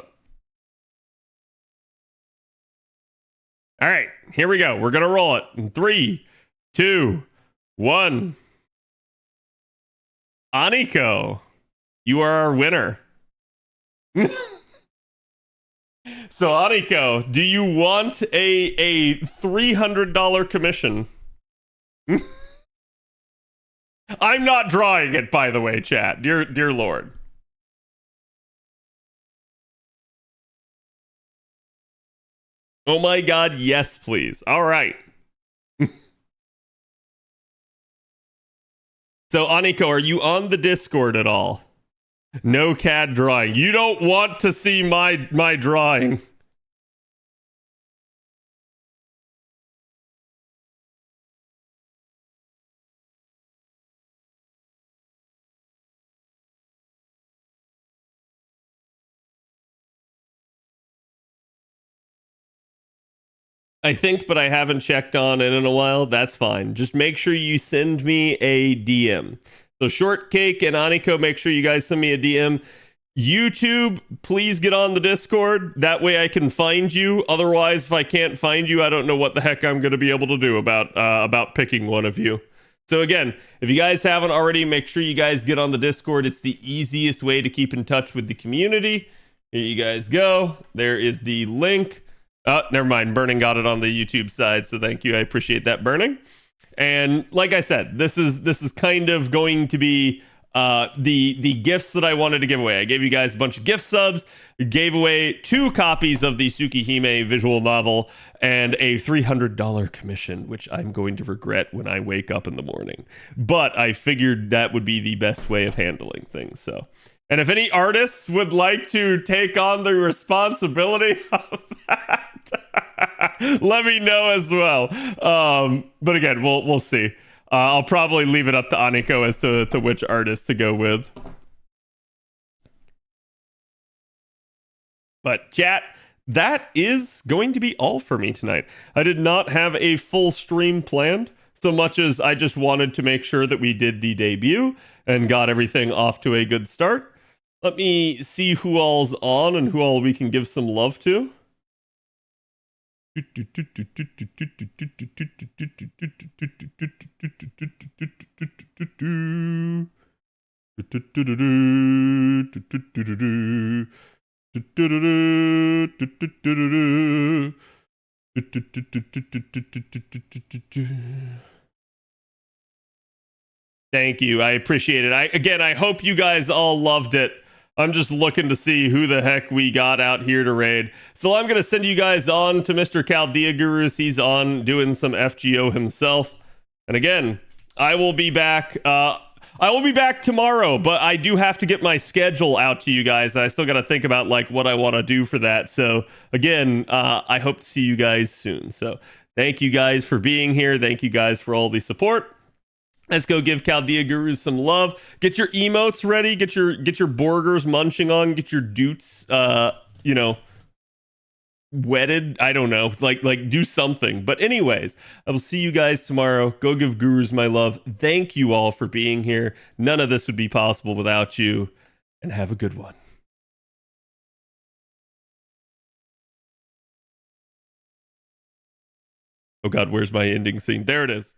All right, here we go. We're going to roll it in 3, 2, 1. Aniko, you are our winner. So, Aniko, do you want a $300 commission? I'm not drawing it, by the way, chat. Dear Lord. Oh my god, yes, please. All right. So, Aniko, are you on the Discord at all? No CAD drawing. You don't want to see my drawing. I think, but I haven't checked on it in a while. That's fine. Just make sure you send me a DM. So Shortcake and Aniko, make sure you guys send me a DM. YouTube, please get on the Discord. That way I can find you. Otherwise, if I can't find you, I don't know what the heck I'm going to be able to do about picking one of you. So again, if you guys haven't already, make sure you guys get on the Discord. It's the easiest way to keep in touch with the community. Here you guys go. There is the link. Oh, never mind. Burning got it on the YouTube side, so thank you. I appreciate that, Burning. And like I said, this is kind of going to be the gifts that I wanted to give away. I gave you guys a bunch of gift subs, gave away 2 copies of the Tsukihime visual novel, and a $300 commission, which I'm going to regret when I wake up in the morning. But I figured that would be the best way of handling things. So, and if any artists would like to take on the responsibility of that, let me know as well. But again, we'll see. I'll probably leave it up to Aniko as to which artist to go with. But chat, that is going to be all for me tonight. I did not have a full stream planned, so much as I just wanted to make sure that we did the debut and got everything off to a good start. Let me see who all's on and who all we can give some love to. Thank you. I appreciate it. I hope you guys all loved it. I'm just looking to see who the heck we got out here to raid. So I'm going to send you guys on to Mr. Chaldea Gurus. He's on doing some FGO himself. And again, I will be back. I will be back tomorrow, but I do have to get my schedule out to you guys. I still got to think about like what I want to do for that. So again, I hope to see you guys soon. So thank you guys for being here. Thank you guys for all the support. Let's go give Chaldea Gurus some love. Get your emotes ready. Get your burgers munching on. Get your doots, wetted. I don't know. Like do something. But anyways, I will see you guys tomorrow. Go give Gurus my love. Thank you all for being here. None of this would be possible without you. And have a good one. Oh God, where's my ending scene? There it is.